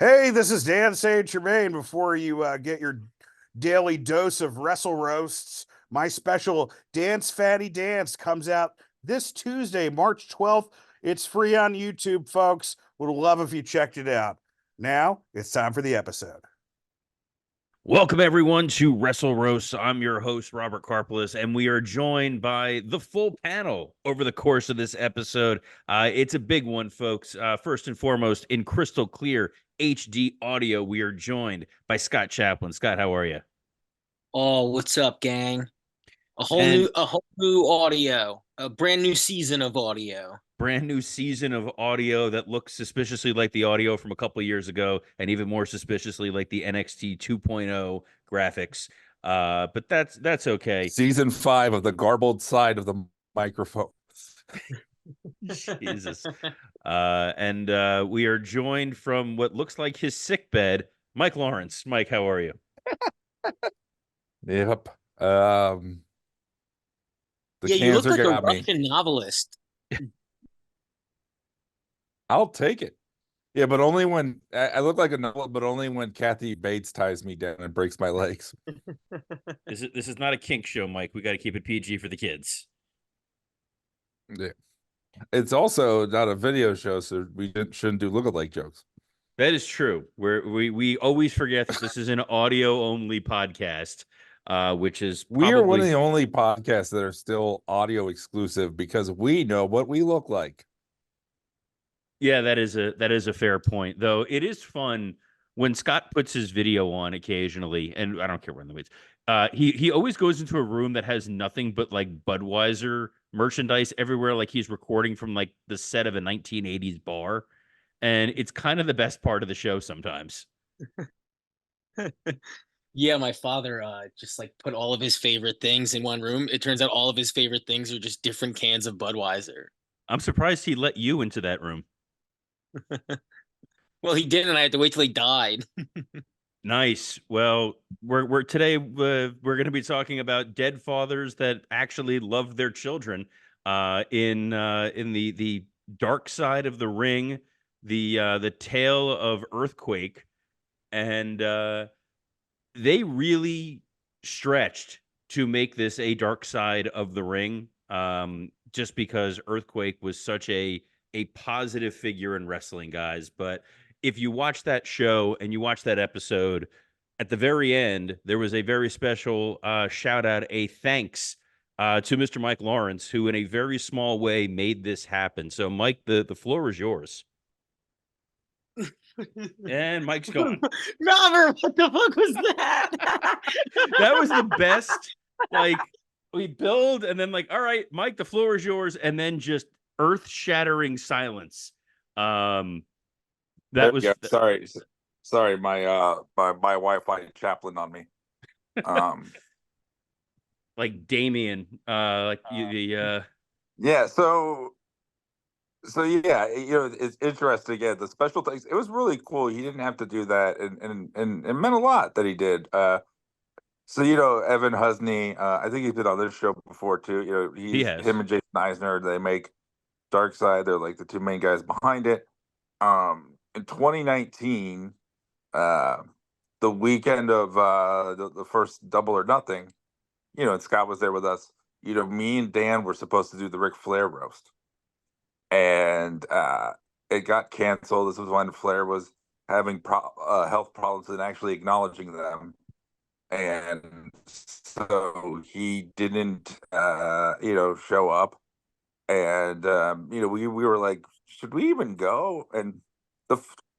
Hey, this is Dan St. Germain. Before you get your daily dose of Wrestle Roasts, my special Dance Fatty Dance comes out this Tuesday, March 12th. It's free on YouTube, folks. Would love if you checked it out. Now it's time for the episode. Welcome everyone to Wrestle Roast. I'm your host Robert Karpolis, and we are joined by the full panel over the course of this episode. It's a big one, folks. First and foremost, in crystal clear HD audio, we are joined by Scott Chaplin. Scott, how are you? Oh, what's up, gang? And A whole new audio, a brand new season of audio. brand new season of audio that looks suspiciously like the audio from a couple of years ago, and even more suspiciously like the NXT 2.0 graphics. But that's okay. Season 5 of the garbled side of the microphone. Jesus. And we are joined from what looks like his sick bed, Mike Lawrence. Mike, how are you? Yep. The Yeah, you look cancer like a got me. Russian novelist. I'll take it. Yeah, but only when I look like a novel, but only when Kathy Bates ties me down and breaks my legs. This is not a kink show, Mike. We got to keep it PG for the kids. Yeah. It's also not a video show, so shouldn't do look-alike jokes. That is true. We always forget that this is an audio only podcast, which is We are one of probably the only podcasts that are still audio exclusive because we know what we look like. yeah, that is a fair point. Though it is fun when Scott puts his video on occasionally, and I don't care when the waits. He always goes into a room that has nothing but like Budweiser merchandise everywhere, like he's recording from like the set of a 1980s bar, and it's kind of the best part of the show sometimes. Yeah, my father just like put all of his favorite things in one room. It turns out all of his favorite things are just different cans of Budweiser. I'm surprised he let you into that room. Well, he didn't. I had to wait till he died. Nice. Well, we're today we're going to be talking about dead fathers that actually loved their children. In the dark side of the ring, the tale of Earthquake, and they really stretched to make this a dark side of the ring. Just because Earthquake was such a positive figure in wrestling, guys, but if you watch that show and you watch that episode, at the very end, there was a very special shout out, a thanks to Mr. Mike Lawrence, who in a very small way made this happen. So, Mike, the floor is yours. And Mike's gone. Robert, what the fuck was that? That was the best. Like, we build and then, like, all right, Mike, the floor is yours. And then just earth shattering silence. That was Sorry, my Wi-Fi chaplain on me. like Damien, like Yeah, so yeah, it's interesting. Yeah, the special things. It was really cool. He didn't have to do that, and it meant a lot that he did. So Evan Husney, I think he's been on this show before too. he has. Him and Jason Eisner. They make Dark Side. They're like the two main guys behind it. In 2019, uh, the weekend of the first Double or Nothing, and Scott was there with us. Me and Dan were supposed to do the Ric Flair roast, and it got canceled. This was when Flair was having health problems and actually acknowledging them, and so he didn't, show up. And we were like, should we even go? And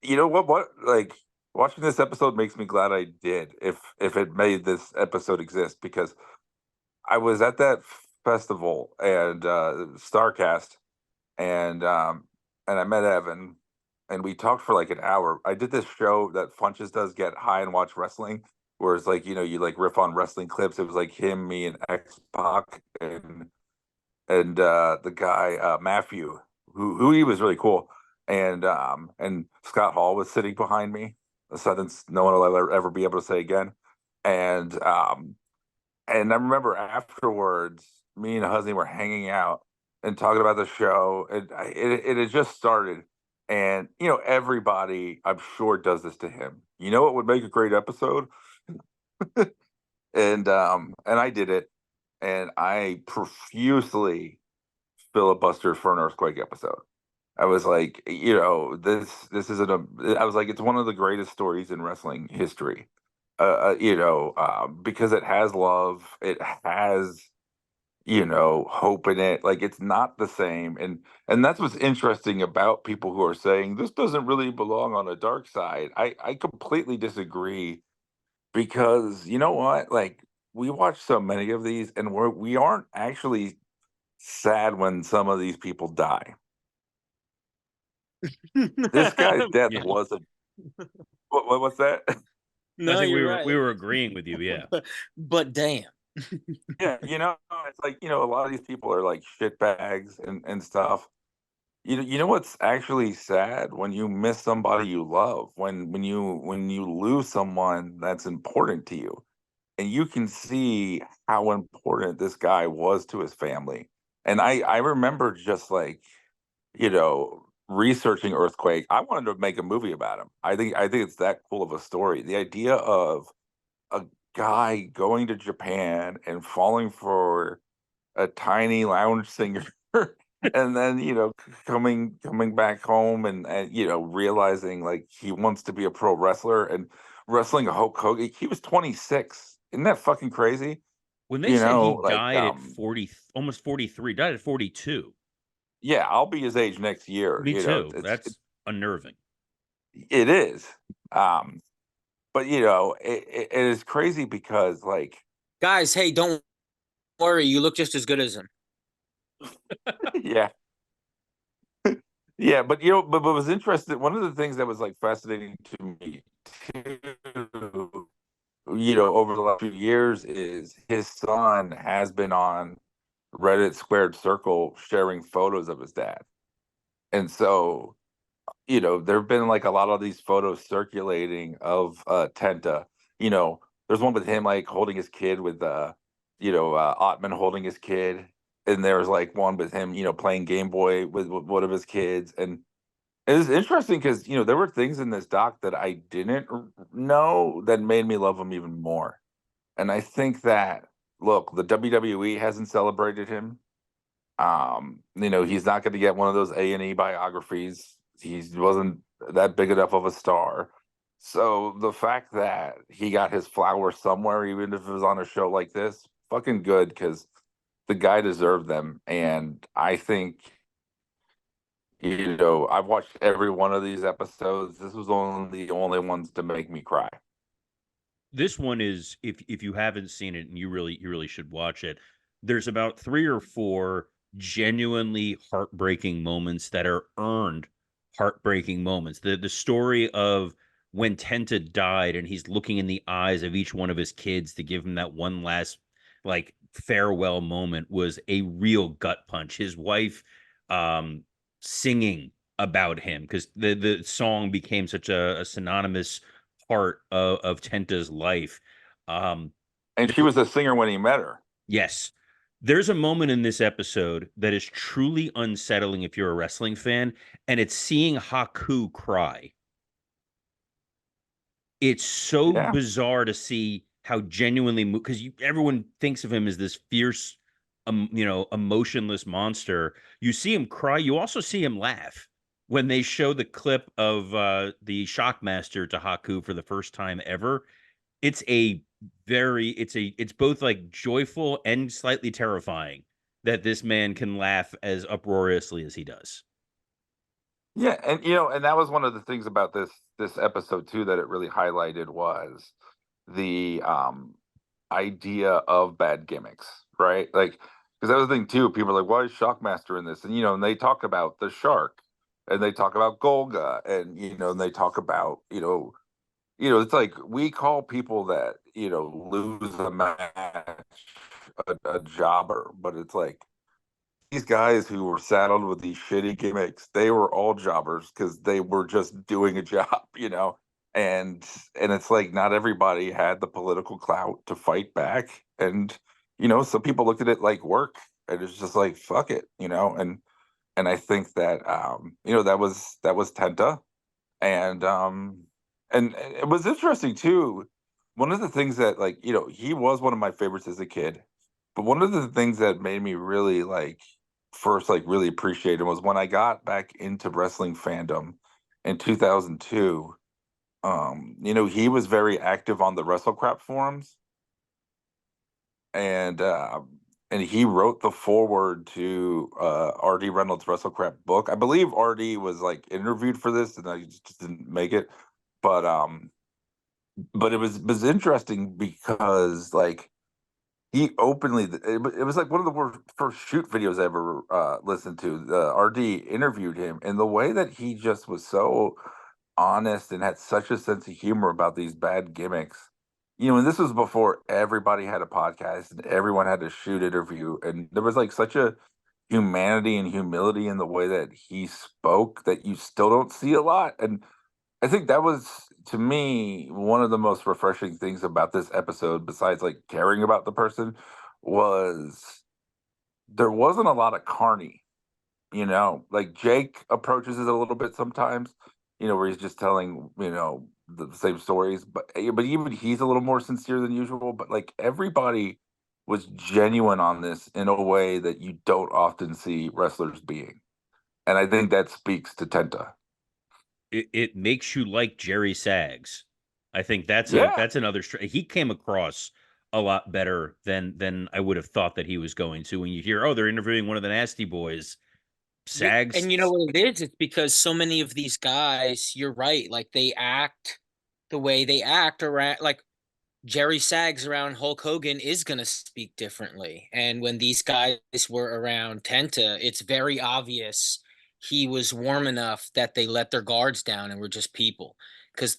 what like watching this episode makes me glad I did. If it made this episode exist, because I was at that festival and Starcast, and I met Evan, and we talked for like an hour. I did this show that Funches does, Get High and Watch Wrestling, where it's like you like riff on wrestling clips. It was like him, me, and X Pac, and the guy Matthew, who he was really cool, and Scott Hall was sitting behind me, a sentence no one will ever be able to say again, and I remember afterwards, me and Husney were hanging out and talking about the show, and it had just started, And everybody, I'm sure, does this to him. You know what would make a great episode? And I did it, and I profusely filibustered for an earthquake episode. I was like, this isn't a. I was like, it's one of the greatest stories in wrestling history. Because it has love, it has hope in it. Like, it's not the same, and that's what's interesting about people who are saying this doesn't really belong on a dark side. I completely disagree, because you know what? Like, we watch so many of these, and we aren't actually sad when some of these people die. This guy's death Yeah. was a what's that? No, I think you're right. we were agreeing with you. Yeah. But damn. Yeah, it's like, a lot of these people are like shit bags and stuff. You know what's actually sad? When you miss somebody you love, when you lose someone that's important to you, and you can see how important this guy was to his family. And I remember just like, researching Earthquake. I wanted to make a movie about him. I think it's that cool of a story. The idea of a guy going to Japan and falling for a tiny lounge singer, and then coming back home, and realizing like he wants to be a pro wrestler and wrestling a Hulk Hogan. He was 26. Isn't that fucking crazy? When they said he Like, died at 40, almost 43, died at 42. yeah, I'll be his age next year. Me too. It's That's unnerving. it is. But it is crazy because, like, Guys, hey, don't worry. You look just as good as him. yeah. Yeah, but what was interesting, one of the things that was like fascinating to me too, over the last few years, is his son has been on Reddit Squared Circle sharing photos of his dad. And so, there have been like a lot of these photos circulating of Tenta. There's one with him like holding his kid with Ottman holding his kid. And there's like one with him, playing Game Boy with one of his kids. And it's interesting because there were things in this doc that I didn't know that made me love him even more. And I think that, look, the WWE hasn't celebrated him. He's not going to get one of those A&E biographies. He wasn't that big enough of a star. So the fact that he got his flowers somewhere, even if it was on a show like this, fucking good, because the guy deserved them. And I think, I've watched every one of these episodes. This was only the only ones to make me cry. This one is, if you haven't seen it, and you really should watch it. There's about 3 or 4 genuinely heartbreaking moments that are earned heartbreaking moments. The story of when Tenta died and he's looking in the eyes of each one of his kids to give him that one last like farewell moment was a real gut punch. His wife singing about him, because the song became such a synonymous part of Tenta's life. Um, And she was a singer when he met her. yes, there's a moment in this episode that is truly unsettling if you're a wrestling fan, and it's seeing Haku cry. It's so Yeah. bizarre to see how genuinely, because everyone thinks of him as this fierce, emotionless monster. You see him cry. You also see him laugh when they show the clip of the Shockmaster to Haku for the first time ever. It's it's both like joyful and slightly terrifying that this man can laugh as uproariously as he does. Yeah, and that was one of the things about this episode too that it really highlighted was the idea of bad gimmicks, right? Like, because that was the thing too. People are like, "Why is Shockmaster in this?" And they talk about the shark, and they talk about Golga, and they talk about it's like we call people that lose a match a jobber, but it's like these guys who were saddled with these shitty gimmicks, they were all jobbers because they were just doing a job. And it's like not everybody had the political clout to fight back. And some people looked at it like work, and it's just like fuck it. And and I think that that was Tenta, and it was interesting too. One of the things that, like, he was one of my favorites as a kid, but one of the things that made me really, like, first, like, really appreciate him was when I got back into wrestling fandom in 2002. He was very active on the WrestleCrap forums, and he wrote the foreword to RD Reynolds' WrestleCrap book. I believe RD was, like, interviewed for this, and I just didn't make it. But it was interesting because, like, he openly it was like one of the first shoot videos I ever listened to. RD interviewed him, and the way that he just was so honest and had such a sense of humor about these bad gimmicks. And this was before everybody had a podcast and everyone had a shoot interview, and there was, like, such a humanity and humility in the way that he spoke that you still don't see a lot. And I think that was, to me, one of the most refreshing things about this episode, besides, like, caring about the person, was there wasn't a lot of Carney. Like, Jake approaches it a little bit sometimes, where he's just telling, the same stories, but even he's a little more sincere than usual. But, like, everybody was genuine on this in a way that you don't often see wrestlers being, and I think that speaks to Tenta. It makes you like Jerry Sags. I think that's Yeah. another he came across a lot better than I would have thought that he was going to. When you hear, oh, they're interviewing one of the Nasty Boys, Yeah, Sags. and you know what it is? It's because so many of these guys, you're right, like they act the way they act around, like Jerry Sags around Hulk Hogan is going to speak differently. And when these guys were around Tenta, it's very obvious he was warm enough that they let their guards down and were just people. Because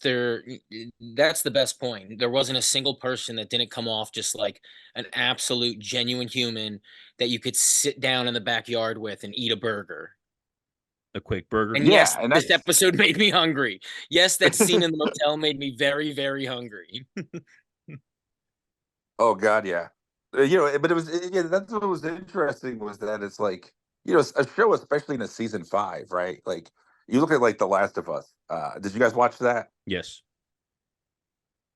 that's the best point. There wasn't a single person that didn't come off just like an absolute genuine human that you could sit down in the backyard with and eat a burger. A quick burger. And Yeah, yes, and this that's episode made me hungry. Yes, that scene in the motel made me very, very hungry. oh god, yeah. But it was, yeah, that's what was interesting, was that it's like, a show, especially in a season 5, right? Like, you look at, like, The Last of Us. Did you guys watch that? Yes.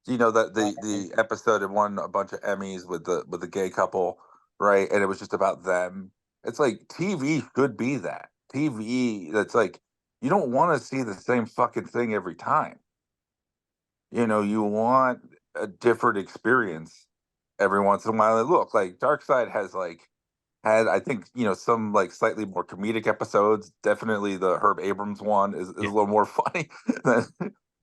That the episode, it won a bunch of Emmys with the gay couple, right? And it was just about them. It's like, TV should be that. TV that's like, you don't want to see the same fucking thing every time. You want a different experience every once in a while. And look, like, Dark Side has, like, had, I think, some, like, slightly more comedic episodes. Definitely the Herb Abrams one is a Yeah. little more funny. But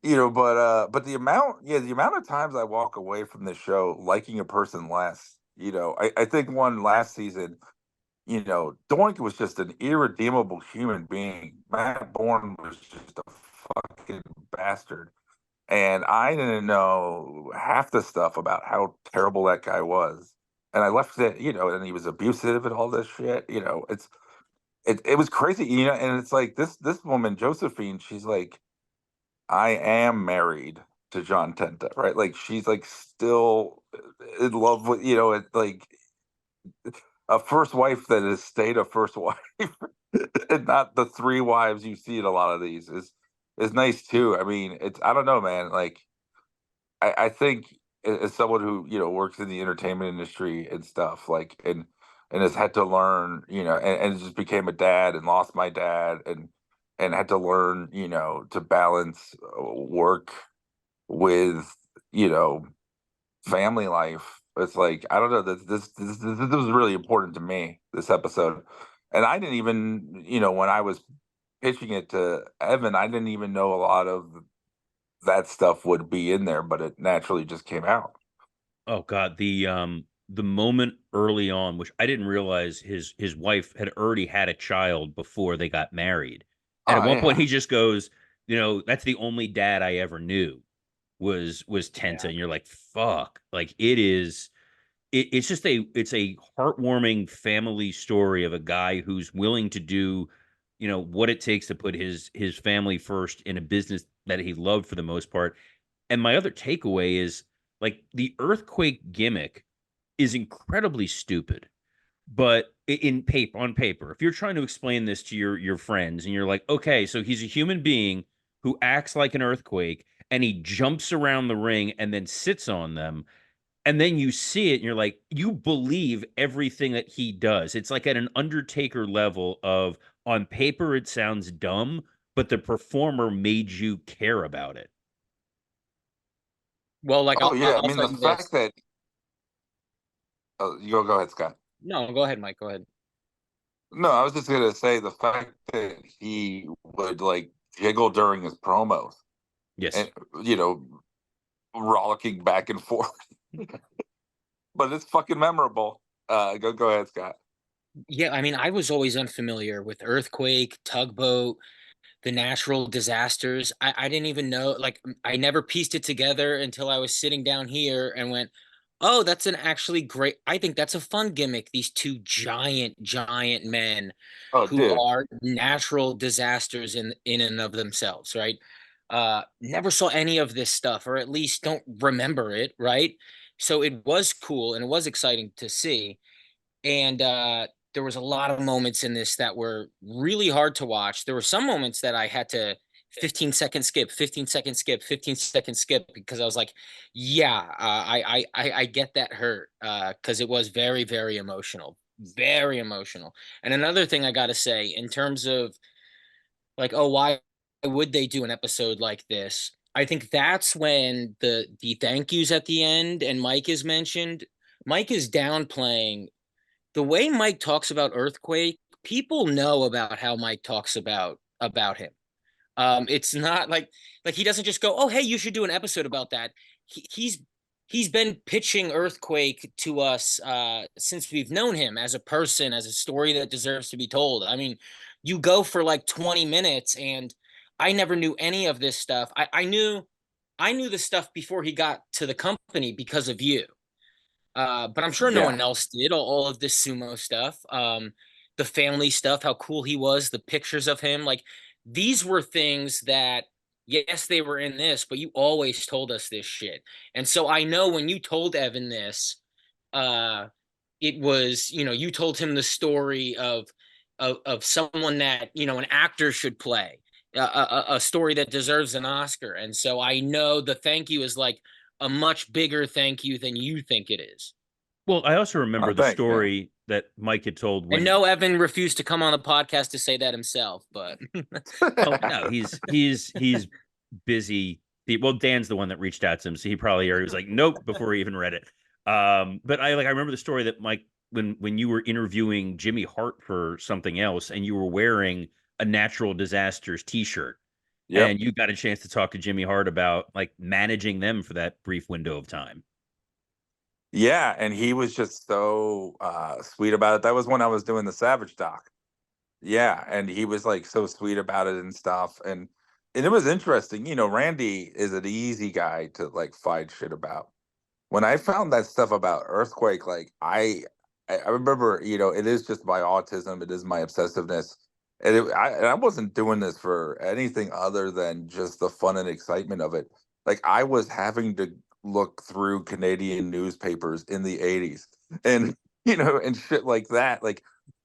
the amount of times I walk away from this show liking a person less. I think one last season, Doink was just an irredeemable human being. Matt Bourne was just a fucking bastard. And I didn't know half the stuff about how terrible that guy was. And I left it, and he was abusive and all this shit. It was crazy, and it's like, this woman, Josephine, she's like, I am married to John Tenta, right? Like, she's, like, still in love with, it's like a first wife that has stayed a first wife, and not the three wives you see in a lot of these, is nice too. I mean, I don't know, man. Like, I think, as someone who, works in the entertainment industry and stuff, like, and has had to learn, and just became a dad and lost my dad, and had to learn, to balance work with, you know family life. It's like, I don't know, this was really important to me, this episode. And I didn't even, when I was pitching it to Evan, I didn't even know a lot of that stuff would be in there, but it naturally just came out. Oh God, the moment early on, which I didn't realize his wife had already had a child before they got married. And at Oh one point yeah. he just goes, that's the only dad I ever knew was Tenta. Yeah. And you're like, fuck. Like, it's just it's a heartwarming family story of a guy who's willing to do, what it takes to put his family first in a business that he loved for the most part. And my other takeaway is, like, the earthquake gimmick is incredibly stupid. But on paper, if you're trying to explain this to your friends and you're like, okay, so he's a human being who acts like an earthquake and he jumps around the ring and then sits on them, and then you see it and you're like, you believe everything that he does. It's like at an Undertaker level of, on paper it sounds dumb, but the performer made you care about it. Well, like Oh yeah, I I'll mean tell the you fact this. that go ahead, Scott. No, go ahead, Mike. Go ahead. No, I was just gonna say the fact that he would like jiggle during his promos Yes. and rollicking back and forth, but it's fucking memorable. Go ahead, Scott. Yeah, I mean, I was always unfamiliar with earthquake, tugboat, the natural disasters. I didn't even know, like, I never pieced it together until I was sitting down here and went, oh, that's an actually great, I think that's a fun gimmick. These two giant men Oh, who dude. are natural disasters in and of themselves, right? Never saw any of this stuff, or at least don't remember it, right? So it was cool and it was exciting to see. And there was a lot of moments in this that were really hard to watch. There were some moments that I had to 15-second skip, 15-second skip, 15-second skip, because I was like, yeah, I get that hurt, because it was very emotional, very emotional. And another thing I got to say, in terms of like, oh, why would they do an episode like this? I think that's when the thank yous at the end and Mike is mentioned. Mike is downplaying the way Mike talks about Earthquake. People know about how Mike talks about him. It's not like he doesn't just go, "Oh, hey, you should do an episode about that." He's been pitching Earthquake to us since we've known him as a person, as a story that deserves to be told. I mean, you go for like 20 minutes, and I never knew any of this stuff. I knew the stuff before he got to the company because of you. But I'm sure no Yeah, one else did all of this sumo stuff. The family stuff, how cool he was, the pictures of him. Like these were things that, yes, they were in this, but you always told us this shit. And so I know when you told Evan this, uh, it was, you told him the story of someone that, an actor should play, a story that deserves an Oscar. And so I know the thank you is like a much bigger thank you than you think it is. Well, I also remember the thanks, man. story that Mike had told And when, no, Evan refused to come on the podcast to say that himself, but well, no, he's busy. Well, Dan's the one that reached out to him, so he probably already was like, nope, before he even read it. But I remember the story that Mike, when you were interviewing Jimmy Hart for something else, and you were wearing a natural disasters T-shirt, Yep. and you got a chance to talk to Jimmy Hart about like managing them for that brief window of time. Yeah, and he was just so sweet about it. That was when I was doing the Savage doc. Yeah, and he was like so sweet about it and stuff. And it was interesting. Randy is an easy guy to like fight shit about. When I found that stuff about earthquake, like I remember, it is just my autism, it is my obsessiveness. And I wasn't doing this for anything other than just the fun and excitement of it. Like I was having to look through Canadian newspapers in the 80s and and shit like that, like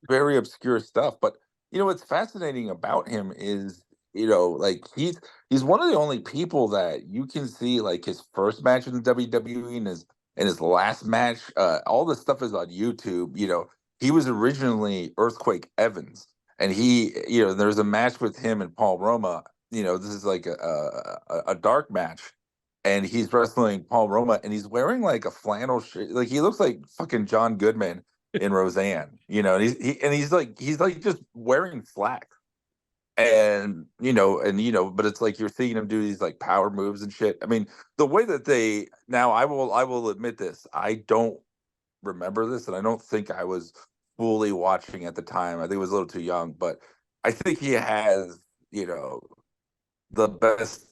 very obscure stuff. But what's fascinating about him is, like he's one of the only people that you can see like his first match in the WWE and his last match. All this stuff is on YouTube. He was originally Earthquake Evans, and there's a match with him and Paul Roma. This is like a dark match, and he's wrestling Paul Roma, and he's wearing like a flannel shirt. Like he looks like fucking John Goodman in Roseanne. And he's like just wearing slacks. But it's like you're seeing him do these like power moves and shit. I mean, the way that they now, I will admit this. I don't remember this, and I don't think I was fully watching at the time. I think I was a little too young, but I think he has, the best,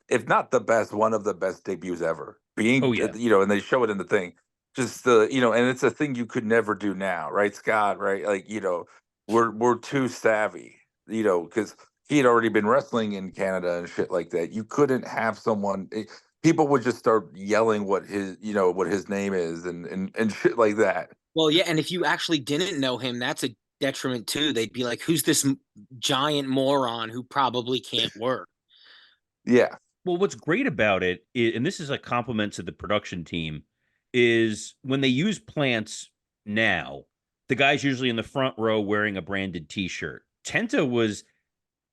if not the best, one of the best debuts ever. Oh Being, yeah. and they show it in the thing. Just and it's a thing you could never do now, right, Scott? Right? Like, we're too savvy, because he had already been wrestling in Canada and shit like that. You couldn't have someone. people would just start yelling what his name is and shit like that. Well, yeah, and if you actually didn't know him, that's a detriment too. They'd be like, "Who's this giant moron who probably can't work?" Yeah. Well, what's great about it, and this is a compliment to the production team, is when they use plants now, the guy's usually in the front row wearing a branded T-shirt. Tenta was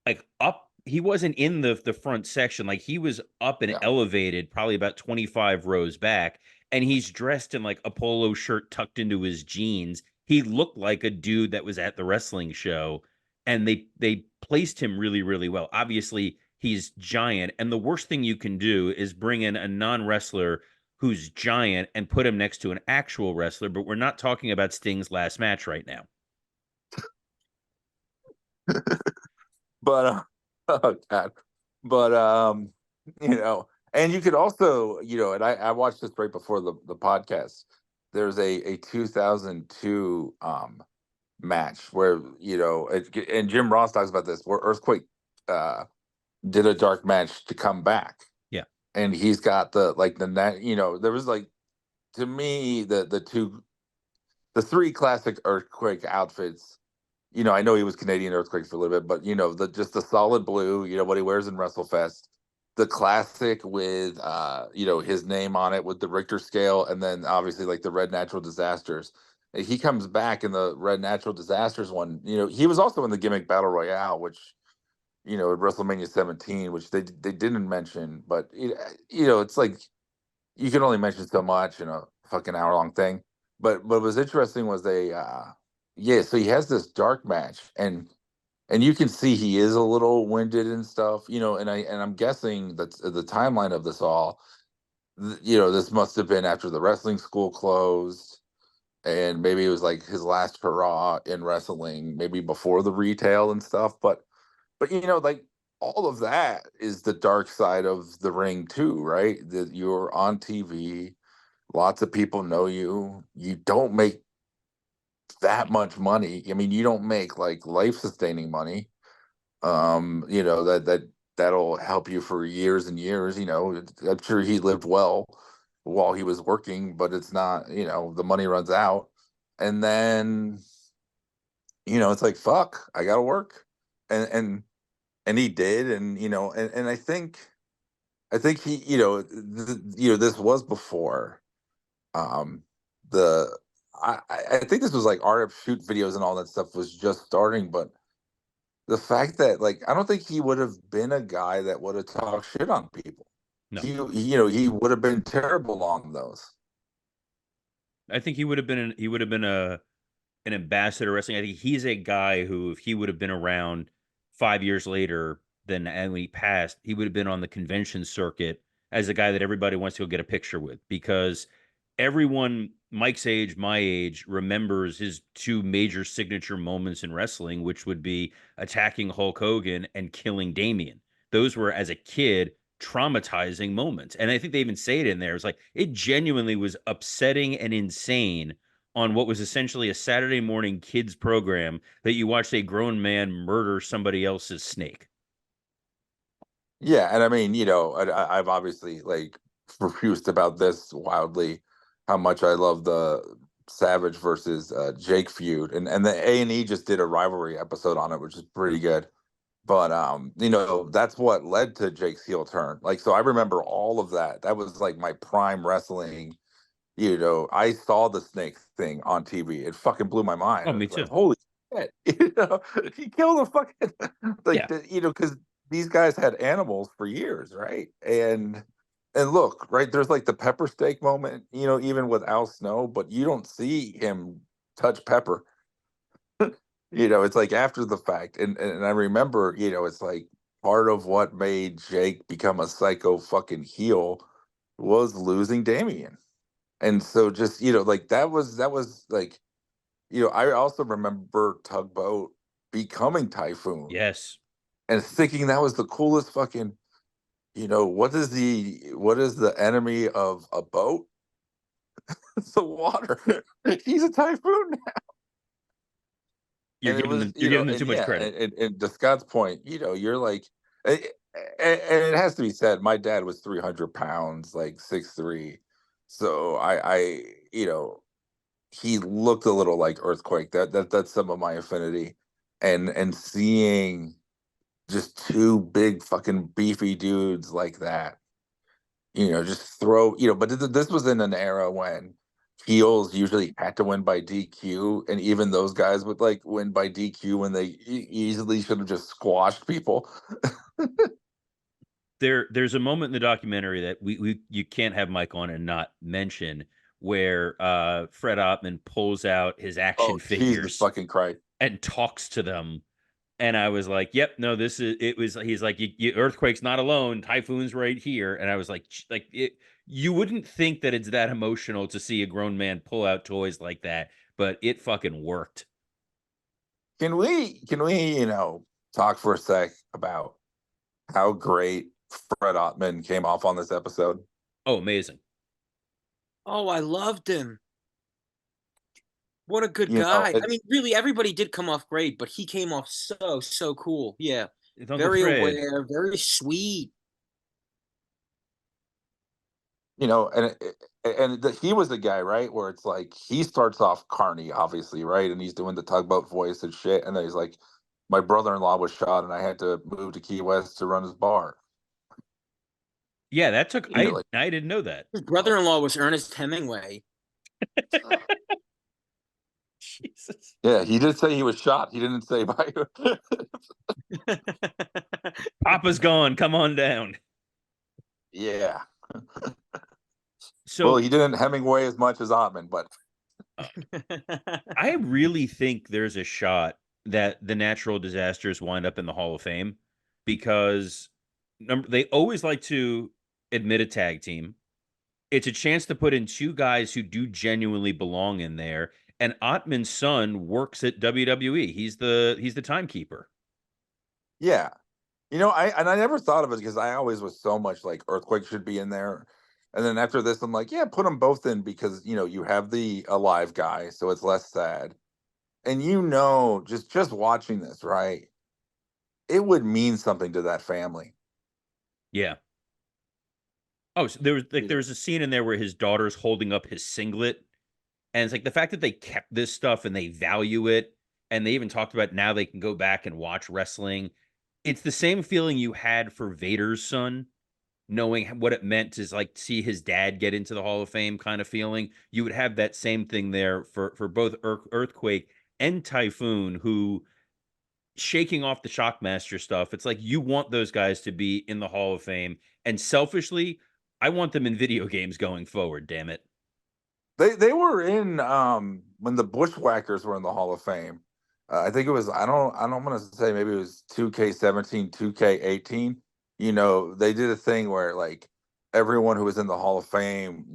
like up. He wasn't in the front section. Like he was up and Yeah. elevated, probably about 25 rows back, and he's dressed in like a polo shirt tucked into his jeans. He looked like a dude that was at the wrestling show, and they placed him really, really well. Obviously, he's giant, and the worst thing you can do is bring in a non-wrestler who's giant and put him next to an actual wrestler, but we're not talking about Sting's last match right now. But oh God. But and you could also, and I watched this right before the podcast. There's a 2002 match where, and Jim Ross talks about this, where Earthquake did a dark match to come back. Yeah. And he's got the there was like, to me, the three classic Earthquake outfits. I know he was Canadian Earthquake for a little bit, but just the solid blue, what he wears in WrestleFest, the classic with his name on it with the Richter scale, and then obviously like the Red Natural Disasters. He comes back in the Red Natural Disasters one. He was also in the Gimmick Battle Royale, which at WrestleMania 17, which they didn't mention, but it's like you can only mention so much in a fucking hour long thing. But what was interesting was so he has this dark match, and you can see he is a little winded and stuff, and I'm guessing that the timeline of this all, this must have been after the wrestling school closed, and maybe it was like his last hurrah in wrestling, maybe before the retail and stuff. But like all of that is the dark side of the ring too, right? That you're on TV, lots of people know you, you don't make that much money. I mean, you don't make like life sustaining money. That'll help you for years and years. I'm sure he lived well while he was working, but it's not, the money runs out. And then, it's like, fuck, I gotta work. And he did. And I think he, this was before the I think this was like RF shoot videos and all that stuff was just starting, but the fact that like I don't think he would have been a guy that would have talked shit on people. No. He would have been terrible on those. I think he would have been an ambassador wrestling. I think he's a guy who, if he would have been around 5 years later than and when he passed, he would have been on the convention circuit as a guy that everybody wants to go get a picture with, because everyone Mike's age, my age, remembers his two major signature moments in wrestling, which would be attacking Hulk Hogan and killing Damien. Those were, as a kid, traumatizing moments. And I think they even say it in there. It's like it genuinely was upsetting and insane on what was essentially a Saturday morning kids program that you watched a grown man murder somebody else's snake. Yeah, and I mean, I've obviously like profused about this wildly, how much I love the Savage versus Jake feud, and the A&E just did a rivalry episode on it, which is pretty good. But that's what led to Jake's heel turn. Like, so I remember all of that. That was like my prime wrestling. I saw the snake thing on TV. It fucking blew my mind. Oh, I me was like, too. holy shit! He killed a fucking Yeah. because these guys had animals for years, right? And look, right, there's like the pepper steak moment, even with Al Snow, but you don't see him touch Pepper. It's like after the fact. And I remember, it's like part of what made Jake become a psycho fucking heel was losing Damien. And so just, like that was like, I also remember Tugboat becoming Typhoon. Yes. And thinking that was the coolest fucking, what is the enemy of a boat? It's the water. He's a typhoon now. You're And it giving was, them too much credit. and to Scott's point, you're like, and it has to be said, my dad was 300 pounds, like 6'3". So he looked a little like Earthquake. That's some of my affinity. And seeing just two big fucking beefy dudes like that, just throw, but this was in an era when heels usually had to win by DQ, and even those guys would like win by DQ when they easily should have just squashed people. There's a moment in the documentary that you can't have Mike on and not mention, where Fred Ottman pulls out his action Oh, Jesus figures fucking Christ. and talks to them. And I was like, yep, no, he's like, Earthquake's not alone. Typhoon's right here. And I was like, you wouldn't think that it's that emotional to see a grown man pull out toys like that, but it fucking worked. Can we, talk for a sec about how great Fred Ottman came off on this episode? Oh, amazing. Oh, I loved him. What a good You know, guy. I mean, really, everybody did come off great, but he came off so cool. Yeah. It's Uncle Very Fred. aware, very sweet. He was the guy, right, where it's like he starts off carny, obviously, right, and he's doing the tugboat voice and shit, and then he's like, my brother-in-law was shot and I had to move to Key West to run his bar. Yeah, that took, You know, like, I didn't know that. His brother-in-law was Ernest Hemingway. Jesus. yeah, he did say he was shot. He didn't say by who. Papa's gone. Come on down. Yeah. So Well, he didn't Hemingway as much as Ottman, but I really think there's a shot that the natural disasters wind up in the Hall of Fame, because they always like to admit a tag team. It's a chance to put in two guys who do genuinely belong in there. And Ottman's son works at WWE. He's the timekeeper. yeah. I never thought of it because I always was so much like Earthquake should be in there. And then after this, I'm like, yeah, put them both in because, you have the alive guy, so it's less sad. And just watching this, right? It would mean something to that family. Yeah. Oh, so there was a scene in there where his daughter's holding up his singlet, and it's like the fact that they kept this stuff and they value it, and they even talked about now they can go back and watch wrestling. It's the same feeling you had for Vader's son, knowing what it meant to like see his dad get into the Hall of Fame kind of feeling. You would have that same thing there for both Earthquake and Typhoon, who shaking off the Shockmaster stuff. It's like you want those guys to be in the Hall of Fame, and selfishly, I want them in video games going forward. Damn it. They were in when the Bushwhackers were in the Hall of Fame. I think it was I don't want to say maybe it was 2K17, 2K18. They did a thing where like everyone who was in the Hall of Fame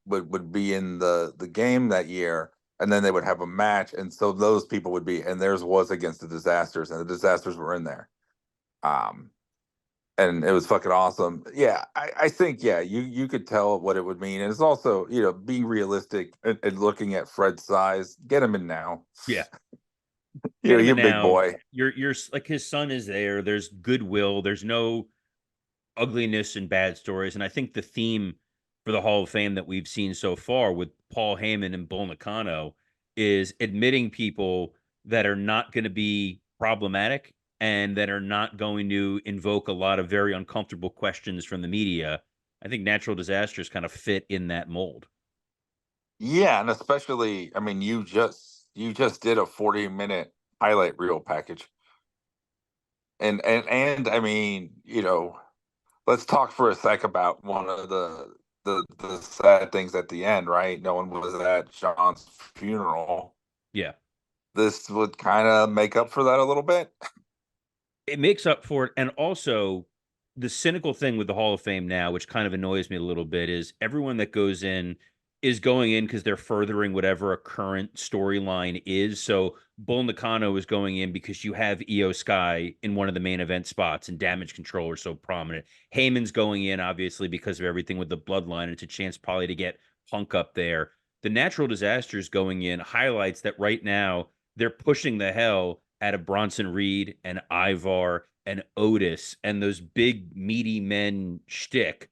would be in the game that year, and then they would have a match, and so those people would be, and theirs was against the Disasters, and the Disasters were in there. And it was fucking awesome. Yeah, I think you could tell what it would mean, and it's also being realistic and looking at Fred's size. Get him in now. Yeah. You're a big Now, boy. you're like his son is there. There's goodwill. There's no ugliness and bad stories. And I think the theme for the Hall of Fame that we've seen so far with Paul Heyman and Bull Nakano is admitting people that are not going to be problematic and that are not going to invoke a lot of very uncomfortable questions from the media. I think natural disasters kind of fit in that mold. Yeah, and especially, I mean, you just did a 40-minute highlight reel package, and I mean, let's talk for a sec about one of the sad things at the end, right? No one was at Sean's funeral. Yeah. This would kind of make up for that a little bit. It makes up for it. And also, the cynical thing with the Hall of Fame now, which kind of annoys me a little bit, is everyone that goes in is going in because they're furthering whatever a current storyline is. So Bull Nakano is going in because you have Io Sky in one of the main event spots and Damage Control are so prominent. Heyman's going in, obviously, because of everything with the bloodline. It's a chance probably to get Punk up there. The natural disasters going in highlights that right now they're pushing the hell out of Bronson Reed and Ivar and Otis and those big meaty men shtick,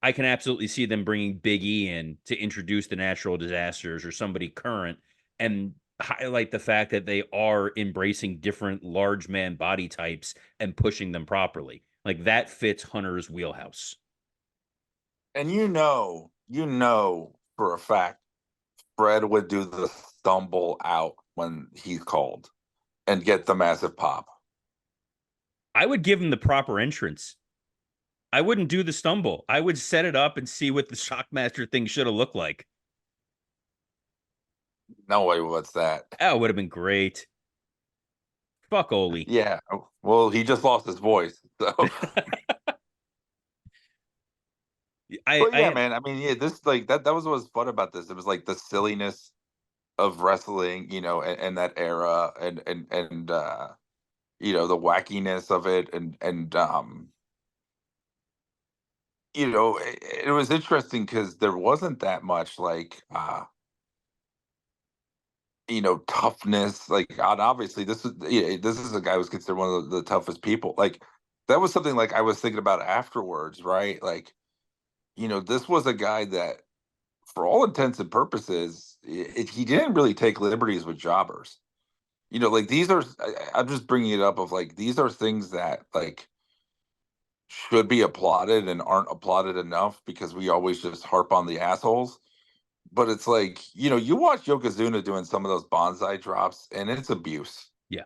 I can absolutely see them bringing Big E in to introduce the natural disasters or somebody current and highlight the fact that they are embracing different large man body types and pushing them properly. Like that fits Hunter's wheelhouse. And you know for a fact, Fred would do the stumble out when he's called and get the massive pop. I would give him the proper entrance. I wouldn't do the stumble. I would set it up and see what the Shockmaster thing should have looked like. No way, what's that? That would have been great. Fuck Oli. Yeah. Well, he just lost his voice. So but yeah, man. I mean, yeah, this like that was what was fun about this. It was like the silliness of wrestling, and that era and the wackiness of it and it was interesting because there wasn't that much like toughness. Like, and obviously, this is a guy who's considered one of the toughest people. Like, that was something like I was thinking about afterwards, right? Like, this was a guy that, for all intents and purposes, he didn't really take liberties with jobbers. Like these are, I'm just bringing it up of like these are things that like should be applauded and aren't applauded enough because we always just harp on the assholes. But it's like, you watch Yokozuna doing some of those bonsai drops and it's abuse. Yeah.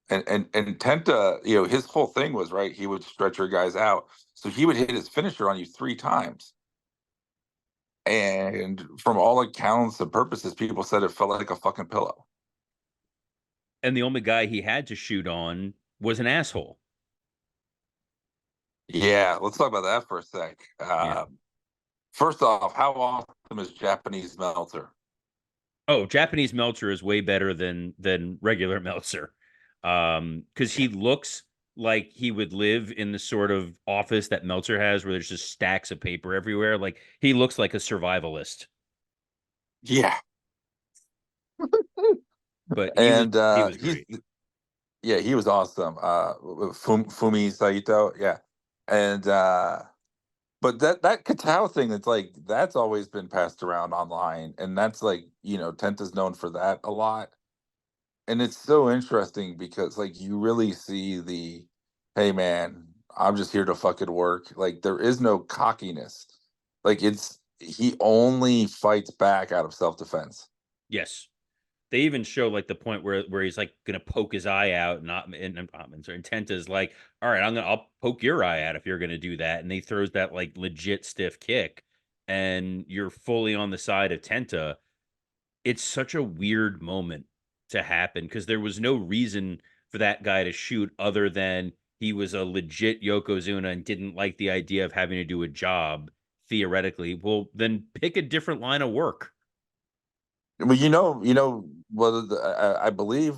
And Tenta, his whole thing was, right, he would stretch your guys out. So he would hit his finisher on you 3 times. And from all accounts and purposes, people said it felt like a fucking pillow. And the only guy he had to shoot on was an asshole. Yeah, let's talk about that for a sec. First off, how awesome is Japanese Meltzer? Oh, Japanese Meltzer is way better than regular Meltzer. Because he looks like he would live in the sort of office that Meltzer has where there's just stacks of paper everywhere. Like he looks like a survivalist. Yeah. But he was great. Yeah, he was awesome. Fumi Saito, yeah. And but that Katao thing, it's like that's always been passed around online, and that's like, Tenta's known for that a lot. And it's so interesting because like you really see the, hey man, I'm just here to fucking work. Like there is no cockiness. Like he only fights back out of self-defense. Yes. They even show like the point where he's like gonna poke his eye out, and Tenta is like, all right, I'll poke your eye out if you're gonna do that. And he throws that like legit stiff kick, and you're fully on the side of Tenta. It's such a weird moment to happen because there was no reason for that guy to shoot other than he was a legit Yokozuna and didn't like the idea of having to do a job theoretically. Well, then pick a different line of work. Well, I believe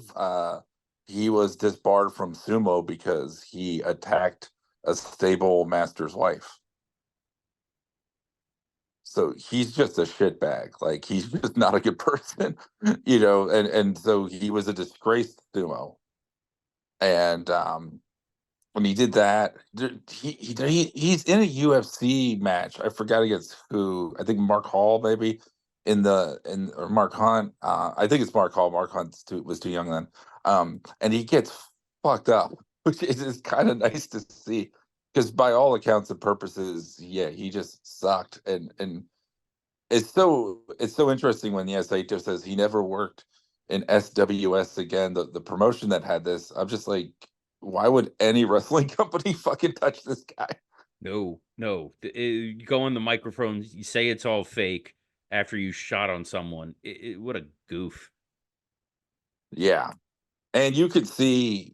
he was disbarred from sumo because he attacked a stable master's wife. So he's just a shitbag. Like he's just not a good person, and so he was a disgraced sumo. And when he did that, he's in a UFC match. I forgot against who. I think Mark Hall maybe or Mark Hunt. I think it's Mark Hall. Mark Hunt was too young then. And he gets fucked up, which is kind of nice to see because by all accounts and purposes, yeah, he just sucked. And it's so interesting when Saito says he never worked in SWS again. The promotion that had this, I'm just like, why would any wrestling company fucking touch this guy? No. You go on the microphone, you say it's all fake after you shot on someone. What a goof. Yeah. And you could see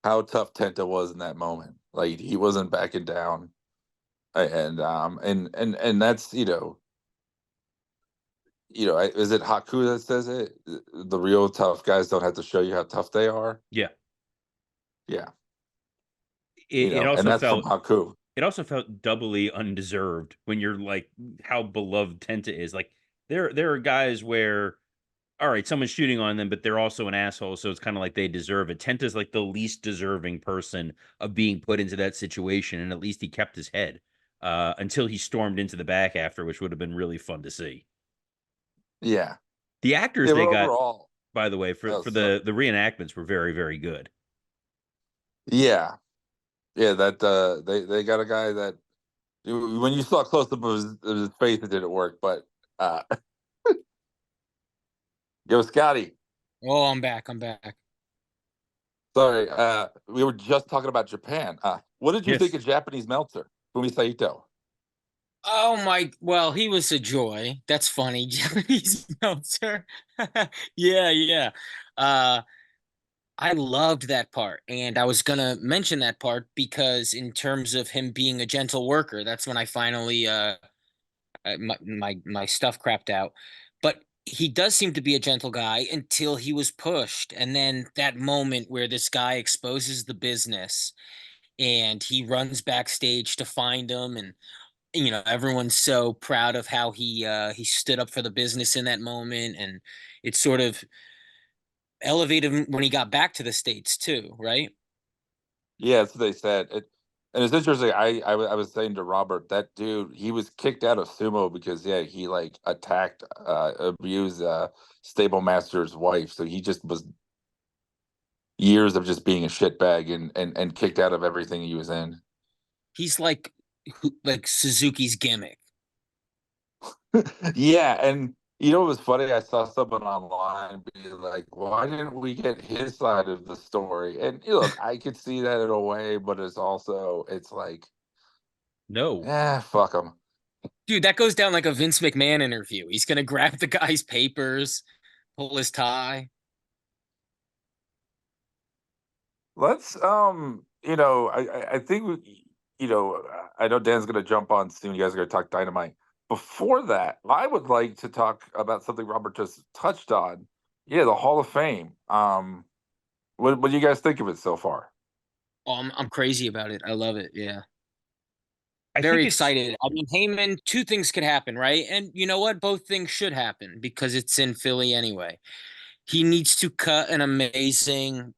how tough Tenta was in that moment. Like he wasn't backing down. And that's, is it Haku that says it? The real tough guys don't have to show you how tough they are. Yeah. Yeah. It and also that's felt from Haku. It also felt doubly undeserved when you're like how beloved Tenta is. Like there are guys where all right, someone's shooting on them, but they're also an asshole, so it's kind of like they deserve it. Tenta's like the least deserving person of being put into that situation, and at least he kept his head until he stormed into the back after, which would have been really fun to see. Yeah. The actors Yeah, they but got, overall, by the way, for the reenactments were very, very good. yeah. Yeah, that they got a guy that when you saw close up of his face, it didn't work. But uh yo, Scotty, Oh, I'm back. I'm back. sorry, we were just talking about Japan. What did you think Yes. of Japanese Meltzer, Fumi Saito? Oh my, well, he was a joy. That's funny. Japanese Meltzer. Yeah, yeah. Uh I loved that part. And I was gonna mention that part because in terms of him being a gentle worker, that's when I finally my stuff crapped out. But he does seem to be a gentle guy until he was pushed. And then that moment where this guy exposes the business and he runs backstage to find him, and everyone's so proud of how he stood up for the business in that moment, and it sort of elevated him when he got back to the States too, right? Yeah, that's what they said. And it's interesting. I was saying to Robert that dude, he was kicked out of sumo because he like attacked, abused Stable Master's wife. So he just was years of just being a shitbag and kicked out of everything he was in. He's like Suzuki's gimmick. Yeah, and you know what was funny? I saw someone online be like, "Why didn't we get his side of the story?" And look, I could see that in a way, but it's like, No. fuck him. Dude, that goes down like a Vince McMahon interview. He's gonna grab the guy's papers, pull his tie. Let's I think I know Dan's gonna jump on soon. You guys are gonna talk Dynamite. Before that, I would like to talk about something Robert just touched on. Yeah, the Hall of Fame. What do you guys think of it so far? Oh, I'm crazy about it. I love it. Yeah. I Very think it's excited. I mean, Heyman, two things could happen, right? And you know what? Both things should happen because it's in Philly anyway. He needs to cut an amazing,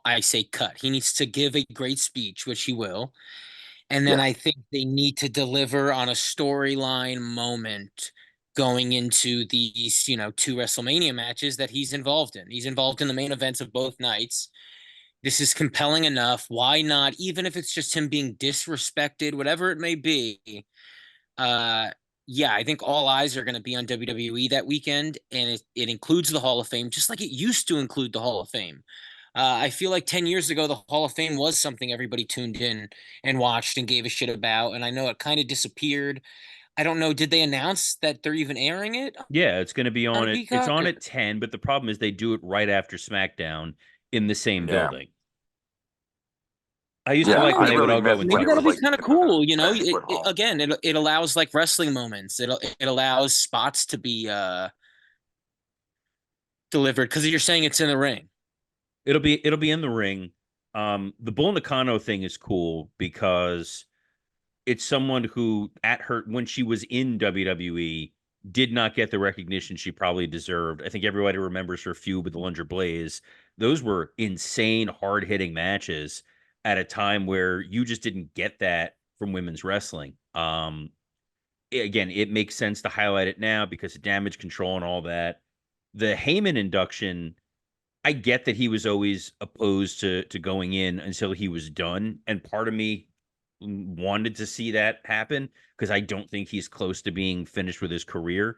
I say cut. He needs to give a great speech, which he will. And then Yeah, I think they need to deliver on a storyline moment going into these, two WrestleMania matches that he's involved in. He's involved in the main events of both nights. This is compelling enough. Why not? Even if it's just him being disrespected, whatever it may be. Uh, yeah, I think all eyes are going to be on WWE that weekend, and it includes the Hall of Fame, just like it used to include the Hall of Fame. I feel like 10 years ago, the Hall of Fame was something everybody tuned in and watched and gave a shit about. And I know it kind of disappeared. I don't know. Did they announce that they're even airing it yeah, it's going to be on on it. It's Peacock? on Or, at 10, but the problem is they do it right after SmackDown in the same yeah, building. I used to I don't yeah. know. like when I they would Maybe really all go missed in when maybe it that'll was be together. like kind of in the cool. banquet hall. Again, it allows like wrestling moments. It allows spots to be delivered because you're saying it's in the ring. It'll be in the ring. The Bull Nakano thing is cool because it's someone who at her when she was in WWE did not get the recognition she probably deserved. I think everybody remembers her feud with the Lunger Blaze. Those were insane, hard hitting matches at a time where you just didn't get that from women's wrestling. Again, it makes sense to highlight it now because of damage control and all that. The Heyman induction, I get that he was always opposed to going in until he was done, and part of me wanted to see that happen because I don't think he's close to being finished with his career,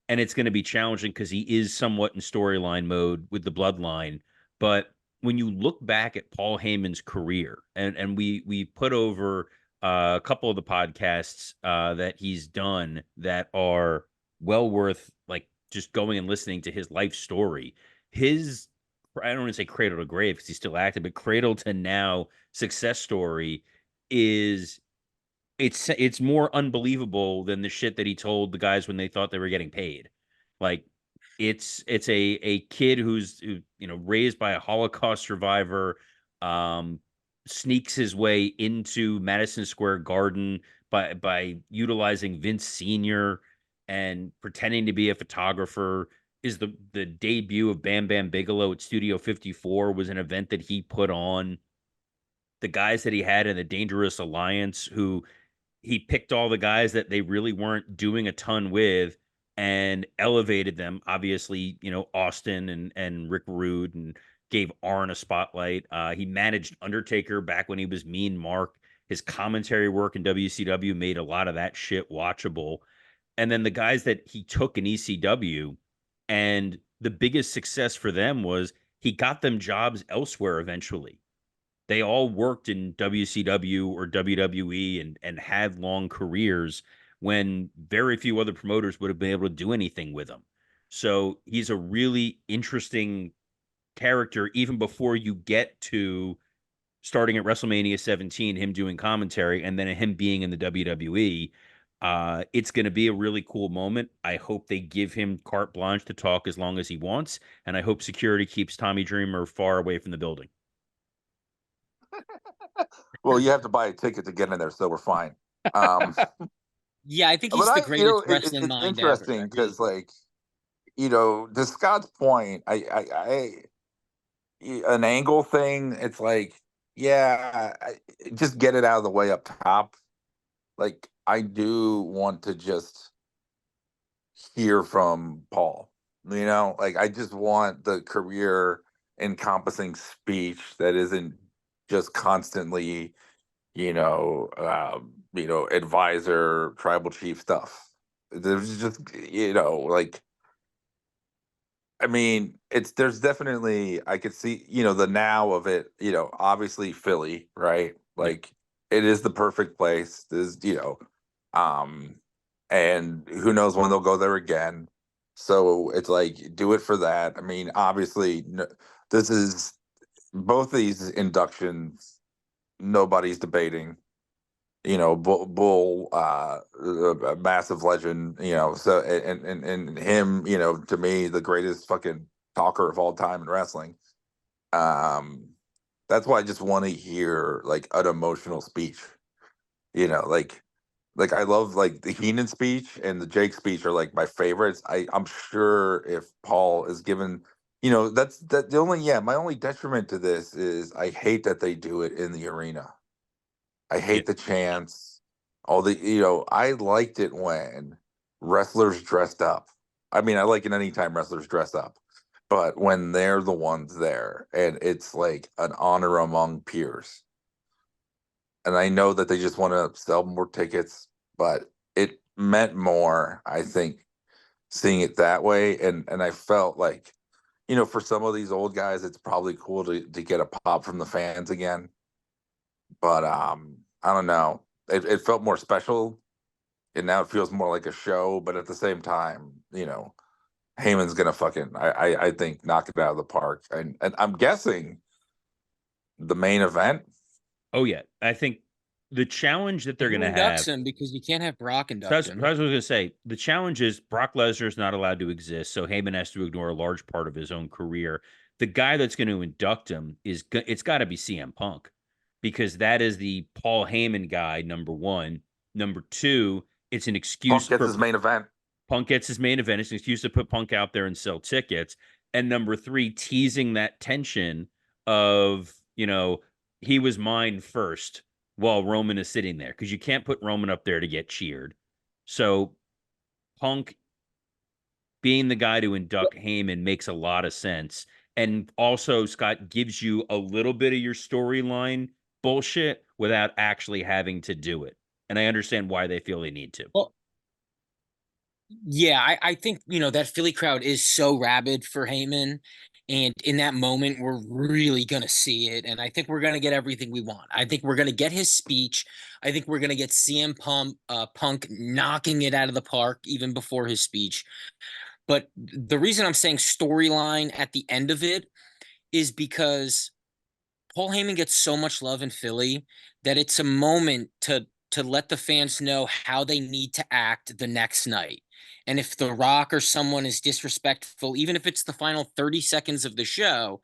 and it's going to be challenging because he is somewhat in storyline mode with the Bloodline. But when you look back at Paul Heyman's career, and we put over a couple of the podcasts that he's done that are well worth like just going and listening to his life story. His I don't want to say cradle to grave because he's still active, but cradle to now success story is it's more unbelievable than the shit that he told the guys when they thought they were getting paid. Like it's a kid raised by a Holocaust survivor, um, sneaks his way into Madison Square Garden by utilizing Vince Senior and pretending to be a photographer, is the debut of Bam Bam Bigelow at Studio 54 was an event that he put on. The guys that he had in the Dangerous Alliance, who he picked all the guys that they really weren't doing a ton with and elevated them. Obviously, Austin and Rick Rude, and gave Arn a spotlight. He managed Undertaker back when he was Mean Mark. His commentary work in WCW made a lot of that shit watchable. And then the guys that he took in ECW, and the biggest success for them was he got them jobs elsewhere eventually. They all worked in WCW or WWE and had long careers when very few other promoters would have been able to do anything with them. So he's a really interesting character even before you get to starting at WrestleMania 17, him doing commentary, and then him being in the WWE. It's going to be a really cool moment. I hope they give him carte blanche to talk as long as he wants, and I hope security keeps Tommy Dreamer far away from the building. Well, you have to buy a ticket to get in there, so we're fine. Yeah, I think he's the greatest wrestling it's mind interesting ever. because, like, to Scott's point, an angle thing. It's like, yeah, just get it out of the way up top. Like, I do want to just hear from Paul. Like, I just want the career encompassing speech that isn't just constantly, advisor, tribal chief stuff. There's just, like, I mean, there's definitely, I could see, the now of it, obviously Philly, right? Like, it is the perfect place. Um, and who knows when they'll go there again. So it's like, do it for that. I mean, obviously, this is both these inductions, nobody's debating. Bull, a massive legend. So and him, to me, the greatest fucking talker of all time in wrestling. That's why I just want to hear like an emotional speech. Like I love like the Heenan speech and the Jake speech are like my favorites. I'm sure if Paul is given, that's the only my only detriment to this is I hate that they do it in the arena. I hate the chants. I liked it when wrestlers dressed up. I mean, I like it anytime wrestlers dress up, but when they're the ones there and it's like an honor among peers. And I know that they just want to sell more tickets, but it meant more, I think, seeing it that way. And I felt like, for some of these old guys, it's probably cool to get a pop from the fans again. But I don't know. It felt more special, and now it feels more like a show. But at the same time, Heyman's gonna fucking I think knock it out of the park. And I'm guessing the main event. Oh yeah, I think the challenge that they're going to have. Him because you can't have Brock induct That's him. what I was going to say. The challenge is Brock Lesnar is not allowed to exist, so Heyman has to ignore a large part of his own career. The guy that's going to induct him it's got to be CM Punk, because that is the Paul Heyman guy. Number one, number two, it's an excuse. Punk gets his main event. Punk gets his main event. It's an excuse to put Punk out there and sell tickets. And number three, teasing that tension of he was mine first while Roman is sitting there, because you can't put Roman up there to get cheered. So Punk being the guy to induct Heyman makes a lot of sense. And also, Scott gives you a little bit of your storyline bullshit without actually having to do it. And I understand why they feel they need to. Well, yeah, I think, that Philly crowd is so rabid for Heyman. And in that moment, we're really going to see it. And I think we're going to get everything we want. I think we're going to get his speech. I think we're going to get CM Punk knocking it out of the park even before his speech. But the reason I'm saying storyline at the end of it is because Paul Heyman gets so much love in Philly that it's a moment to let the fans know how they need to act the next night. And if The Rock or someone is disrespectful, even if it's the final 30 seconds of the show,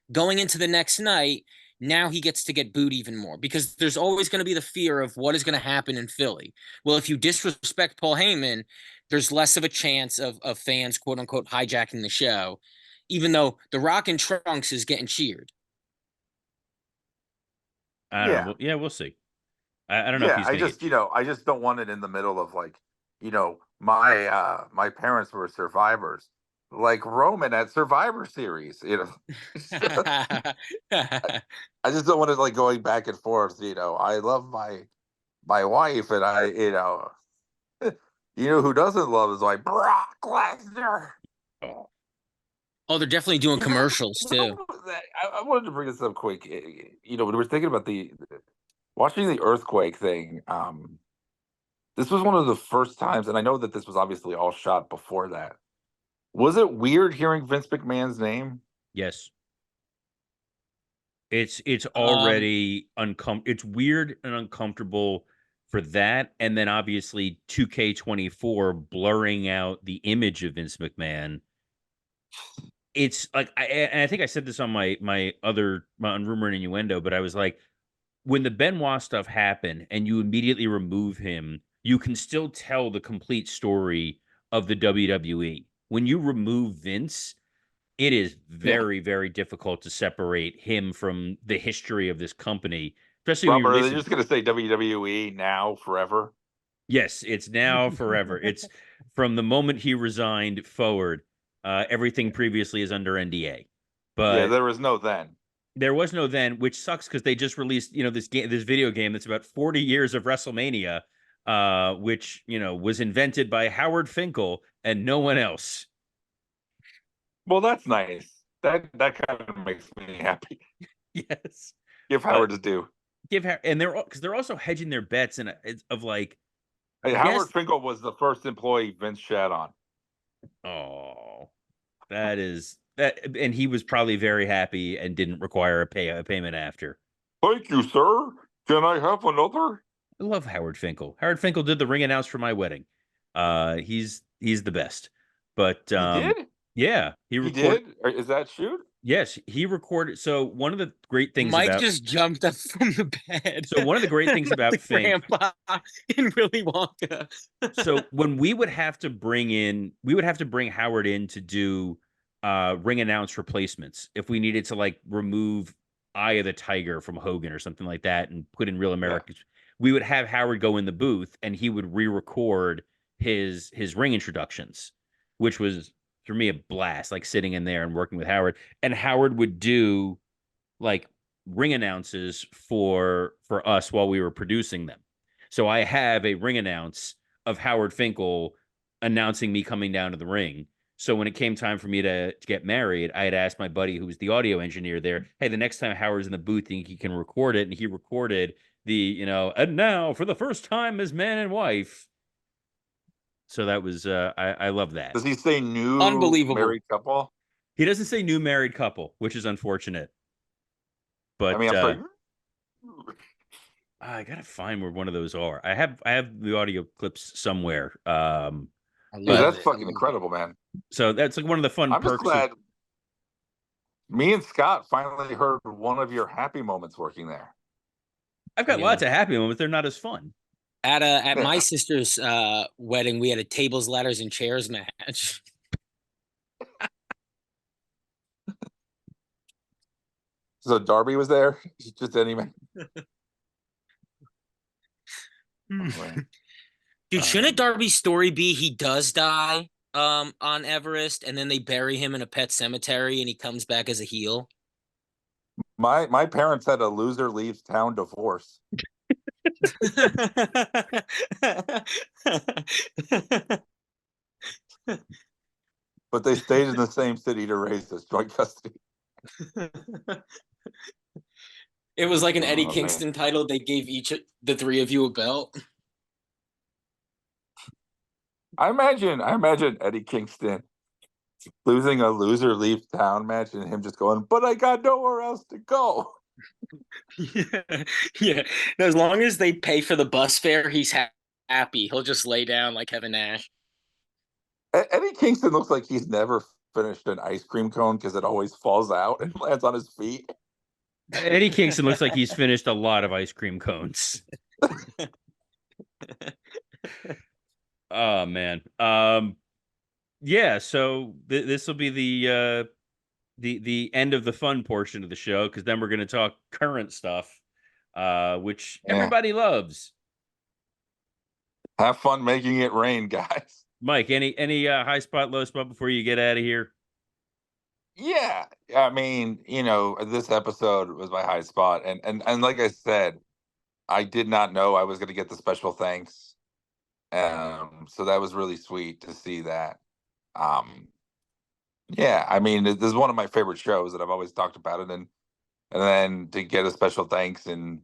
going into the next night, Now he gets to get booed even more because there's always going to be the fear of what is going to happen in Philly. Well, if you disrespect Paul Heyman, there's less of a chance of fans, quote unquote, hijacking the show, even though The Rock and Trunks is getting cheered. I don't know. Yeah, we'll see. I don't know if Yeah, he's going to get cheated. I just don't want it in the middle of like, my parents were survivors, like Roman at Survivor Series. I just don't want it like going back and forth. I love my wife, and who doesn't love is like Brock Lesnar. Oh. Oh, they're definitely doing commercials too. I wanted to bring this up quick. When we're thinking about watching the earthquake thing, this was one of the first times, and I know that this was obviously all shot before that. Was it weird hearing Vince McMahon's name? Yes. It's already it's weird and uncomfortable for that, and then obviously 2K24 blurring out the image of Vince McMahon. It's like and I think I said this on my on Rumor and Innuendo, but I was like, when the Benoit stuff happened and you immediately remove him, you can still tell the complete story of the WWE. When you remove Vince, it is very, very difficult to separate him from the history of this company, especially when Robert, you are release they just going to say WWE now forever? Yes, it's now forever. It's from the moment he resigned forward. Everything previously is under NDA, Yeah, but there was no then. there was no then, which sucks because they just released this video game that's about 40 years of WrestleMania, which was invented by Howard Finkel and no one else. Well, that's nice. That kind of makes me happy. Yes, Give Howard his due. And they're also hedging their bets of like. Hey, Howard Finkel was the first employee Vince shat on. Oh, that is that, and he was probably very happy and didn't require a payment after. Thank you, sir. Can I have another? I love Howard Finkel. Howard Finkel did the ring announce for my wedding. He's the best. But He did? yeah, he did. Is that shoot? Yes, he recorded. So one of the great things Mike just jumped up from the bed. So one of the great things about the Fink, grandpa in Willy Wonka. So when we would have to bring Howard in to do ring announce replacements if we needed to like remove Eye of the Tiger from Hogan or something like that and put in Real Americans. Yeah. We would have Howard go in the booth and he would re-record his ring introductions, which was for me a blast, like sitting in there and working with Howard. And Howard would do like ring announces for us while we were producing them. So I have a ring announce of Howard Finkel announcing me coming down to the ring. So when it came time for me to get married, I had asked my buddy who was the audio engineer there, hey, the next time Howard's in the booth, think he can record it? And he recorded the, and now for the first time as man and wife. So that was, I love that. Does he say new Unbelievable married couple? He doesn't say new married couple, which is unfortunate. But I mean, I'm sorry. I gotta find where one of those are. I have the audio clips somewhere. Dude, that's fucking incredible, man. So that's like one of the fun perks. I'm just glad me and Scott finally heard one of your happy moments working there. I've got lots of happy moments. They're not as fun. At my sister's wedding, we had a tables, ladders, and chairs match. So Darby was there? Just any man. Dude, shouldn't Darby's story be he does die on Everest and then they bury him in a pet cemetery and he comes back as a heel? My parents had a loser leaves town divorce. But they stayed in the same city to raise us, joint custody. It was like an Eddie Kingston title. They gave the three of you a belt. I imagine Eddie Kingston losing a loser leaves town match and him just going, but I got nowhere else to go. Yeah. As long as they pay for the bus fare, he's happy. He'll just lay down like Kevin Nash. Eddie Kingston looks like he's never finished an ice cream cone because it always falls out and lands on his feet. Eddie Kingston looks like he's finished a lot of ice cream cones. Oh man. Yeah, so this will be the end of the fun portion of the show, because then we're going to talk current stuff, which everybody loves. Have fun making it rain, guys. Mike, any high spot, low spot before you get out of here? Yeah, I mean, this episode was my high spot, and like I said, I did not know I was going to get the special thanks. So that was really sweet to see that. Yeah, I mean, this is one of my favorite shows that I've always talked about it, and then to get a special thanks and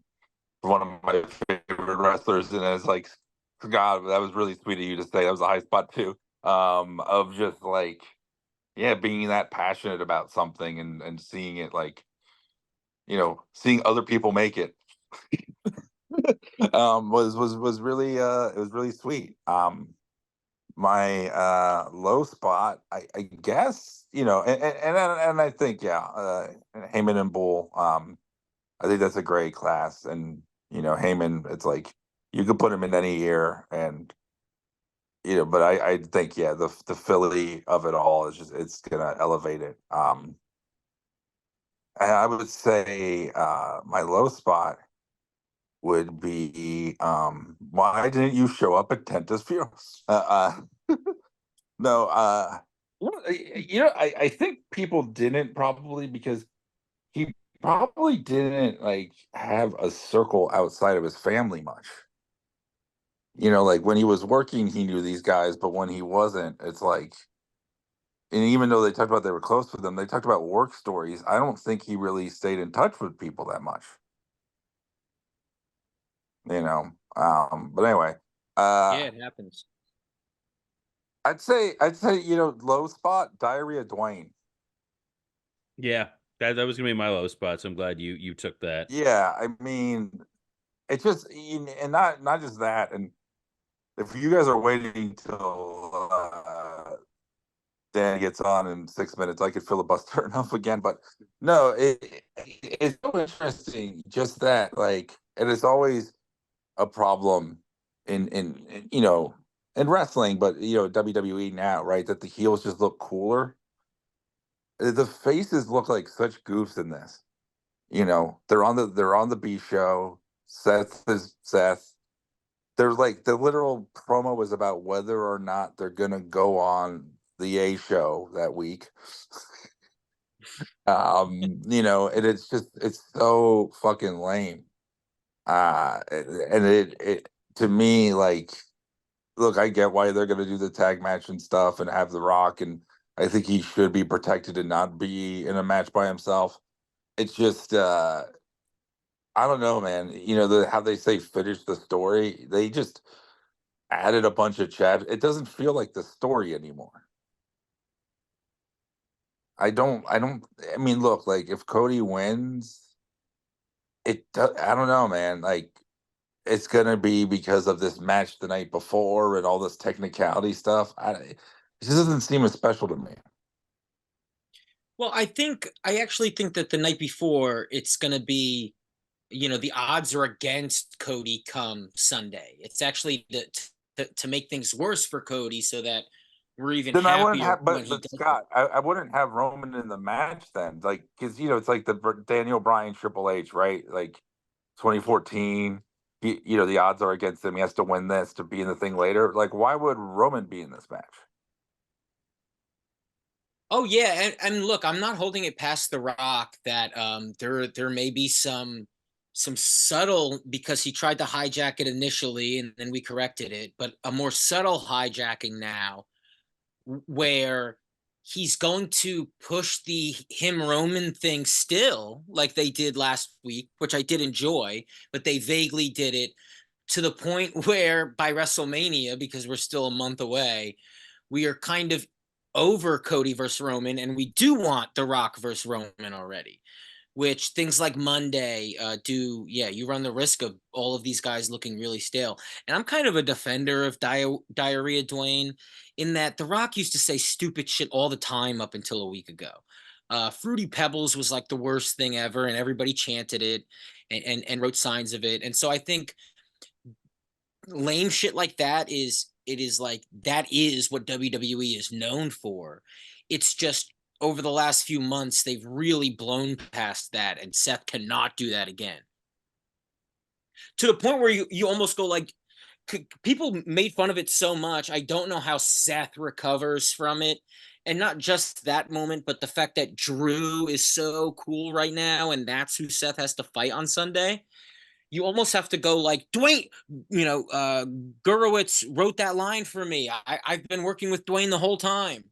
one of my favorite wrestlers, and it's like, God, that was really sweet of you to say. That was a high spot too. Of just like, yeah, being that passionate about something and seeing it, like, seeing other people make it. Was really it was really sweet. My low spot, I guess, and I think, yeah, Heyman and Bull, I think that's a great class. And Heyman, it's like you could put him in any year, and but I think, yeah, the Philly of it all is just, it's gonna elevate it. And I would say my low spot would be, why didn't you show up at Tenta's funerals? No, I think people didn't, probably because he probably didn't like have a circle outside of his family much. Like when he was working, he knew these guys, but when he wasn't, it's like, and even though they talked about they were close with them, they talked about work stories. I don't think he really stayed in touch with people that much. But anyway, Yeah, it happens. I'd say, low spot, Diarrhea Dwayne. Yeah, that was gonna be my low spot. So I'm glad you took that. Yeah, I mean, it's just, and not just that. And if you guys are waiting till Dan gets on in 6 minutes, I could filibuster enough again. But no, it's so interesting. Just that, like, and it's always a problem in wrestling, but WWE now, right? That the heels just look cooler. The faces look like such goofs in this. They're on the B show. Seth is Seth. They're like, the literal promo was about whether or not they're gonna go on the A show that week. And it's so fucking lame. And it to me, like, look, I get why they're gonna do the tag match and stuff and have The Rock, and I think he should be protected and not be in a match by himself. It's just I don't know, man. How they say finish the story. They just added a bunch of chat. It doesn't feel like the story anymore. I mean, look, like, if Cody wins, I don't know, man. Like, it's gonna be because of this match the night before and all this technicality stuff. It just doesn't seem as special to me. Well, I actually think that the night before it's going to be, the odds are against Cody come Sunday. It's actually to make things worse for Cody so that we're even Then I wouldn't happier have, when but he does. Scott, I wouldn't have Roman in the match then, like, because it's like the Daniel Bryan Triple H, right? Like 2014, the odds are against him. He has to win this to be in the thing later. Like, why would Roman be in this match? Oh yeah, and look, I'm not holding it past The Rock that there may be some subtle, because he tried to hijack it initially and then we corrected it, but a more subtle hijacking now where he's going to push the him Roman thing still like they did last week, which I did enjoy, but they vaguely did it to the point where by WrestleMania, because we're still a month away, we are kind of over Cody versus Roman, and we do want The Rock versus Roman already. Which things like Monday you run the risk of all of these guys looking really stale. And I'm kind of a defender of Diarrhea Dwayne, in that The Rock used to say stupid shit all the time up until a week ago. Fruity Pebbles was like the worst thing ever, and everybody chanted it and wrote signs of it. And so I think lame shit like that is like that is what WWE is known for. It's just over the last few months they've really blown past that, and Seth cannot do that again. To the point where you almost go like, people made fun of it so much. I don't know how Seth recovers from it. And not just that moment, but the fact that Drew is so cool right now, and that's who Seth has to fight on Sunday. You almost have to go like, Dwayne, Gurewitz wrote that line for me. I've been working with Dwayne the whole time.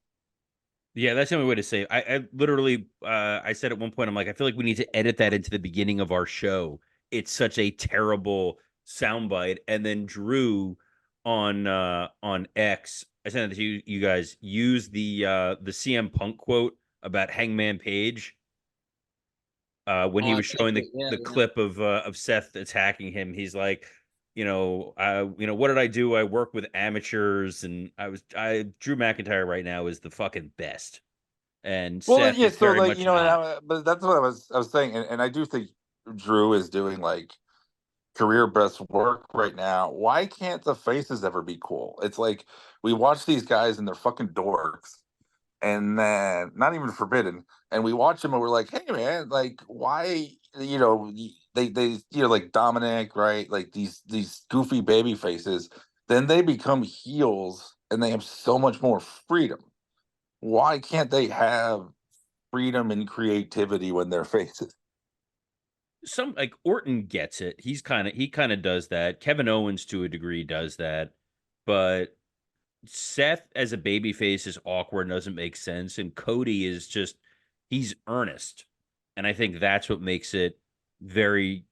Yeah, that's the only way to say it. I literally, I said at one point, I'm like, I feel like we need to edit that into the beginning of our show. It's such a terrible soundbite. And then Drew on X, I sent it to you guys. Use the CM Punk quote about Hangman Page when he was showing the clip of Seth attacking him. He's like, what did I do? I work with amateurs, and Drew McIntyre right now is the fucking best. And Well, Seth yeah, is so very like much you know, not. but that's what I was saying, and I do think Drew is doing like career best work right now. Why can't the faces ever be cool? It's like we watch these guys and they're fucking dorks, and then not even forbidden, and we watch them and we're like, hey man, like why they like Dominic, right? Like these goofy baby faces, then they become heels and they have so much more freedom. Why can't they have freedom and creativity when they're faces? Some like Orton gets it. He kind of does that. Kevin Owens to a degree does that, but Seth as a babyface is awkward, doesn't make sense, and Cody is just he's earnest, and I think that's what makes it very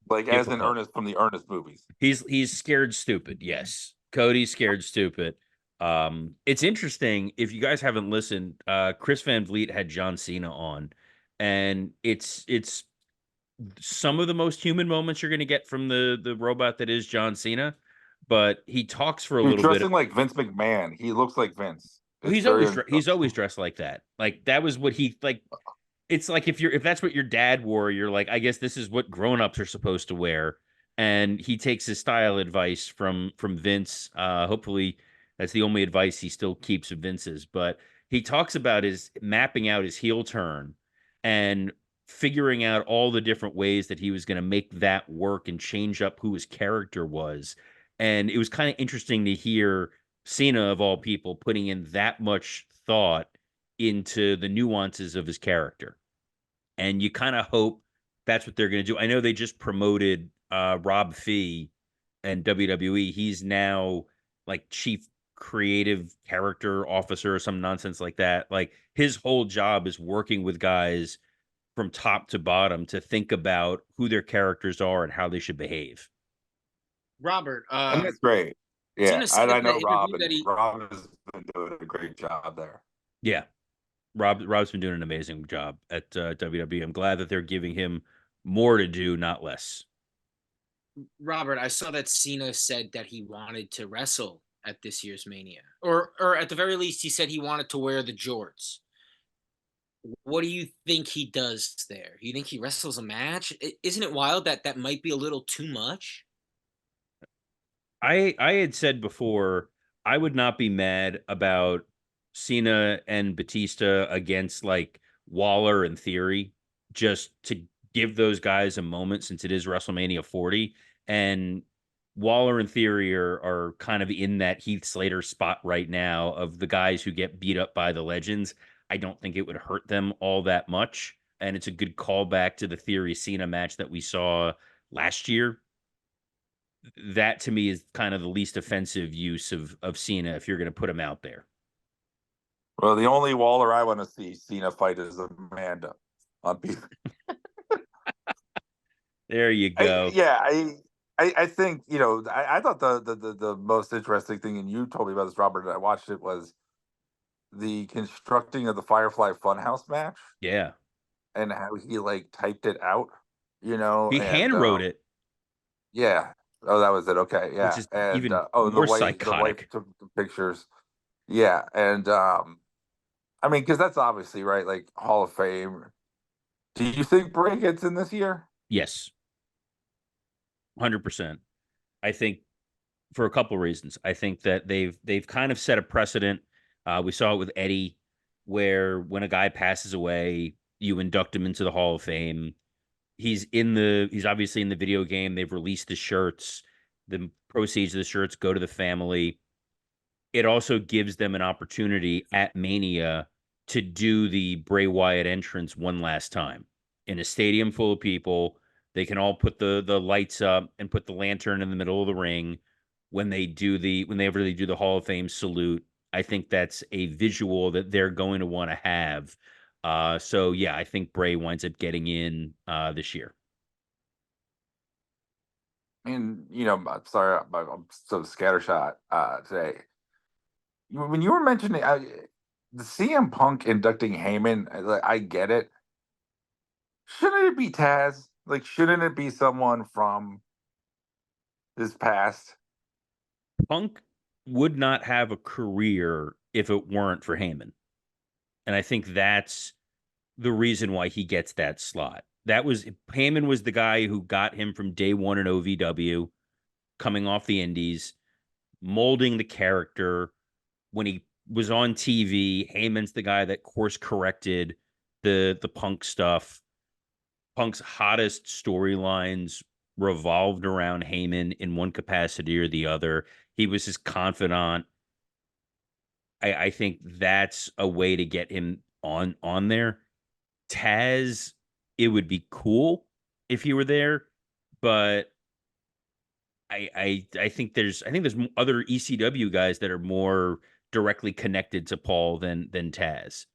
Like as in difficult. Ernest from the Ernest movies. He's scared stupid. Yes, Cody's scared stupid. It's interesting if you guys haven't listened. Chris Van Vliet had John Cena on, and it's some of the most human moments you're going to get from the robot that is John Cena, but he talks for a He's little bit. dressing like Vince McMahon. He looks like Vince. Well, It's very he's always dressed like that. Like that was what he like. It's like if that's what your dad wore, you're like, I guess this is what grown-ups are supposed to wear. And he takes his style advice from Vince. Hopefully that's the only advice he still keeps of Vince's. But he talks about his mapping out his heel turn and figuring out all the different ways that he was going to make that work and change up who his character was. And it was kind of interesting to hear Cena, of all people, putting in that much thought into the nuances of his character. And you kind of hope that's what they're going to do. I know they just promoted Rob Fee and WWE. He's now like chief creative character officer or some nonsense like that. Like his whole job is working with guys from top to bottom to think about who their characters are and how they should behave. Robert, and that's great. Yeah, Cena said I in the know Rob, interview and that he Rob has been doing a great job there. Yeah. Rob's been doing an amazing job at WWE. I'm glad that they're giving him more to do, not less. Robert, I saw that Cena said that he wanted to wrestle at this year's Mania, or at the very least, he said he wanted to wear the jorts. What do you think he does there? You think he wrestles a match? Isn't it wild that that might be a little too much? I had said before I would not be mad about Cena and Batista against like Waller and Theory, just to give those guys a moment since it is WrestleMania 40. And Waller and Theory are kind of in that Heath Slater spot right now of the guys who get beat up by the legends. I don't think it would hurt them all that much. And it's a good callback to the Theory Cena match that we saw last year. That to me is kind of the least offensive use of Cena if you're going to put him out there. Well, the only Waller I want to see Cena fight is Amanda on Beef. There you go. I think I thought the most interesting thing, and you told me about this, Robert, and I watched it, was the constructing of the Firefly Funhouse match. Yeah, and how he like typed it out, he and hand wrote it. Yeah. Oh, that was it. Okay. Which Yeah. is And even the more wife psychotic. took the pictures. Yeah. And I mean, because that's obviously right, like Hall of Fame. Do you think Bray gets in this year? Yes, 100%. I think for a couple of reasons. I think that they've kind of set a precedent. We saw it with Eddie, where when a guy passes away, you induct him into the Hall of Fame. He's obviously in the video game. They've released the shirts. The proceeds of the shirts go to the family. It also gives them an opportunity at Mania to do the Bray Wyatt entrance one last time in a stadium full of people. They can all put the lights up and put the lantern in the middle of the ring when they really do the Hall of Fame salute. I think that's a visual that they're going to want to have. So yeah, I think Bray winds up getting in this year. And I'm sorry, I'm so scattershot today. When you were mentioning the CM Punk inducting Heyman, I get it. Shouldn't it be Taz? Like, shouldn't it be someone from his past? Punk would not have a career if it weren't for Heyman. And I think that's the reason why he gets that slot. Heyman was the guy who got him from day one in OVW, coming off the indies, molding the character. When he was on TV, Heyman's the guy that course corrected the Punk stuff. Punk's hottest storylines revolved around Heyman in one capacity or the other. He was his confidant. I think that's a way to get him on there. Taz, it would be cool if he were there, but I think there's other ECW guys that are more directly connected to Paul than Taz.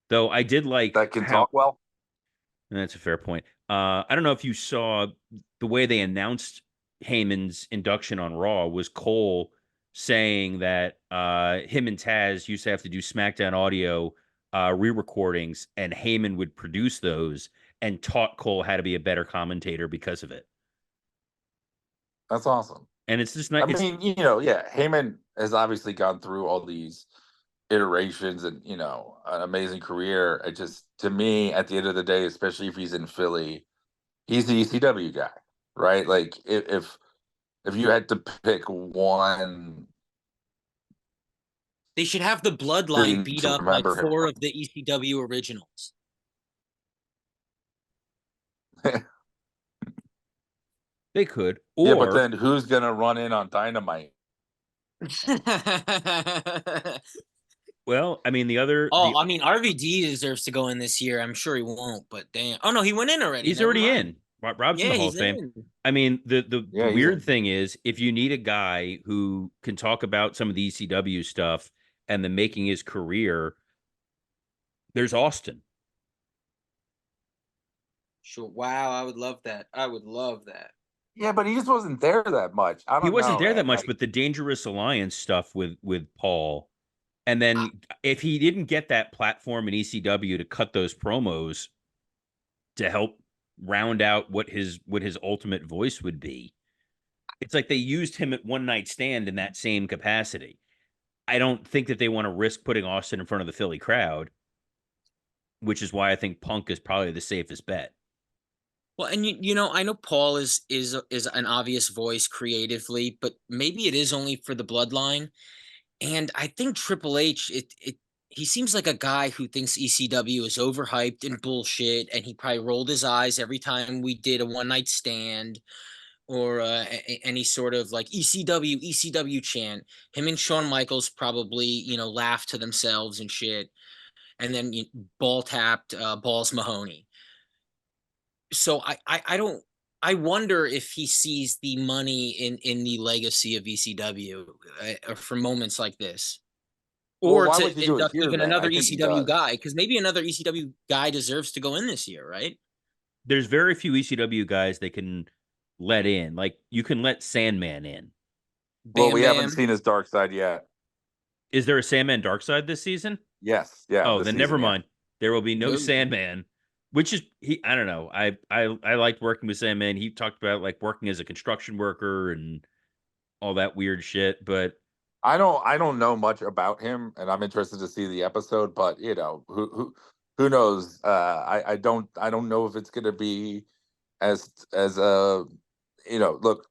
Though I did like That can how talk well. that's a fair point. I don't know if you saw the way they announced Heyman's induction on Raw was Cole saying that him and Taz used to have to do SmackDown audio re-recordings, and Heyman would produce those and taught Cole how to be a better commentator because of it. That's awesome. And it's just I not. mean, yeah, Heyman has obviously gone through all these iterations and an amazing career. It just, to me, at the end of the day, especially if he's in Philly, he's the ECW guy, right? Like if you had to pick one They should have the bloodline thing beat to up like remember him 4 from. of the ECW originals. They could, Yeah, but or then who's gonna run in on Dynamite? well, I mean, I mean, RVD deserves to go in this year. I'm sure he won't, but damn. Oh no, he went in already. he's Never already mind. in. Rob's in Yeah, the Hall he's of Fame. in. I mean, the Yeah, he's weird in. thing is, if you need a guy who can talk about some of the ECW stuff and then making his career, there's Austin. Sure. Wow, I would love that. I would love that. Yeah, but he just wasn't there that much. I He don't wasn't know, there that man. much, but the Dangerous Alliance stuff with Paul, and then if he didn't get that platform in ECW to cut those promos to help round out what his ultimate voice would be, it's like they used him at One Night Stand in that same capacity. I don't think that they want to risk putting Austin in front of the Philly crowd, which is why I think Punk is probably the safest bet. Well, and I know Paul is an obvious voice creatively, but maybe it is only for the bloodline. And I think Triple H, he seems like a guy who thinks ECW is overhyped and bullshit, and he probably rolled his eyes every time we did a one night stand or any sort of like ECW chant. Him and Shawn Michaels probably laughed to themselves and shit, and then ball tapped Balls Mahoney. So I don't. I wonder if he sees the money in the legacy of ECW for moments like this, Well, or why would to you do it induct here even then? I another think he ECW does. guy, because maybe another ECW guy deserves to go in this year, right? There's very few ECW guys they can let in. Like you can let Sandman in. Well, Bam we haven't Bam. seen his dark side yet. Is there a Sandman Dark Side this season? Yes, yeah. Oh, This then never season, yeah. mind. There will be no No. Sandman, which is I don't know. I liked working with Sandman. He talked about like working as a construction worker and all that weird shit, but I don't know much about him, and I'm interested to see the episode. But who knows? I don't know if it's going to be as look.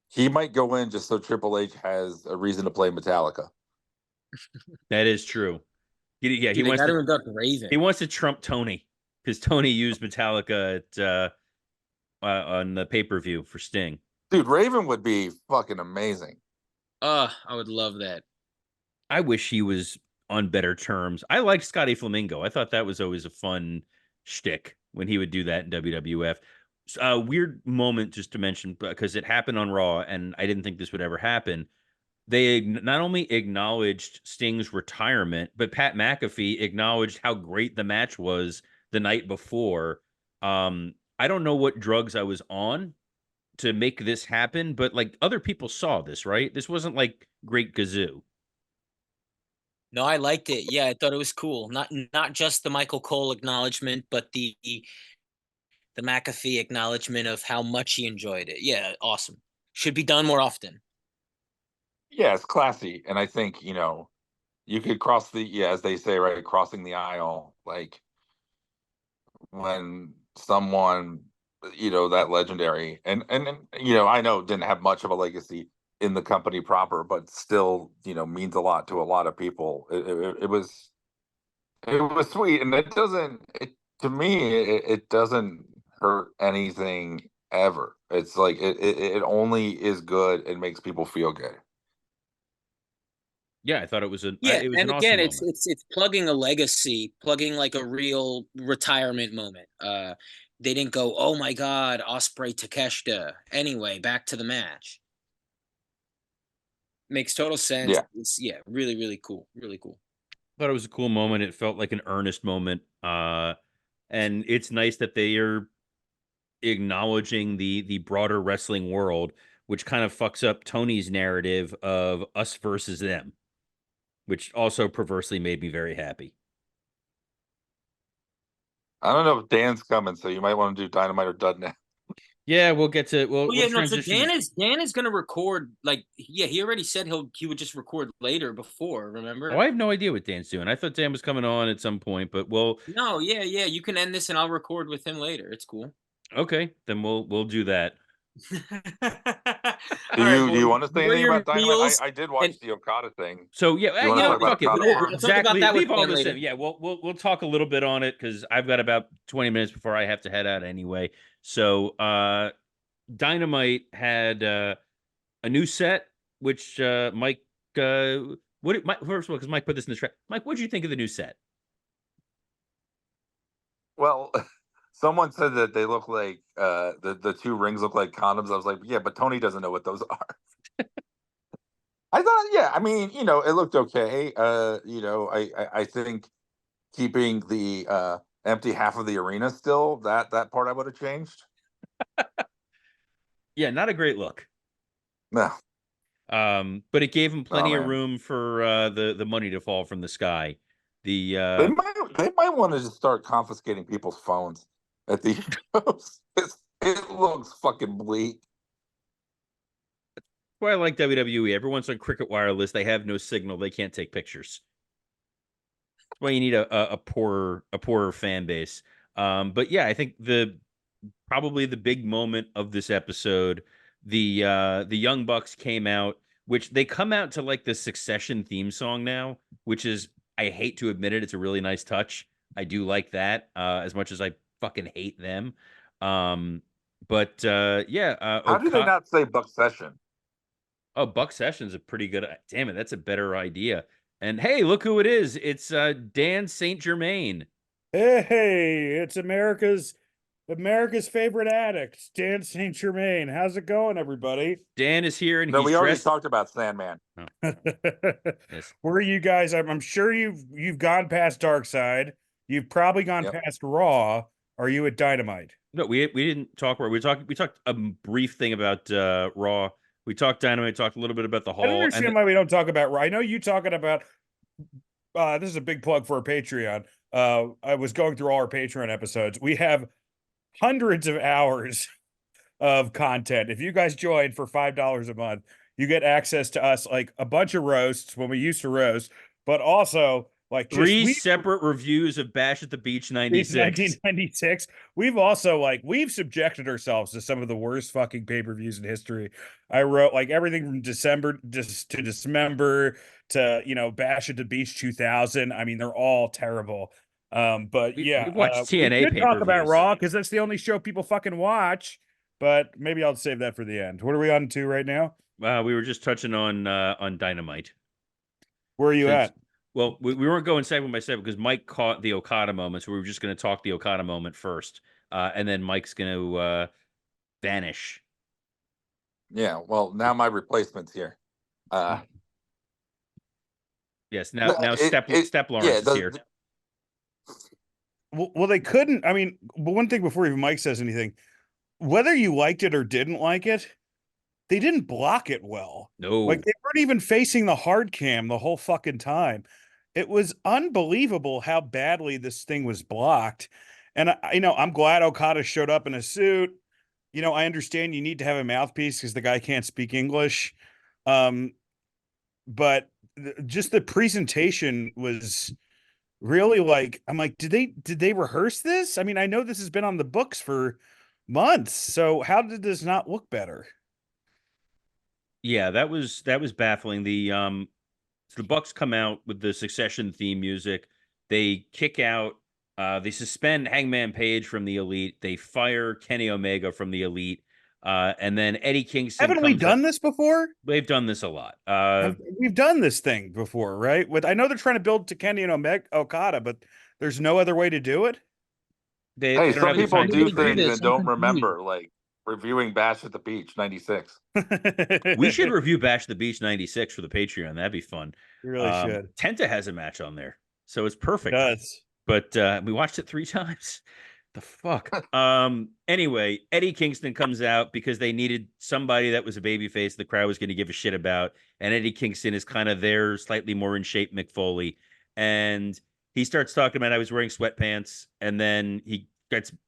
He might go in just so Triple H has a reason to play Metallica. That is true. Dude, they got to induct Raven. He wants to trump Tony because Tony used Metallica on the pay-per-view for Sting. Dude, Raven would be fucking amazing. I would love that. I wish he was on better terms. I liked Scotty Flamingo. I thought that was always a fun shtick when he would do that in WWF. A weird moment just to mention because it happened on Raw, and I didn't think this would ever happen. They not only acknowledged Sting's retirement, but Pat McAfee acknowledged how great the match was the night before. I don't know what drugs I was on to make this happen, but like other people saw this, right? This wasn't like Great Gazoo. No, I liked it. Yeah, I thought it was cool. Not just the Michael Cole acknowledgement, but the McAfee acknowledgement of how much he enjoyed it. Yeah, awesome. Should be done more often. Yeah, it's classy, and I think you could cross as they say, right, crossing the aisle, like when someone that legendary and I know didn't have much of a legacy in the company proper, but still means a lot to a lot of people. It was sweet, and to me it doesn't hurt anything ever. It's like it only is good and makes people feel good. Yeah, I thought it was and an again, awesome it's plugging a legacy, plugging like a real retirement moment. They didn't go, oh my God, Osprey Takeshita. Anyway, back to the match. Makes total sense. Yeah. It's really, really cool. Really cool. Thought it was a cool moment. It felt like an earnest moment. And it's nice that they are acknowledging the broader wrestling world, which kind of fucks up Tony's narrative of us versus them, which also perversely made me very happy. I don't know if Dan's coming, so you might want to do Dynamite or Dud now. Yeah, we'll get to Well, we'll no, so transition. Dan is gonna record, like, he already said he would just record later before, remember? Oh, I have no idea what Dan's doing. I thought Dan was coming on at some point, but we'll No, yeah, you can end this and I'll record with him later. It's cool. okay, then we'll do that. Do you want to say anything about Dynamite? I did watch the Okada thing. So yeah, fuck it. Exactly. That Leave all this later. in. Yeah, we'll talk a little bit on it because I've got about 20 minutes before I have to head out anyway. So Dynamite had a new set, which Mike first of all, because Mike put this in the track. Mike, what did you think of the new set? Well, someone said that they look like the two rings look like condoms. I was like, yeah, but Tony doesn't know what those are. I thought, yeah, I mean, it looked okay. I think keeping the empty half of the arena still, that part I would have changed. Yeah, not a great look. No. But it gave him plenty of room for the money to fall from the sky. They might want to just start confiscating people's phones at the shows. It looks fucking bleak. That's why I like WWE. Everyone's on Cricket Wireless. They have no signal. They can't take pictures. That's why you need a poorer fan base. But yeah, I think probably the big moment of this episode, the Young Bucks came out, which they come out to like the Succession theme song now, which is, I hate to admit it, it's a really nice touch. I do like that as much as I fucking hate them. But how do they not say Buck Session? Oh, Buck Session's a pretty good. Damn it, that's a better idea. And hey, look who it is! It's Dan St. Germain. Hey, it's America's favorite addict, Dan St. Germain. How's it going, everybody? Dan is here, and no, we already talked about Sandman. Oh. Yes. Where are you guys? I'm sure you've gone past Dark Side. You've probably gone past Raw. Are you at Dynamite? No, we didn't talk Raw. We talked a brief thing about Raw. We talked Dynamite. Talked a little bit about the Hall. I don't understand why we don't talk about Raw. I know you talking about. This is a big plug for our Patreon. I was going through all our Patreon episodes. We have hundreds of hours of content. If you guys join for $5 a month, you get access to us like a bunch of roasts when we used to roast, but also like just Three we separate reviews of Bash at the Beach Beach 96. 1996. We've also we've subjected ourselves to some of the worst fucking pay-per-views in history. I wrote like everything from December to Dismember to Bash at the Beach 2000. I mean, they're all terrible. But yeah, We've watched we TNA could talk about pay-per-views. Raw because that's the only show people fucking watch. But maybe I'll save that for the end. What are we on to right now? We were just touching on Dynamite. Where are you at? Well, we weren't going segment by segment because Mike caught the Okada moment, so we were just going to talk the Okada moment first, and then Mike's going to vanish. Yeah, well, now my replacement's here. Yes, now Step Lawrence is here. Well, they couldn't. I mean, but one thing before even Mike says anything, whether you liked it or didn't like it, they didn't block it well. No, like they weren't even facing the hard cam the whole fucking time. It was unbelievable how badly this thing was blocked. And I'm glad Okada showed up in a suit. I understand you need to have a mouthpiece because the guy can't speak English. But just the presentation was really I'm like, did they rehearse this? I mean, I know this has been on the books for months. So how did this not look better? Yeah, that was baffling. So the Bucks come out with the Succession theme music. They kick out. They suspend Hangman Page from the Elite. They fire Kenny Omega from the Elite. And then Eddie Kingston. Haven't we done this before? They've done this a lot. We've done this thing before, right? I know they're trying to build to Kenny and Okada, but there's no other way to do it. Hey, some people do things and don't I'm remember, like reviewing Bash at the Beach 96. We should review Bash at the Beach 96 for the Patreon. That'd be fun. You really should. Tenta has a match on there, so it's perfect. It does. But we watched it 3 times. The fuck. Anyway, Eddie Kingston comes out because they needed somebody that was a babyface the crowd was going to give a shit about, and Eddie Kingston is kind of their slightly more in shape Mick Foley, and he starts talking about I was wearing sweatpants, and then he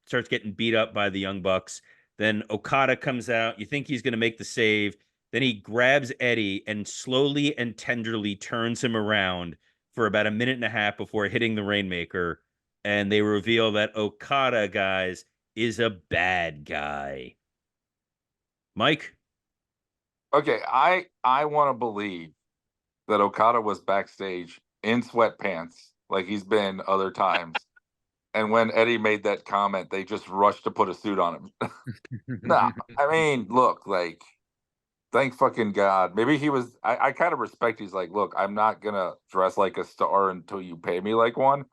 starts getting beat up by the Young Bucks. Then Okada comes out. You think he's going to make the save. Then he grabs Eddie and slowly and tenderly turns him around for about a minute and a half before hitting the Rainmaker. And they reveal that Okada, guys, is a bad guy. Mike? Okay, I want to believe that Okada was backstage in sweatpants like he's been other times. And when Eddie made that comment, they just rushed to put a suit on him. Nah, I mean, look, thank fucking God. Maybe he was, I kind of respect, he's like, look, I'm not going to dress like a star until you pay me like one.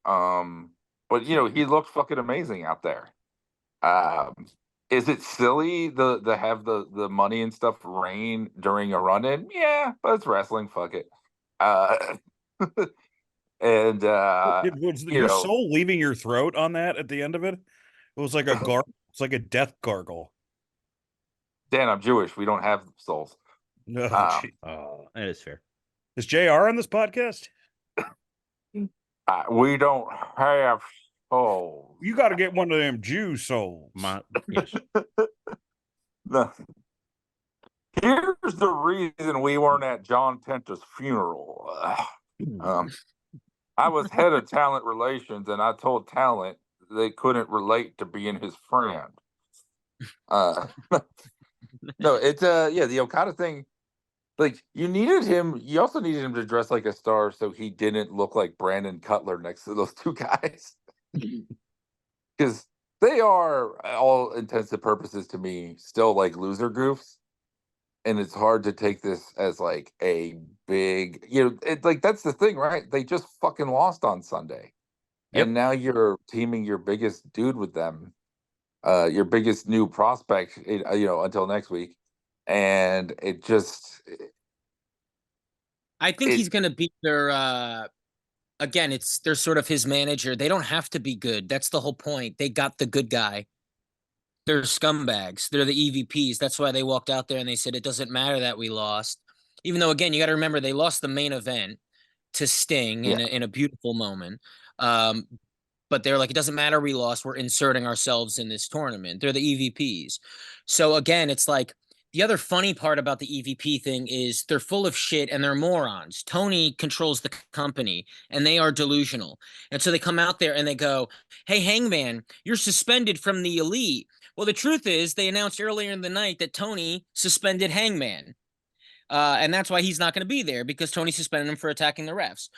But he looked fucking amazing out there. Is it silly to have the money and stuff rain during a run-in? Yeah, but it's wrestling. Fuck it. And was your soul leaving your throat on that at the end of it? It was like a gargle. It's like a death gargle. Dan, I'm Jewish. We don't have souls. No, that is fair. Is JR on this podcast? We don't have souls. You got to get one of them Jew souls. Yes. No. Here's the reason we weren't at John Tenta's funeral. I was head of talent relations, and I told talent they couldn't relate to being his friend. No, it's the Okada thing. Like, you also needed him to dress like a star so he didn't look like Brandon Cutler next to those two guys. Because they are, all intents and purposes to me, still like loser goofs. And it's hard to take this as like a big, that's the thing, right? They just fucking lost on Sunday. Yep. And now you're teaming your biggest dude with them, your biggest new prospect, until next week. And it just, I think he's going to be their, again, they're sort of his manager. They don't have to be good. That's the whole point. They got the good guy. They're scumbags. They're the EVPs. That's why they walked out there and they said, it doesn't matter that we lost. Even though, again, you got to remember they lost the main event to Sting in a beautiful moment. But they're like, it doesn't matter we lost. We're inserting ourselves in this tournament. They're the EVPs. So again, it's like The other funny part about the EVP thing is they're full of shit and they're morons. Tony controls the company and they are delusional. And so they come out there and they go, "Hey, Hangman, you're suspended from the Elite." Well, the truth is they announced earlier in the night that Tony suspended Hangman. And that's why he's not going to be there, because Tony suspended him for attacking the refs.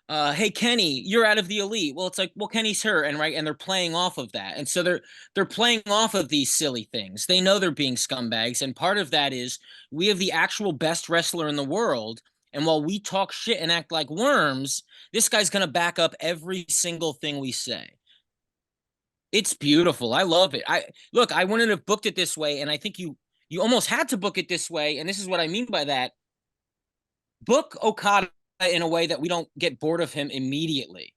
Hey, Kenny, you're out of the Elite. Well, it's like, well, Kenny's hurt, and they're playing off of that. And so they're playing off of these silly things. They know they're being scumbags, and part of that is we have the actual best wrestler in the world, and while we talk shit and act like worms, this guy's going to back up every single thing we say. It's beautiful. I love it. I wouldn't have booked it this way, and I think you almost had to book it this way, and this is what I mean by that. Book Okada in a way that we don't get bored of him immediately.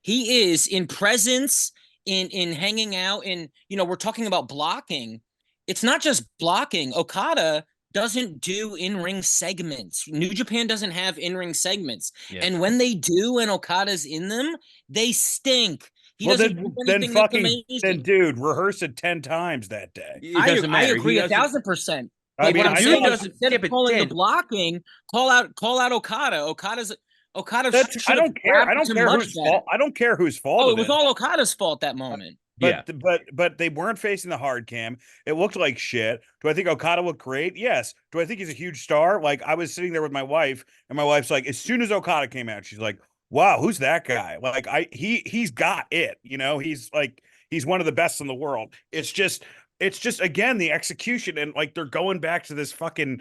He is in presence, in hanging out, and we're talking about blocking. It's not just blocking. Okada doesn't do in-ring segments. New Japan doesn't have in-ring segments. Yeah. And when they do and Okada's in them, they stink. He doesn't do anything that's amazing. Then dude, rehearse it 10 times that day. It doesn't matter. I agree 1,000%. Like, what I'm saying is, instead of calling the blocking, call out Okada. Okada. I don't care. I don't care whose fault. I don't care whose fault. Oh, it was all Okada's fault that moment. But they weren't facing the hard cam. It looked like shit. Do I think Okada looked great? Yes. Do I think he's a huge star? Like, I was sitting there with my wife, and my wife's like, as soon as Okada came out, she's like, "Wow, who's that guy?" Like, he's got it. He's one of the best in the world. It's just again the execution, and like they're going back to this fucking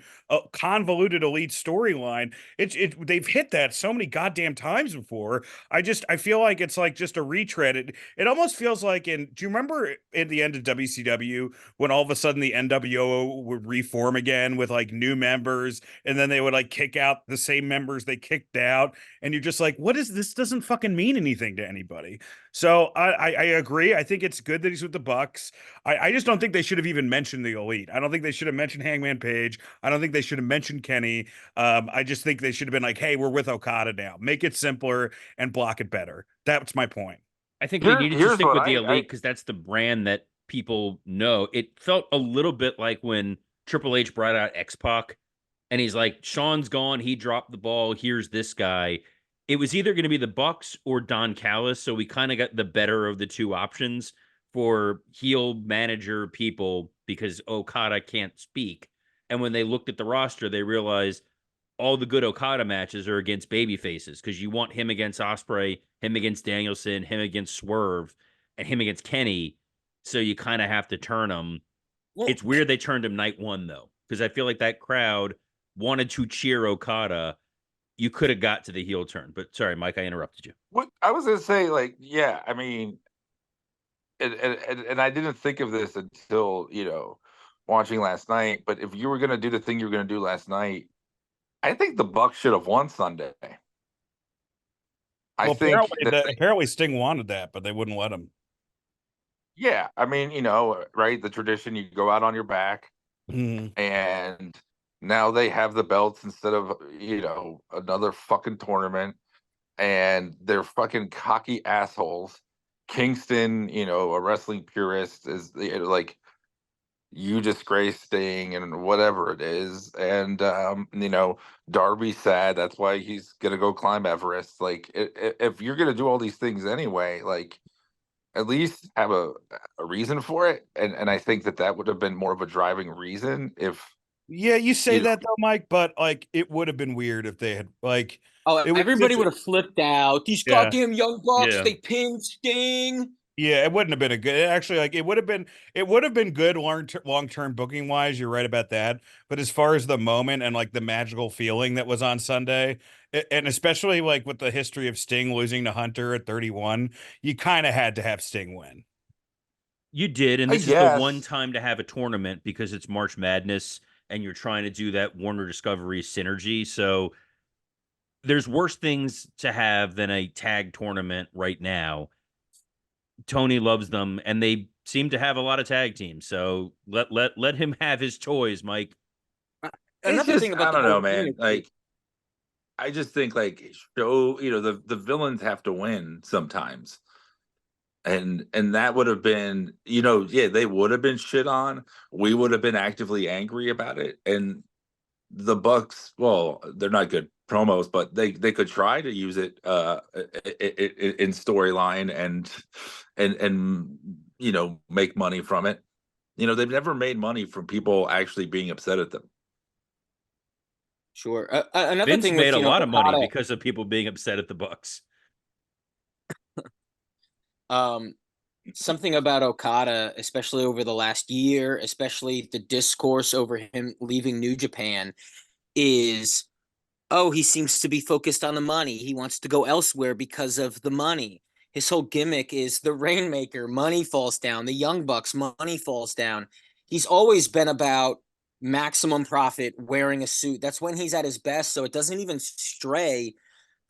convoluted Elite storyline. They've hit that so many goddamn times before. I feel like it's like just a retread. It almost feels like do you remember at the end of WCW when all of a sudden the NWO would reform again with like new members, and then they would like kick out the same members they kicked out, and you're just like, what is this? Doesn't fucking mean anything to anybody. So I agree. I think it's good that he's with the Bucks. I just don't think they should have even mentioned the Elite. I don't think they should have mentioned Hangman Page. I don't think they should have mentioned Kenny. I just think they should have been like, hey, we're with Okada now. Make it simpler and block it better. That's my point. I think we needed to stick with the Elite because that's the brand that people know. It felt a little bit like when Triple H brought out X-Pac, and he's like, Sean's gone. He dropped the ball. Here's this guy. It was either going to be the Bucks or Don Callis, so we kind of got the better of the two options for heel manager people because Okada can't speak. And when they looked at the roster, they realized all the good Okada matches are against baby faces because you want him against Ospreay, him against Danielson, him against Swerve, and him against Kenny. So you kind of have to turn them. Well, it's weird they turned him night one, though, because I feel like that crowd wanted to cheer Okada. You could have got to the heel turn, but sorry, Mike, I interrupted you. What I was going to say, like, yeah, I mean, and I didn't think of this until, watching last night, but if you were going to do the thing you were going to do last night, I think the Bucks should have won Sunday. Apparently Sting wanted that, but they wouldn't let him. Yeah, I mean, right, the tradition, you go out on your back, and now they have the belts instead of, another fucking tournament, and they're fucking cocky assholes. Kingston, a wrestling purist, is like, you disgrace Sting and whatever it is. And, Darby's sad. That's why he's going to go climb Everest. Like, if you're going to do all these things anyway, like, at least have a reason for it. And I think that would have been more of a driving reason if. Yeah, you say that though, Mike, but like it would have been weird if they had like. Oh, everybody would have flipped out. These goddamn young bucks, they pinned Sting. Yeah, it wouldn't have been a good. Actually, like it would have been good long-term booking wise. You're right about that. But as far as the moment and like the magical feeling that was on Sunday, and especially like with the history of Sting losing to Hunter at 31, you kind of had to have Sting win. You did, and this is the one time to have a tournament because it's March Madness. And you're trying to do that Warner Discovery synergy. So there's worse things to have than a tag tournament right now. Tony loves them, and they seem to have a lot of tag teams. So let him have his toys, Mike. Another thing about I don't know, man. Like, I just think like show, the villains have to win sometimes. and that would have been, yeah, they would have been shit on. We would have been actively angry about it. And the Bucks, well, they're not good promos, but they could try to use it in storyline and make money from it. They've never made money from people actually being upset at them. Sure. Another Vince thing made with a lot of money Okada, because of people being upset at the Bucks. something about Okada, especially over the last year, especially the discourse over him leaving New Japan, is, oh, he seems to be focused on the money. He wants to go elsewhere because of the money. His whole gimmick is the Rainmaker, money falls down. The Young Bucks, money falls down. He's always been about maximum profit, wearing a suit. That's when he's at his best. So it doesn't even stray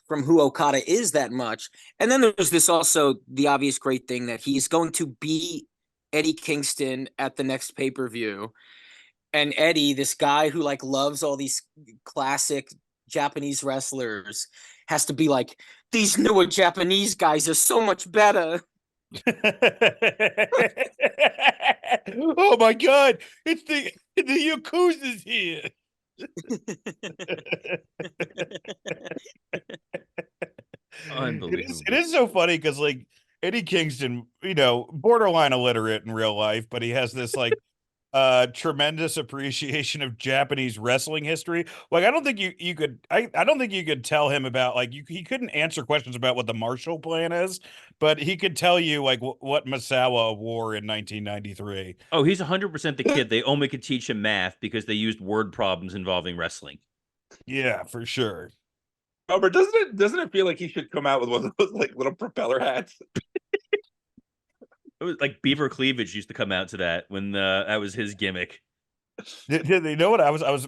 from who Okada is that much. And then there's this also the obvious great thing that he's going to beat Eddie Kingston at the next pay-per-view. And Eddie, this guy who like loves all these classic Japanese wrestlers, has to be like, these newer Japanese guys are so much better. Oh my God! It's the Yakuza's here. Unbelievable. It is so funny because like Eddie Kingston, borderline illiterate in real life, but he has this like tremendous appreciation of Japanese wrestling history. Like I don't think you could I don't think you could tell him about like he couldn't answer questions about what the Marshall Plan is, but he could tell you like what Misawa wore in 1993. Oh, he's 100% the kid. They only could teach him math because they used word problems involving wrestling. Yeah, for sure. Robert, doesn't it feel like he should come out with one of those like little propeller hats? It was like Beaver Cleavage used to come out to that when that was his gimmick. You know what? I was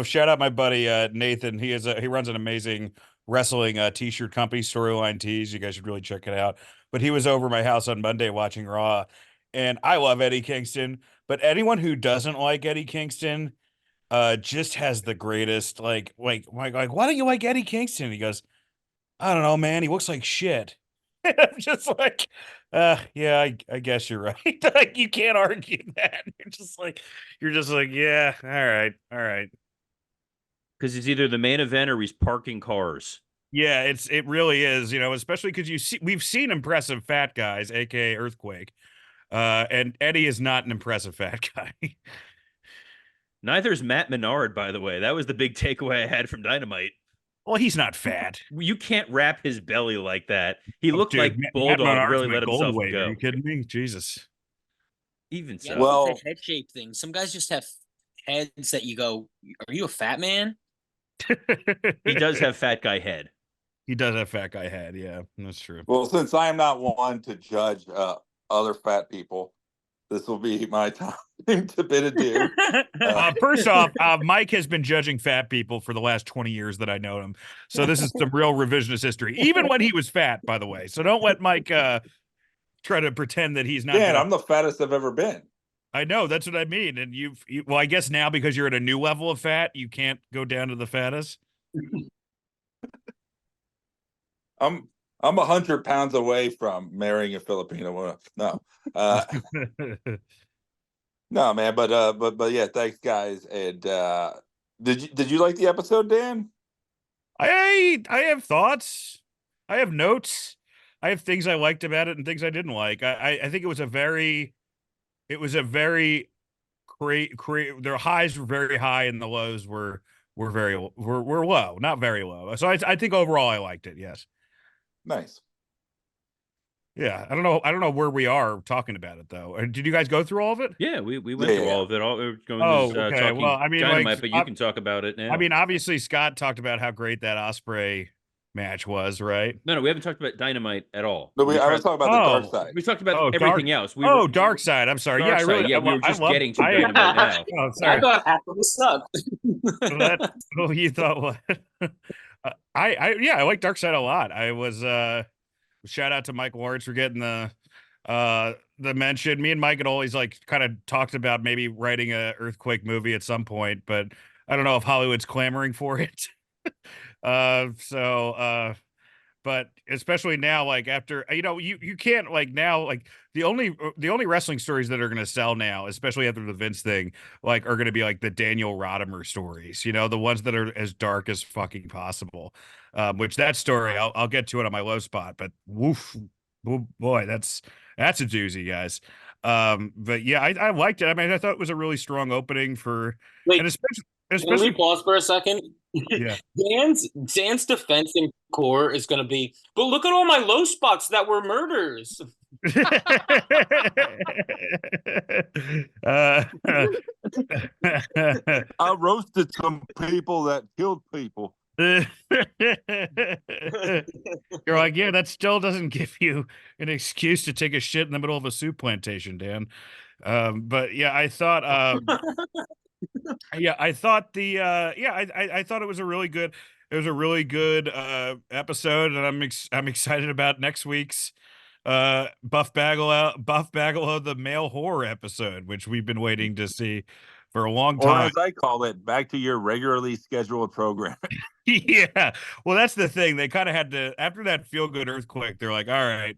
shout out my buddy Nathan. He runs an amazing wrestling t-shirt company, Storyline Tees. You guys should really check it out. But he was over my house on Monday watching Raw, and I love Eddie Kingston. But anyone who doesn't like Eddie Kingston, just has the greatest like why don't you like Eddie Kingston? He goes, I don't know, man. He looks like shit. I'm just like, yeah, I guess you're right. Like you can't argue that. You're just like, yeah, all right. Because he's either the main event or he's parking cars. Yeah, it really is, especially because we've seen impressive fat guys, aka Earthquake. And Eddie is not an impressive fat guy. Neither is Matt Menard, by the way. That was the big takeaway I had from Dynamite. Well, he's not fat. You can't wrap his belly like that. He looked Dude, like Matt Bulldog Menard's really my let gold himself weight. go. Are you kidding me? Jesus. Even so. Yeah, Well- it's a head shape thing. Some guys just have heads that you go, are you a fat man? He does have fat guy head. He does have fat guy head. Yeah, that's true. Well, since I am not one to judge other fat people, this will be my time to bid adieu. First off, Mike has been judging fat people for the last 20 years that I know him. So this is some real revisionist history, even when he was fat, by the way. So don't let Mike try to pretend that he's not. Yeah, I'm the fattest I've ever been. I know, that's what I mean. And well, I guess now because you're at a new level of fat, you can't go down to the fattest. I'm 100 pounds away from marrying a Filipino woman. No, no, man. But yeah, thanks, guys. And did you like the episode, Dan? I have thoughts. I have notes. I have things I liked about it and things I didn't like. I think it was a very their highs were very high and the lows were low, not very low. So I think overall I liked it. Yes. Nice. Yeah, I don't know where we are talking about it though. Did you guys go through all of it? Yeah, we went through all of it. All we're going okay. talking Well, I mean, Dynamite, like, but you can talk about it now. I mean, obviously Scott talked about how great that Osprey match was, right? No, we haven't talked about Dynamite at all. No, I was talking about the dark side. We talked about everything else. Dark Side. I'm sorry. Dark I really. Yeah, we were just getting to Dynamite now. Oh, sorry. I thought half of it sucked. You thought what? I like Dark Side a lot. I was shout out to Mike Lawrence for getting the mention. Me and Mike had always like kind of talked about maybe writing a Earthquake movie at some point, but I don't know if Hollywood's clamoring for it. But but especially now, like after you can't like now like the only wrestling stories that are going to sell now, especially after the Vince thing, like are going to be like the Daniel Rodimer stories, the ones that are as dark as fucking possible. Which that story I'll get to it on my low spot, but woof, oh boy, that's a doozy, guys. But yeah, I liked it. I mean, I thought it was a really strong opening for, Wait, and especially can we pause for a second? Yeah. Dan's defense in core is going to be, but look at all my low spots that were murders. I roasted some people that killed people. You're like, yeah, that still doesn't give you an excuse to take a shit in the middle of a soup plantation, Dan. But yeah, I thought I thought I thought it was a really good episode, and I'm excited about next week's Buff Bagwell the male horror episode, which we've been waiting to see for a long Or time. as I call it, back to your regularly scheduled program. Yeah. Well, that's the thing. They kind of had to, after that feel good earthquake, they're like, all right,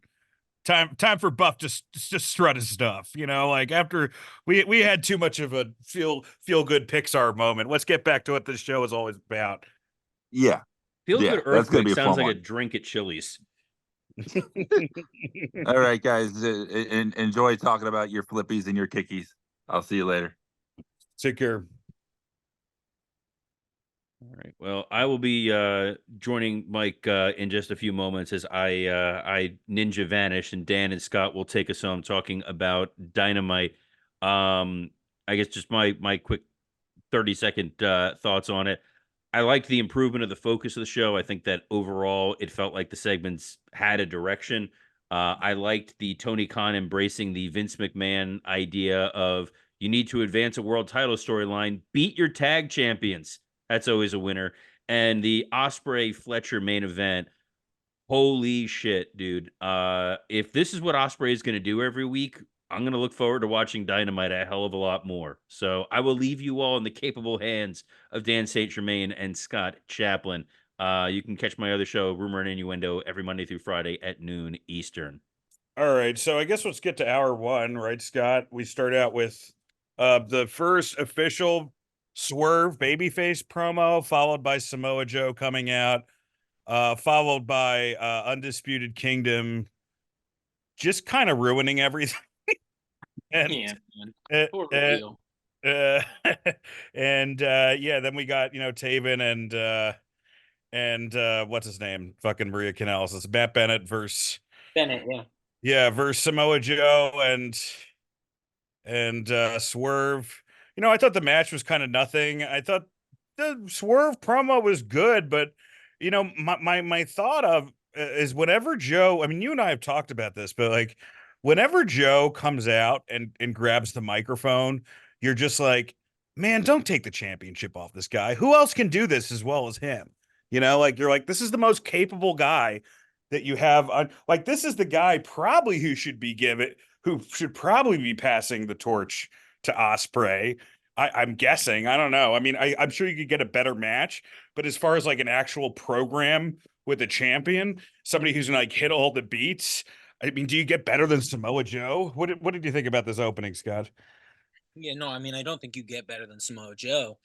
time for Buff to strut his stuff. Like after we had too much of a feel good Pixar moment. Let's get back to what this show is always about. Yeah. Feel Yeah, good that's gonna earthquake be a sounds fun like a one. drink at Chili's. All right, guys. Enjoy talking about your flippies and your kickies. I'll see you later. Take care. All right. Well, I will be joining Mike in just a few moments as I ninja vanish, and Dan and Scott will take us home talking about Dynamite. I guess just my quick 30-second thoughts on it. I liked the improvement of the focus of the show. I think that overall it felt like the segments had a direction. I liked the Tony Khan embracing the Vince McMahon idea of you need to advance a world title storyline, beat your tag champions. That's always a winner. And the Ospreay Fletcher main event, holy shit, dude. If this is what Ospreay is going to do every week, I'm going to look forward to watching Dynamite a hell of a lot more. So I will leave you all in the capable hands of Dan St. Germain and Scott Chaplin. You can catch my other show, Rumor and Innuendo, every Monday through Friday at noon Eastern. All right, so I guess let's get to hour one, right, Scott? We start out with the first official Swerve babyface promo, followed by Samoa Joe coming out, followed by Undisputed Kingdom just kind of ruining everything. And, Yeah, man. Poor heel. and then we got Taven and what's his name? Fucking Maria Kanellis. It's Matt Bennett versus Bennett, yeah. Yeah, versus Samoa Joe and Swerve. I thought the match was kind of nothing. I thought the Swerve promo was good, but my thought of is whenever Joe, I mean, you and I have talked about this, but like whenever Joe comes out and grabs the microphone, you're just like, man, don't take the championship off this guy. Who else can do this as well as him? Like you're like, this is the most capable guy that you have on, like, this is the guy probably who should probably be passing the torch to Ospreay. I'm guessing. I don't know. I mean, I'm sure you could get a better match, but as far as like an actual program with a champion, somebody who's gonna like hit all the beats, I mean, do you get better than Samoa Joe? What did you think about this opening, Scott? Yeah, no, I mean, I don't think you get better than Samoa Joe,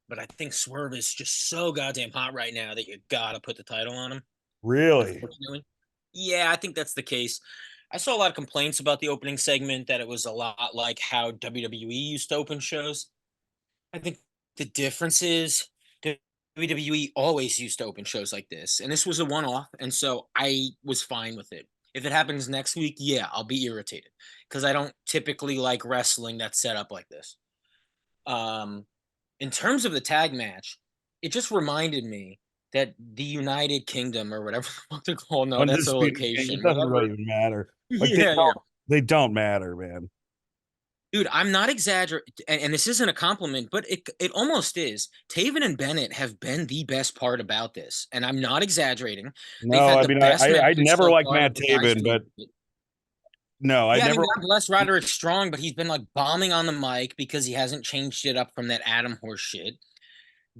but I think Swerve is just so goddamn hot right now that you gotta put the title on him. Really? Unfortunately. Yeah, I think that's the case. I saw a lot of complaints about the opening segment, that it was a lot like how WWE used to open shows. I think the difference is WWE always used to open shows like this, and this was a one-off, and so I was fine with it. If it happens next week, yeah, I'll be irritated because I don't typically like wrestling that's set up like this. In terms of the tag match, it just reminded me that the United Kingdom or whatever the fuck they're called, no, that's a Undisputed location. King, it doesn't really even matter. Like, they don't matter, man. Dude, I'm not exaggerating, and this isn't a compliment, but it almost is. Taven and Bennett have been the best part about this, and I'm not exaggerating. No, I mean, I never liked Matt Taven, but no, yeah, I mean, God bless Roderick Strong, but he's been like bombing on the mic because he hasn't changed it up from that Adam Horse shit.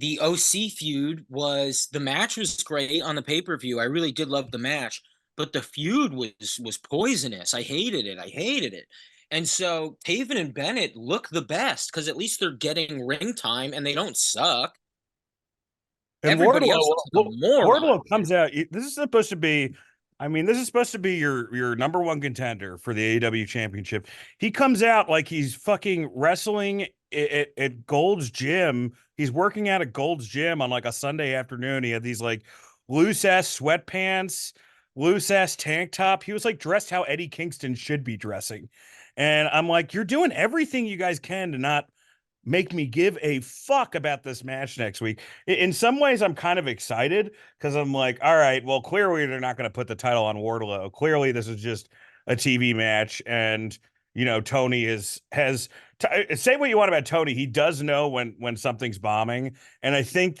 the OC feud the match was great on the pay-per-view. I really did love the match, but the feud was poisonous. I hated it. I hated it. And so Taven and Bennett look the best because at least they're getting ring time and they don't suck. And Everybody else looks like a moron. Wardlow comes out. This is supposed to be, I mean, this is supposed to be your number one contender for the AEW championship. He comes out like he's fucking wrestling at Gold's Gym. He's working out at Gold's Gym on like a Sunday afternoon. He had these like loose ass sweatpants, loose ass tank top. He was like dressed how Eddie Kingston should be dressing. And I'm like, you're doing everything you guys can to not make me give a fuck about this match next week. In some ways, I'm kind of excited because I'm like, all right, well, clearly they're not going to put the title on Wardlow. Clearly, this is just a TV match, and Tony has say what you want about Tony. He does know when something's bombing, and I think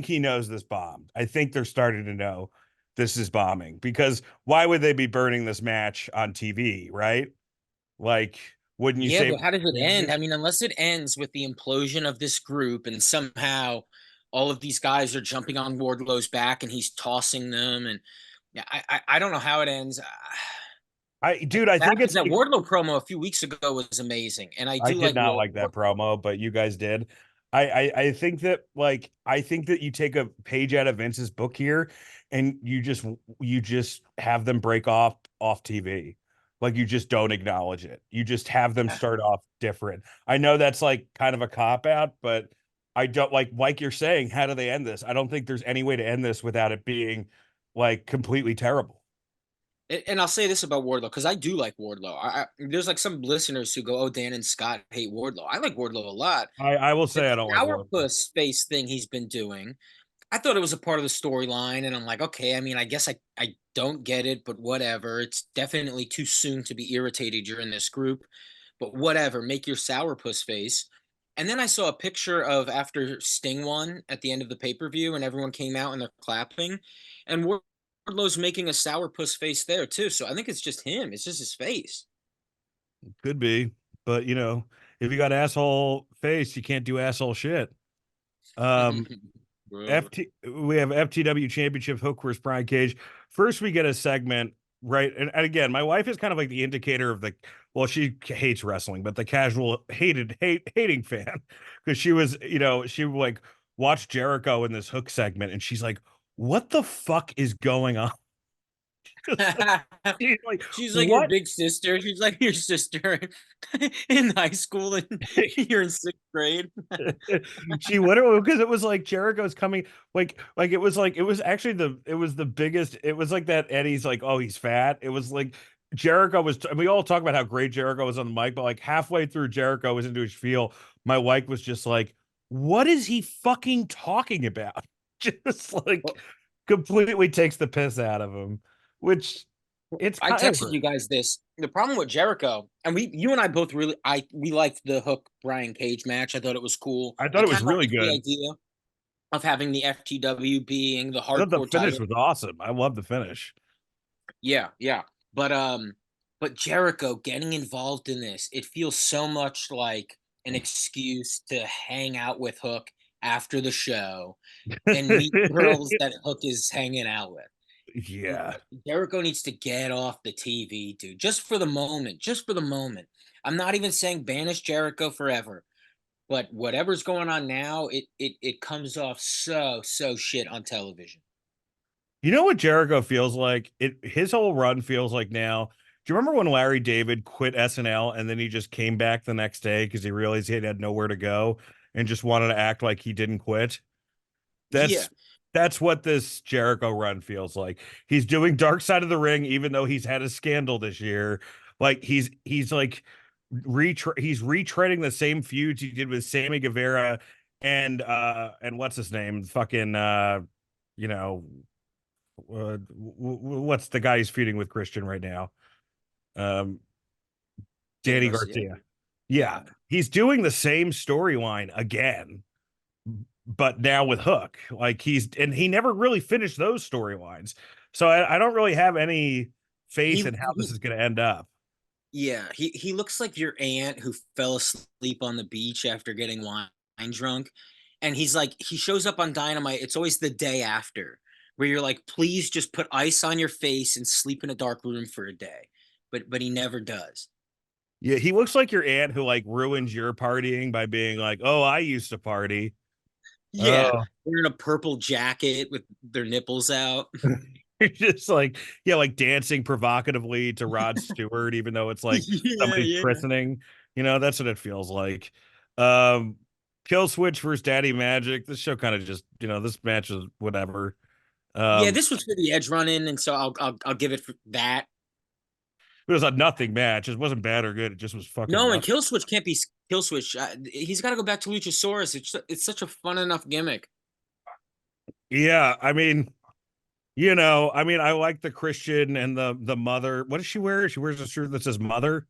he knows this bombed. I think they're starting to know this is bombing because why would they be burning this match on TV, right? Like, wouldn't you say? But how does it end? I mean, unless it ends with the implosion of this group and somehow all of these guys are jumping on Wardlow's back and he's tossing them, and I don't know how it ends. I think it's that Wardlow promo a few weeks ago was amazing, and I did not like that promo, but you guys did. I think that you take a page out of Vince's book here, and you just have them break off TV. Like you just don't acknowledge it. You just have them start off different. I know that's like kind of a cop out, but I don't like you're saying, how do they end this? I don't think there's any way to end this without it being like completely terrible. And I'll say this about Wardlow because I do like Wardlow. There's like some listeners who go, "Oh, Dan and Scott hate Wardlow." I like Wardlow a lot. I will say I don't like Wardlow. Sourpuss face thing he's been doing. I thought it was a part of the storyline, and I'm like, okay. I mean, I guess I don't get it, but whatever. It's definitely too soon to be irritated you're in this group, but whatever. Make your sourpuss face. And then I saw a picture of after Sting won at the end of the pay-per-view, and everyone came out and they're clapping, and Wardlow's making a sourpuss face there too. So I think it's just him. It's just his face. Could be, but if you got asshole face, you can't do asshole shit. We have FTW Championship Hook versus Brian Cage. First, we get a segment, right? And again, my wife is kind of like the indicator of she hates wrestling, but the casual hating fan, because she was, she like watched Jericho in this Hook segment, and she's like, "What the fuck is going on?" She's like your big sister. She's like your sister in high school, and you're in 6th grade. She literally, because it was like Jericho's coming, like it was actually it was the biggest. It was like that Eddie's like, oh, he's fat. It was like Jericho was. We all talk about how great Jericho was on the mic, but like halfway through Jericho was into his spiel, my wife was just like, "What is he fucking talking about?" Just like completely takes the piss out of him. Which I texted you guys this. The problem with Jericho, and you and I both we liked the Hook Brian Cage match. I thought it was cool. I thought it was really good. The idea of having the FTW being the hardcore. The finish was awesome. I love the finish. Yeah. But Jericho getting involved in this, it feels so much like an excuse to hang out with Hook after the show and meet girls that Hook is hanging out with. Yeah. Jericho needs to get off the TV, dude. Just for the moment. I'm not even saying banish Jericho forever. But whatever's going on now, it comes off so shit on television. You know what Jericho feels like? His whole run feels like now. Do you remember when Larry David quit SNL and then he just came back the next day because he realized he had nowhere to go and just wanted to act like he didn't quit? That's what this Jericho run feels like. He's doing Dark Side of the Ring, even though he's had a scandal this year. Like he's like he's retreading the same feuds he did with Sammy Guevara and what's his name? Fucking what's the guy he's feuding with Christian right now? Danny Garcia. Yeah, he's doing the same storyline again, but now with Hook. Like he never really finished those storylines. So I don't really have any faith in how this is going to end up. Yeah, he looks like your aunt who fell asleep on the beach after getting wine drunk. and he's like, he shows up on Dynamite. It's always the day after, where you're like, please just put ice on your face and sleep in a dark room for a day. But he never does. Yeah, he looks like your aunt who like ruins your partying by being like, "Oh, I used to party." Yeah, Oh, wearing a purple jacket with their nipples out. just like yeah, like dancing provocatively to Rod Stewart, even though it's like Yeah, somebody's yeah. christening. That's what it feels like. Um, Kill Switch versus Daddy Magic. This show kind of just, this match is whatever. Yeah, Um, this was for the edge run in, and so I'll give it for that. it was a nothing match. It wasn't bad or good. It just was fucking No, and nothing. Killswitch can't be Killswitch. He's got to go back to Luchasaurus. It's such a fun enough gimmick. Yeah, I like the Christian and the mother. What does she wear? She wears a shirt that says mother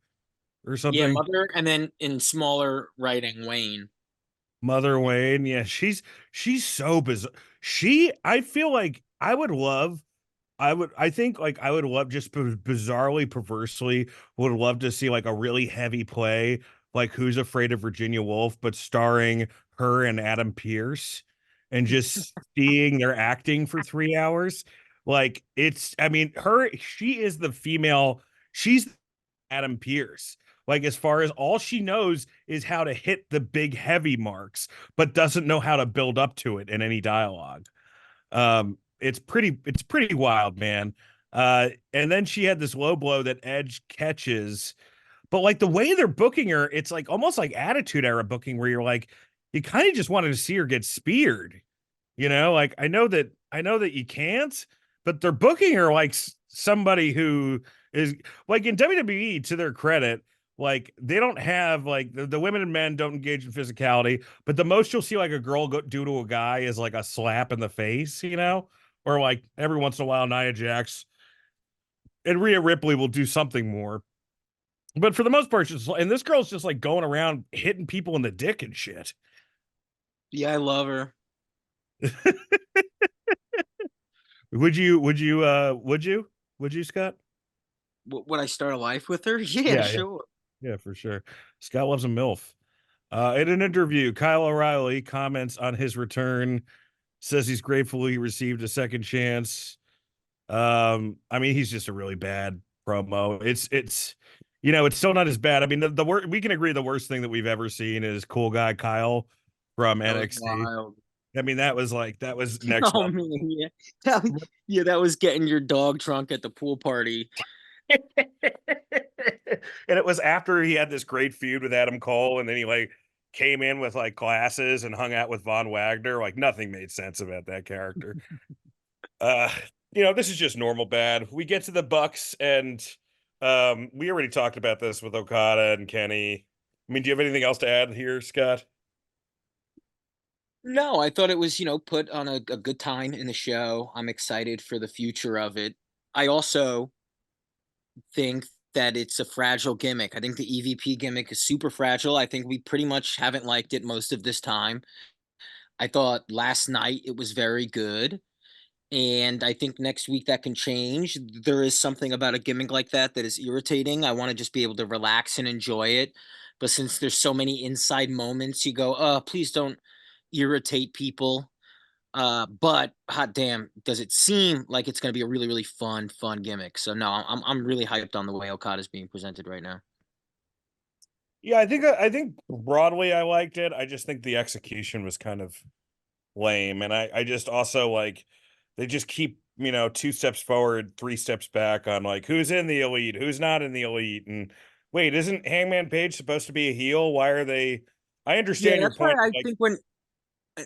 or Yeah, something. Mother, and then in smaller writing, Wayne. Mother Wayne. Yeah, she's so bizarre. I feel like I think like I would love just bizarrely, perversely, would love to see like a really heavy play, like Who's Afraid of Virginia Woolf, but starring her and Adam Pierce and just seeing their acting for 3 hours. Like she is the female, she's Adam Pierce. Like, as far as all she knows is how to hit the big heavy marks, but doesn't know how to build up to it in any dialogue. It's pretty wild, man. And then she had this low blow that Edge catches, but like the way they're booking her, it's like almost like Attitude Era booking, where you're like, you kind of just wanted to see her get speared. Like I know that you can't, but they're booking her like somebody who is like in WWE, to their credit, like they don't have like the women and men don't engage in physicality, but the most you'll see like a girl do to a guy is like a slap in the face, or like every once in a while Nia Jax and Rhea Ripley will do something more. But for the most part, and this girl's just like going around hitting people in the dick and shit. Yeah, I love her. Would you, Scott? Would I start a life with her? Yeah, Yeah, yeah, sure. yeah, for sure. Scott loves a MILF. In an interview, Kyle O'Reilly comments on his return, says he's grateful he received a second chance. He's just a really bad promo. It's still not as bad. I mean, the worst, we can agree the worst thing that we've ever seen is cool guy Kyle from That was NXT. wild. That was next Oh level. man, yeah. Yeah, that was getting your dog drunk at the pool party. And it was after he had this great feud with Adam Cole, and then he like came in with like glasses and hung out with Von Wagner. Like nothing made sense about that character. uh this is just normal bad. We get to the Bucks, and we already talked about this with Okada and Kenny. Do you have anything else to add here, Scott? No, I thought it was, put on a good time in the show. I'm excited for the future of it. I also think that it's a fragile gimmick. I think the EVP gimmick is super fragile. I think we pretty much haven't liked it most of this time. I thought last night it was very good. And I think next week that can change. There is something about a gimmick like that is irritating. I want to just be able to relax and enjoy it. But since there's so many inside moments, you go, please don't irritate people. But hot damn, does it seem like it's going to be a really, really fun gimmick? So no, I'm really hyped on the way Okada is being presented right now. Yeah, I think broadly I liked it. I just think the execution was kind of lame, and I just also like they just keep 2 steps forward, 3 steps back on like who's in the elite, who's not in the elite, and wait, isn't Hangman Page supposed to be a heel? Why are they? I Yeah, understand your that's why point. I Like, think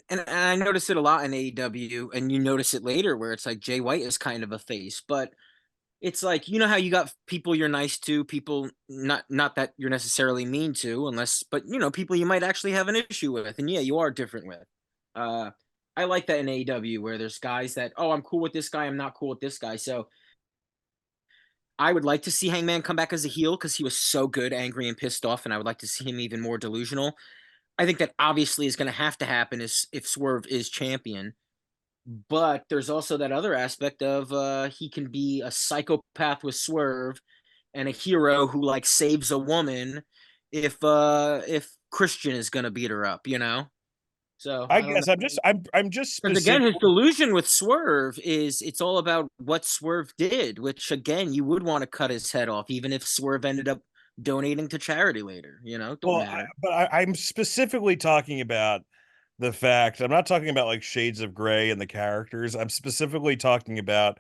and I notice it a lot in AEW, and you notice it later where it's like Jay White is kind of a face, but it's like how you got people you're nice to, people not that you're necessarily mean to, unless but people you might actually have an issue with, and yeah, you are different with. Uh, I like that in AEW where there's guys that I'm cool with this guy, I'm not cool with this guy. So I would like to see Hangman come back as a heel because he was so good, angry and pissed off, and I would like to see him even more delusional. I think that obviously is going to have to happen is if Swerve is champion. But there's also that other aspect of he can be a psychopath with Swerve and a hero who like saves a woman if Christian is gonna beat her up. So I I don't guess know. I'm just Because again, his specific. delusion with Swerve is it's all about what Swerve did, which again, you would want to cut his head off, even if Swerve ended up donating to charity later. Don't Well, matter. I'm specifically talking about the fact. I'm not talking about like shades of gray and the characters. I'm specifically talking about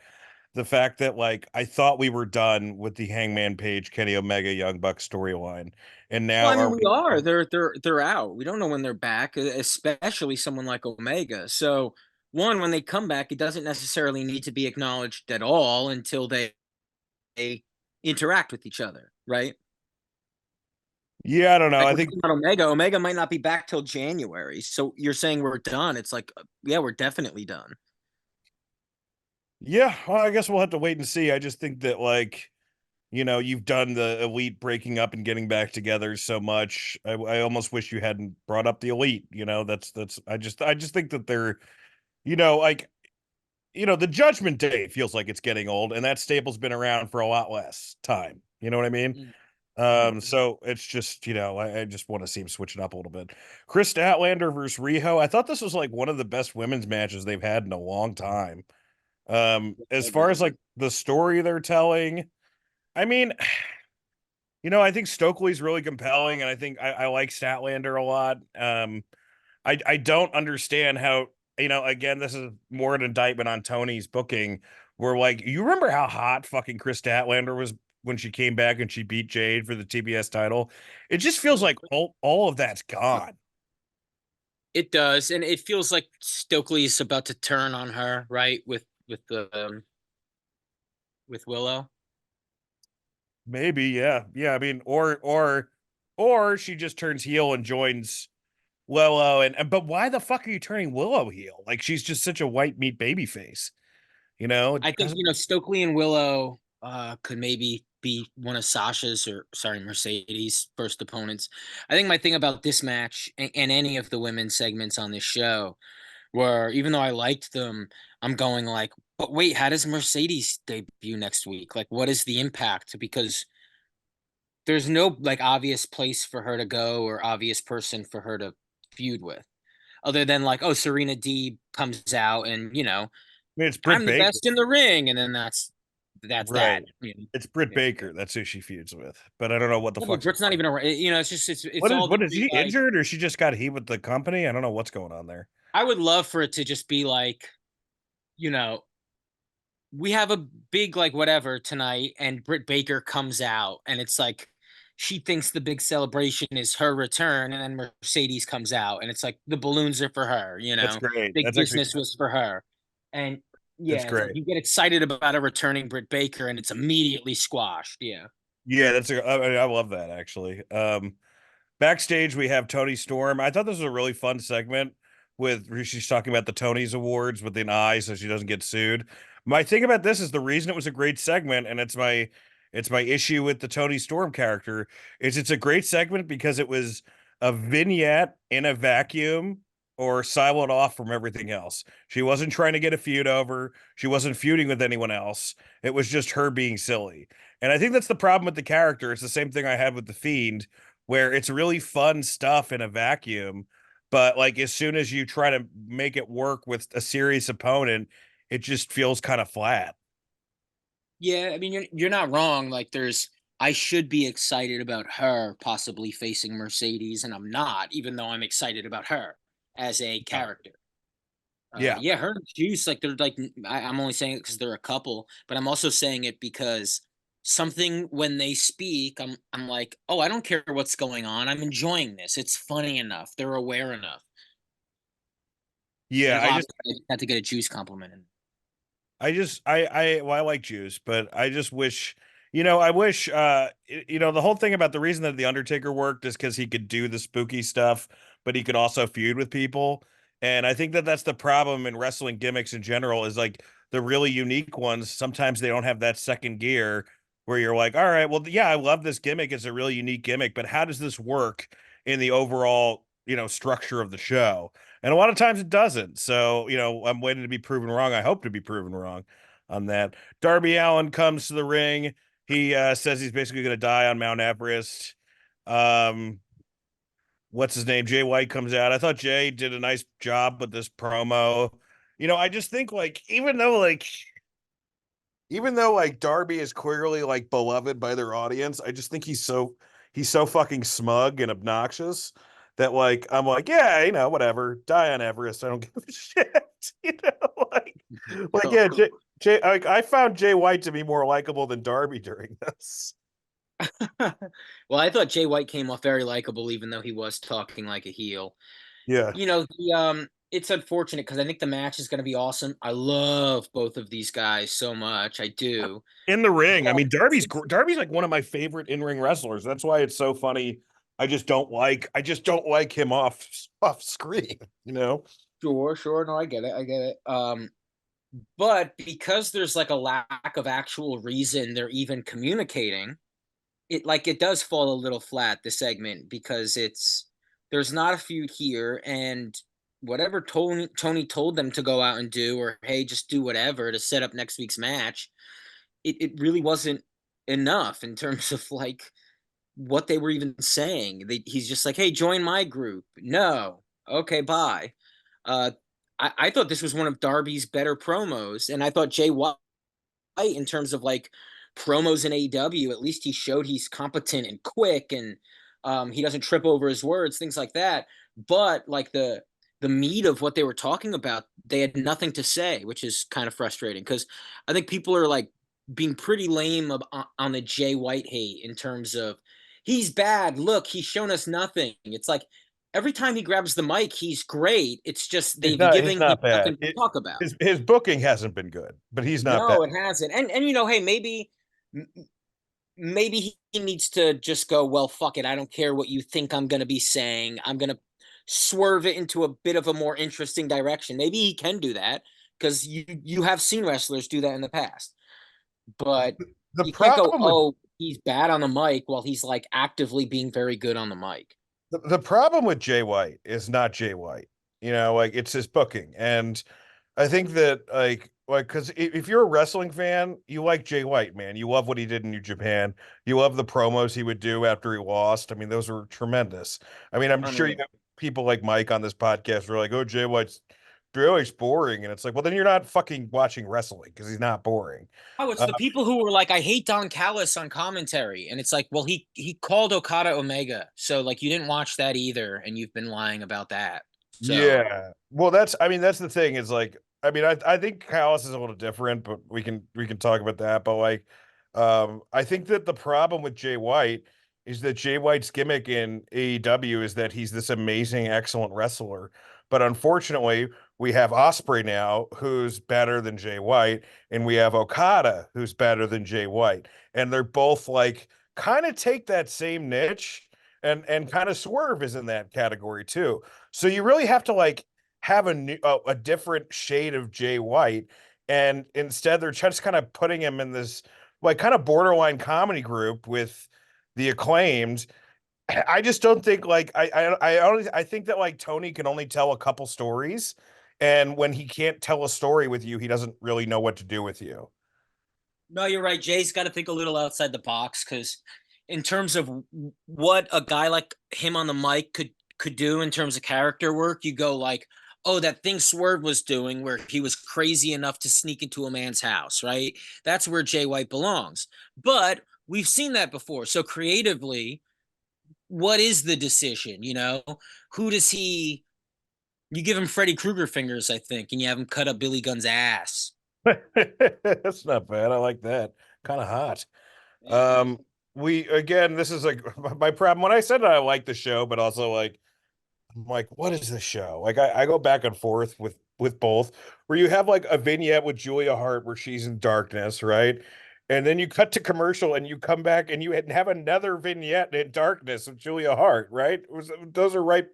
the fact that like I thought we were done with the Hangman Page Kenny Omega Young Bucks storyline, and Well, now I mean, are we we? are. They're out. We don't know when they're back, especially someone like Omega. So, one, when they come back, it doesn't necessarily need to be acknowledged at all until they interact with each other, right? Yeah, I don't know. Like I we're think talking about Omega. Omega might not be back till January. So you're saying we're done. It's like, yeah, we're definitely done. yeah. Well, I guess we'll have to wait and see. I just think that like you've done the elite breaking up and getting back together so much. I almost wish you hadn't brought up the elite. That's I just think that they're like the Judgment Day feels like it's getting old, and that staple's been around for a lot less time. You know what I mean? Mm. So it's just I just want to see him switching up a little bit. Chris Statlander versus Riho. I thought this was like one of the best women's matches they've had in a long time. As far as like the story they're telling, I mean, I think Stokely's really compelling, and I think I like Statlander a lot. I don't understand how again, this is more an indictment on Tony's booking. Where like you remember how hot fucking Chris Statlander was when she came back and she beat Jade for the TBS title. It just feels like all of that's gone. It does, and it feels like Stokely is about to turn on her, right? With Willow. Maybe, yeah. I mean, or she just turns heel and joins Willow, but why the fuck are you turning Willow heel? Like she's just such a white meat baby face. It I think doesn't. Stokely and Willow could maybe be one of Sasha's or sorry Mercedes' first opponents. I think my thing about this match and any of the women's segments on this show were even though I liked them, I'm going like, but wait, how does Mercedes debut next week? Like, what is the impact? Because there's no like obvious place for her to go or obvious person for her to feud with, other than like, oh, Serena D comes out and I mean, it's Britt I'm the Baker, best in the ring, and then that's right? that. It's Britt Yeah. Baker. That's who she feuds with. But I don't know what the Yeah, but fuck's. Britt's not even a. It's just it's What is all what is very he like. injured or she just got heat with the company? I don't know what's going on there. I would love for it to just be like, you know, we have a big like whatever tonight, and Britt Baker comes out, and it's like she thinks the big celebration is her return, and then Mercedes comes out, and it's like the balloons are for her, That's great. big That's actually business was for her, and it's yeah, like great. you get excited about a returning Britt Baker, and it's immediately squashed. Yeah. Yeah, I love that actually. Backstage, we have Tony Storm. I thought this was a really fun segment with where she's talking about the Tonys Awards with an eye so she doesn't get sued. My thing about this is the reason it was a great segment, and it's my issue with the Tony Storm character, is it's a great segment because it was a vignette in a vacuum or siloed off from everything else. She wasn't trying to get a feud over. She wasn't feuding with anyone else. It was just her being silly. And I think that's the problem with the character. It's the same thing I had with the Fiend where it's really fun stuff in a vacuum, but like as soon as you try to make it work with a serious opponent, it just feels kind of flat. Yeah, I mean you're not wrong. Like I should be excited about her possibly facing Mercedes, and I'm not, even though I'm excited about her as a Yeah. character. Yeah. Yeah, her and Juice, like they're like I'm only saying it because they're a couple, but I'm also saying it because something when they speak, I'm like, oh, I don't care what's going on. I'm enjoying this. It's funny enough. They're aware enough. And Yeah, obviously I had to get a Juice compliment in. well, I like Juice, but I just wish, I wish, the whole thing about the reason that The Undertaker worked is because he could do the spooky stuff, but he could also feud with people. And I think that that's the problem in wrestling gimmicks in general is like the really unique ones. Sometimes they don't have that second gear where you're like, all right, well, yeah, I love this gimmick. It's a really unique gimmick, but how does this work in the overall, structure of the show? And a lot of times it doesn't. So, I'm waiting to be proven wrong. I hope to be proven wrong on that. Darby Allin comes to the ring. He says he's basically going to die on Mount Everest. Um, what's his name? Jay White comes out. I thought Jay did a nice job with this promo. I just think like even though like Darby is clearly like beloved by their audience, I just think he's so fucking smug and obnoxious that like I'm like, yeah, whatever, die on Everest. I don't give a shit. Like yeah, Jay like I found Jay White to be more likable than Darby during this. Well, I thought Jay White came off very likable, even though he was talking like a heel. Yeah. It's unfortunate because I think the match is going to be awesome. I love both of these guys so much. I do. In the ring. I mean, Darby's like one of my favorite in-ring wrestlers. That's why it's so funny. I just don't like him off screen, Sure. No, I get it. But because there's like a lack of actual reason they're even communicating, it does fall a little flat, the segment, because there's not a feud here, and whatever Tony told them to go out and do, or hey, just do whatever to set up next week's match, it really wasn't enough in terms of like what they were even saying. He's just like, hey, join my group. No. Okay, bye. Uh, I thought this was one of Darby's better promos, and I thought Jay White, in terms of like promos in AEW, at least he showed he's competent and quick, and he doesn't trip over his words, things like that. But like the meat of what they were talking about, they had nothing to say, which is kind of frustrating because I think people are like being pretty lame on the Jay White hate in terms of he's bad. Look, he's shown us nothing. It's like every time he grabs the mic, he's great. It's just they've been He's giving him not bad. nothing to talk about. His booking hasn't been good, but he's not bad. No, it hasn't. And hey, maybe he needs to just go, well, fuck it. I don't care what you think I'm going to be saying. I'm going to swerve it into a bit of a more interesting direction. Maybe he can do that because you have seen wrestlers do that in the past. But The you can't go, problem with oh, he's bad on the mic while he's like actively being very good on the mic. the problem with Jay White is not Jay White. Like it's his booking. And I think that like because if you're a wrestling fan, you like Jay White, man. You love what he did in New Japan. You love the promos he would do after he lost. I mean, those were tremendous. I mean, I'm sure you have people like Mike on this podcast who are like, oh, Jay White's really boring. And it's like, well, then you're not fucking watching wrestling because he's not boring. Oh, it's the people who were like, I hate Don Callis on commentary. And it's like, well, he called Okada Omega. So like you didn't watch that either, and you've been lying about that. So Yeah. Well, that's the thing is like, I think Callis is a little different, but we can talk about that. But like, I think that the problem with Jay White is that Jay White's gimmick in AEW is that he's this amazing, excellent wrestler. But unfortunately, we have Osprey now, who's better than Jay White, and we have Okada, who's better than Jay White. And they're both like kind of take that same niche and kind of Swerve is in that category too. So you really have to like have a different shade of Jay White, and instead they're just kind of putting him in this like kind of borderline comedy group with the Acclaimed. I just don't think like I think that like Tony can only tell a couple stories, and when he can't tell a story with you, he doesn't really know what to do with you. no, you're right. Jay's got to think a little outside the box because, in terms of what a guy like him on the mic could do in terms of character work, you go like, oh, that thing Swerve was doing where he was crazy enough to sneak into a man's house, right? That's where Jay White belongs. But we've seen that before. So creatively, what is the decision? Who does he? You give him Freddy Krueger fingers, I think, and you have him cut up Billy Gunn's ass. That's not bad. I like that. Kind of hot. We again, this is like my problem when I said I like the show, but also like I'm like, what is this show? Like I go back and forth with both, where you have like a vignette with Julia Hart where she's in darkness, right? And then you cut to commercial and you come back and you have another vignette in darkness of Julia Hart, right? Those are right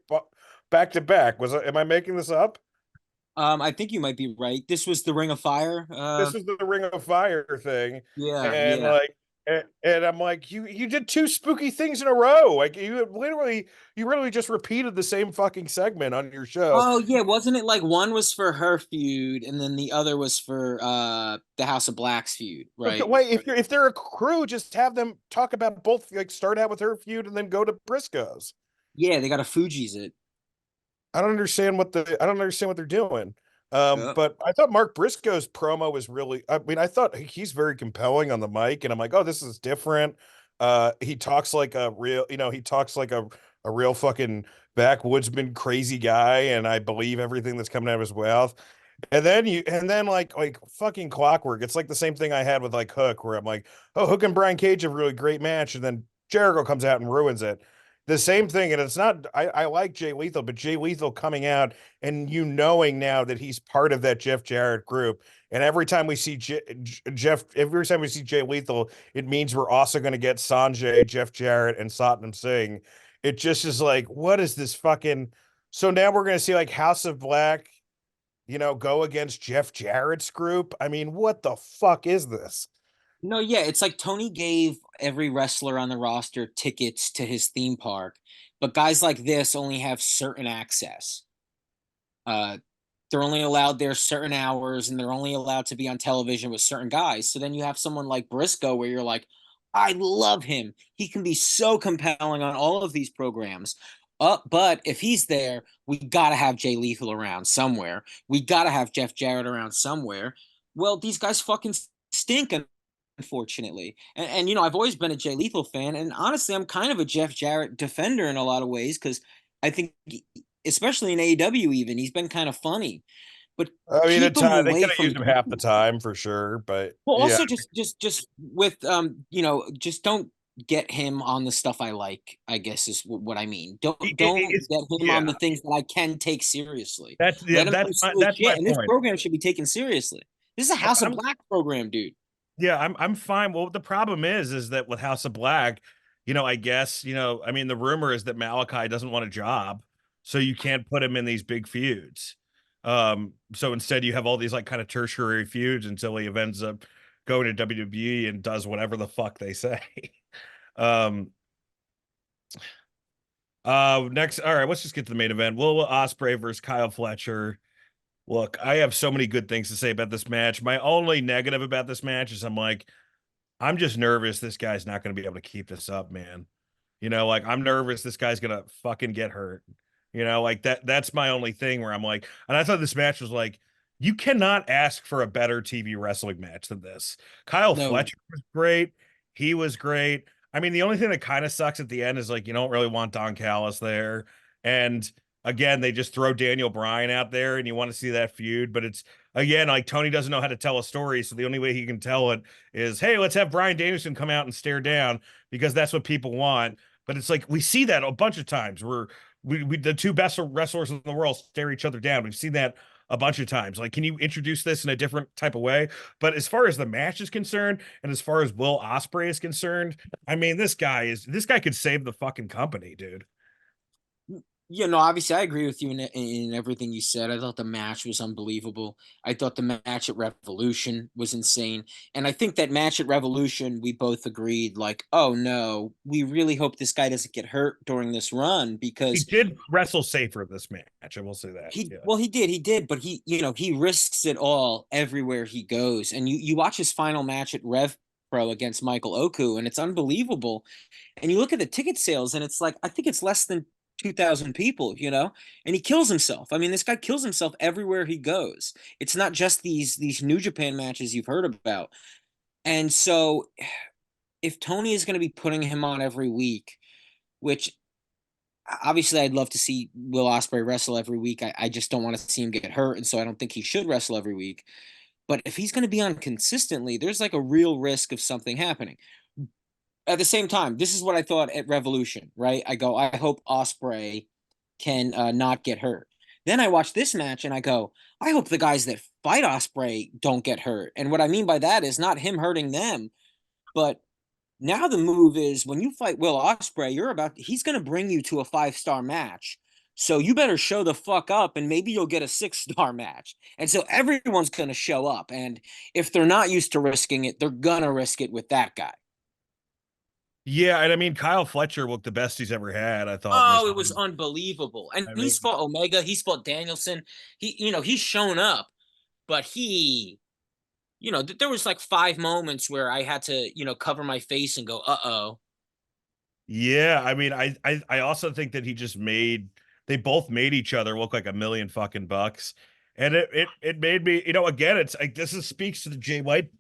back to back. Am I making this up? I think you might be right. This was the Ring of Fire. This was the Ring of Fire thing. And Yeah. like and I'm like, you did two spooky things in a row. Like you literally just repeated the same fucking segment on your show. Oh yeah, wasn't it like one was for her feud and then the other was for the House of Black's feud, Okay, right? wait, if they're a crew, just have them talk about both. Like start out with her feud and then go to Briscoe's. Yeah, they got to Fuji's it. I don't understand what they're doing. Yeah. But I thought Mark Briscoe's promo was really, I mean, I thought he's very compelling on the mic, and I'm like, oh, this is different. He talks like a real, he talks like a real fucking backwoodsman crazy guy, and I believe everything that's coming out of his mouth. And then like fucking clockwork. It's like the same thing I had with like Hook, where I'm like, oh, Hook and Brian Cage have a really great match, and then Jericho comes out and ruins it. The same thing, and it's not. I like Jay Lethal, but Jay Lethal coming out and knowing now that he's part of that Jeff Jarrett group, and every time we see every time we see Jay Lethal, it means we're also going to get Sanjay, Jeff Jarrett, and Satnam Singh. It just is like, what is this fucking? So now we're going to see like House of Black, go against Jeff Jarrett's group. I mean, what the fuck is this? No, yeah, it's like Tony gave every wrestler on the roster tickets to his theme park, but guys like this only have certain access. Uh, they're only allowed there certain hours, and they're only allowed to be on television with certain guys. So then you have someone like Briscoe, where you're like, I love him. He can be so compelling on all of these programs. But if he's there, we got to have Jay Lethal around somewhere. We got to have Jeff Jarrett around somewhere. Well, these guys fucking stink, unfortunately. And I've always been a Jay Lethal fan, and honestly, I'm kind of a Jeff Jarrett defender in a lot of ways, because I think, especially in AEW, even he's been kind of funny. But I mean, keep him they away could have from. used him half the time for sure, but Well, yeah. also just with just don't get him on the stuff I like, I guess is what I mean. Don't It's get him yeah. on the things that I can take seriously. That's Let him do silly that's my shit, and this point. program should be taken seriously. This is a House of Black program, dude. Yeah, I'm fine. Well, the problem is that with House of Black, I guess, I mean, the rumor is that Malachi doesn't want a job, so you can't put him in these big feuds. So instead you have all these like kind of tertiary feuds until he ends up going to WWE and does whatever the fuck they say. um Next, all right, let's just get to the main event. Will Ospreay versus Kyle Fletcher. Look, I have so many good things to say about this match. My only negative about this match is I'm just nervous this guy's not going to be able to keep this up, man. Like I'm nervous this guy's going to fucking get hurt. Like that's my only thing where I'm like, and I thought this match was like, you cannot ask for a better TV wrestling match than this. Kyle No. Fletcher was great. He was great. I mean, the only thing that kind of sucks at the end is like you don't really want Don Callis there. And again, they just throw Daniel Bryan out there and you want to see that feud, but it's again like Tony doesn't know how to tell a story, so the only way he can tell it is, hey, let's have Bryan Danielson come out and stare down because that's what people want. But it's like we see that a bunch of times where we the two best wrestlers in the world stare each other down. We've seen that a bunch of times. Like, can you introduce this in a different type of way? But as far as the match is concerned, and as far as Will Ospreay is concerned, I mean, this guy could save the fucking company, dude. Obviously I agree with you in everything you said. I thought the match was unbelievable. I thought the match at Revolution was insane. And I think that match at Revolution, we both agreed, like, oh no, we really hope this guy doesn't get hurt during this run, He because did wrestle safer this match. I will say that. he Yeah. well he did, but he risks it all everywhere he goes. And you watch his final match at Rev Pro against Michael Oku, and it's unbelievable. And you look at the ticket sales, and it's like, I think it's less than 2,000 people, and he kills himself. I mean, this guy kills himself everywhere he goes. It's not just these New Japan matches you've heard about. And so if Tony is going to be putting him on every week, which obviously I'd love to see Will Ospreay wrestle every week. I just don't want to see him get hurt, and so I don't think he should wrestle every week. But if he's going to be on consistently, there's like a real risk of something happening. At the same time, this is what I thought at Revolution, right? I go, I hope Ospreay can not get hurt. Then I watch this match and I go, I hope the guys that fight Ospreay don't get hurt. And what I mean by that is not him hurting them, but now the move is when you fight Will Ospreay, he's going to bring you to a 5-star match. So you better show the fuck up, and maybe you'll get a 6-star match. And so everyone's going to show up. And if they're not used to risking it, they're going to risk it with that guy. Yeah, and I mean Kyle Fletcher looked the best he's ever had, I thought. Oh, it was unbelievable. And he's fought Omega, he's fought Danielson. He's shown up, but there was like 5 moments where I had to, cover my face and go, uh-oh. Yeah, I mean, I also think that they both made each other look like a million fucking bucks. And it made me, again, it's like speaks to the Jay White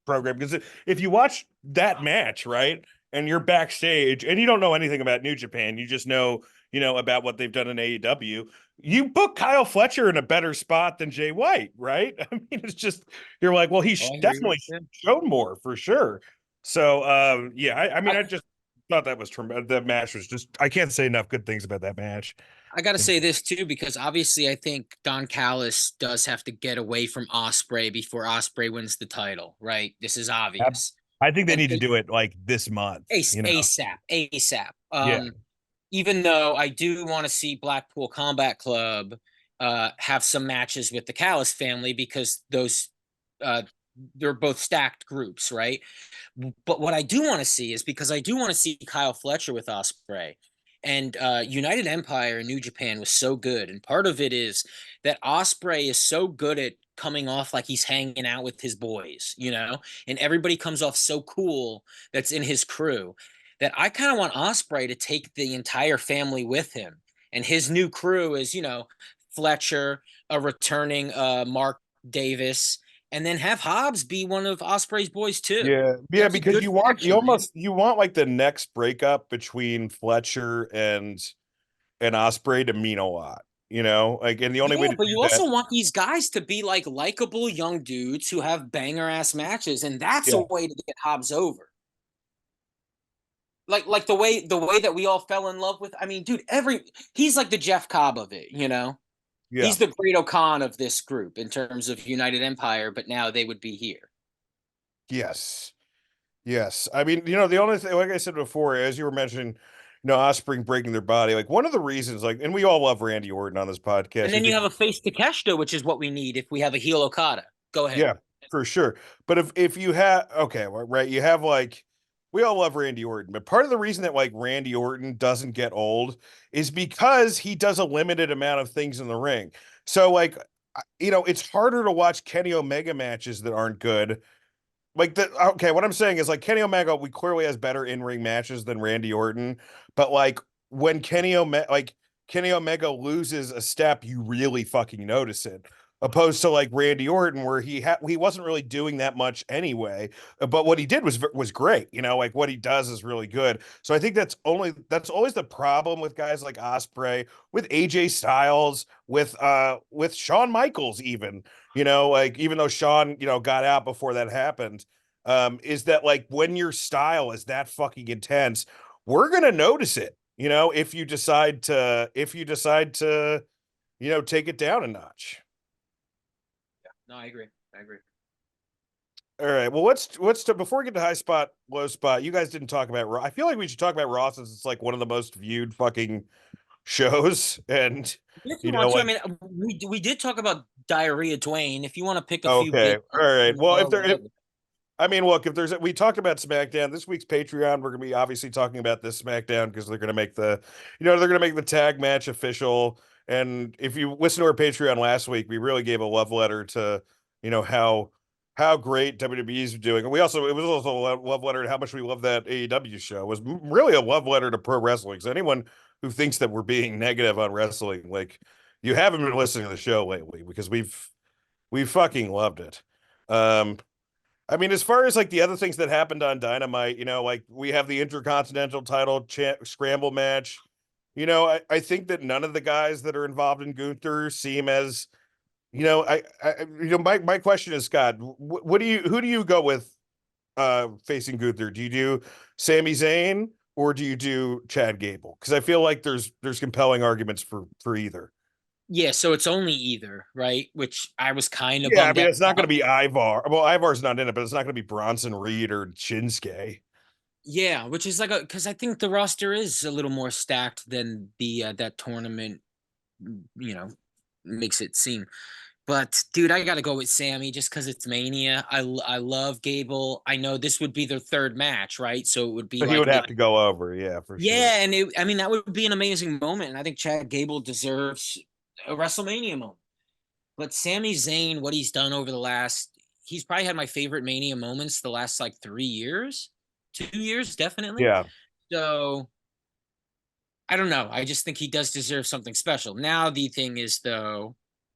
program, because if you watch that match, right, and you're backstage and you don't know anything about New Japan, you just know, about what they've done in AEW, you book Kyle Fletcher in a better spot than Jay White, right? I mean, it's just, you're like, well, Oh, I agree definitely with you. shown more for sure. So, yeah, I mean, I- I just thought that was tremendous. That match was just, I can't say enough good things about that match. I got to say this too, because obviously I think Don Callis does have to get away from Osprey before Osprey wins the title, right? This is Ab- obvious. I think they And need to do it like this month, ASAP, ASAP. Yeah. Even though I do want to see Blackpool Combat Club have some matches with the Callis family, because those uh, they're both stacked groups, right? But what I do want to see is, because I do want to see Kyle Fletcher with Osprey. And United Empire and New Japan was so good. And part of it is that Osprey is so good at coming off like he's hanging out with his boys, and everybody comes off so cool that's in his crew, that I kind of want Osprey to take the entire family with him. And his new crew is, Fletcher, a returning Mark Davis, and then have Hobbs be one of Osprey's boys too. Yeah, That's a because good you want faction, man. like the next breakup between Fletcher and Osprey to mean a lot, like, and the only way Yeah, to but do you that. also want these guys to be like likable young dudes who have banger ass matches, and that's a Yeah, way to get Hobbs over. Like the way that we all fell in love with. I mean, dude, he's like the Jeff Cobb of it. yeah. He's the Great O'Khan of this group in terms of United Empire, but now they would be here. Yes. Yes. I mean, the only thing, like I said before, as you were mentioning, Osprey breaking their body, like one of the reasons, like, and we all love Randy Orton on this podcast. And We then you think, have a face Takeshita, which is what we need if we have a heel Okada. Go ahead. yeah, for sure. But if you have, okay, right, you have like, we all love Randy Orton, but part of the reason that like Randy Orton doesn't get old is because he does a limited amount of things in the ring. So like, it's harder to watch Kenny Omega matches that aren't good. Like okay, what I'm saying is like Kenny Omega, we clearly has better in-ring matches than Randy Orton, but like when Kenny Omega loses a step, you really fucking notice it. Opposed to like Randy Orton, where he wasn't really doing that much anyway, but what he did was great. Like what he does is really good. So I think that's always the problem with guys like Osprey, with AJ Styles, with Shawn Michaels, even. Like even though Sean, got out before that happened, is that like when your style is that fucking intense, we're gonna notice it. If you decide to, take it down a notch. No, I agree. I agree. All right. Well, before we get to high spot, low spot, you guys didn't talk about Raw. I feel like we should talk about Raw since it's like one of the most viewed fucking shows. And If you want to, I like, mean, we did talk about Diarrhea Dwayne. If you want to pick a few okay, bits, all right. Well, whatever. I mean, look, we talked about SmackDown this week's Patreon. We're gonna be obviously talking about this SmackDown because they're gonna make the tag match official. And if you listen to our Patreon last week, we really gave a love letter to, how great WWE is doing. And it was also a love letter to how much we love that AEW show. It was really a love letter to pro wrestling. So anyone who thinks that we're being negative on wrestling, like, you haven't been listening to the show lately, because we've fucking loved it. I mean, as far as like the other things that happened on Dynamite, like we have the Intercontinental title scramble match. I think that none of the guys that are involved in Gunther seem as, my question is, Scott, who do you go with facing Gunther? Do you do Sami Zayn or do you do Chad Gable? Because I feel like there's compelling arguments for either. Yeah, so it's only either, right? Which I was kind of Yeah, I bummed mean, out it's not going to about. be Ivar. Well, Ivar's not in it, but it's not going to be Bronson Reed or Shinsuke. Yeah, which is like because I think the roster is a little more stacked than the that tournament, you know, makes it seem. But dude, I gotta go with Sammy just because it's Mania. I love Gable. I know this would be their third match, right? So it would be So he like would have to go over, yeah, for sure. yeah, and I mean that would be an amazing moment. And I think Chad Gable deserves a WrestleMania moment. But Sami Zayn, what he's done over the last, he's probably had my favorite Mania moments the last like 3 years, 2 years, definitely. Yeah. So I don't know. I just think he does deserve something special. Now the thing is though,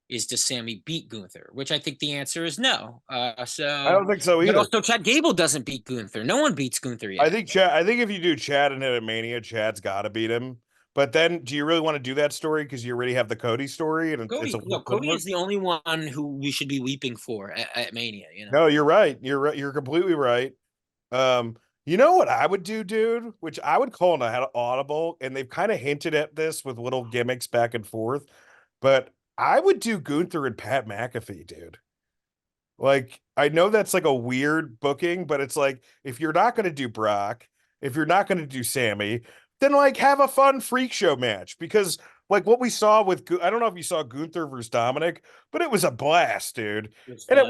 is does Sammy beat Gunther? Which I think the answer is no. I So don't think so but either. also Chad Gable doesn't beat Gunther. No one beats Gunther I yet. think Chad. I think if you do Chad and Mania, Chad's got to beat him. But then, do you really want to do that story because you already have the Cody story and it's a Cody, no, Cody is the only one who we should be weeping for at Mania. You know. No, you're right. You're right. You're completely right. You know what I would do, dude? Which I would call an audible, and they've kind of hinted at this with little gimmicks back and forth. But I would do Gunther and Pat McAfee, dude. Like, I know that's like a weird booking, but it's like if you're not going to do Brock, if you're not going to do Sammy, then like have a fun freak show match because like what we saw with I don't know if you saw Gunther versus Dominic, but it was a blast, dude. And it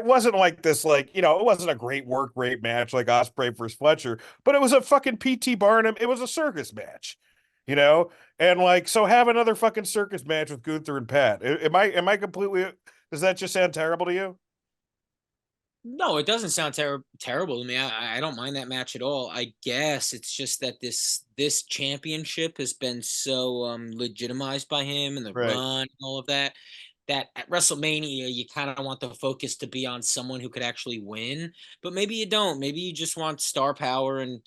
wasn't like this like, you know, it wasn't a great work rate match like Ospreay versus Fletcher, but it was a fucking PT Barnum, it was a circus match. You know? And like so have another fucking circus match with Gunther and Pat. Am I completely does that just sound terrible to you? No, it doesn't sound terrible to me. I don't mind that match at all. I guess it's just that this championship has been so legitimized by him and the Right. run and all of that. That at WrestleMania you kind of want the focus to be on someone who could actually win, but maybe you don't. Maybe you just want star power and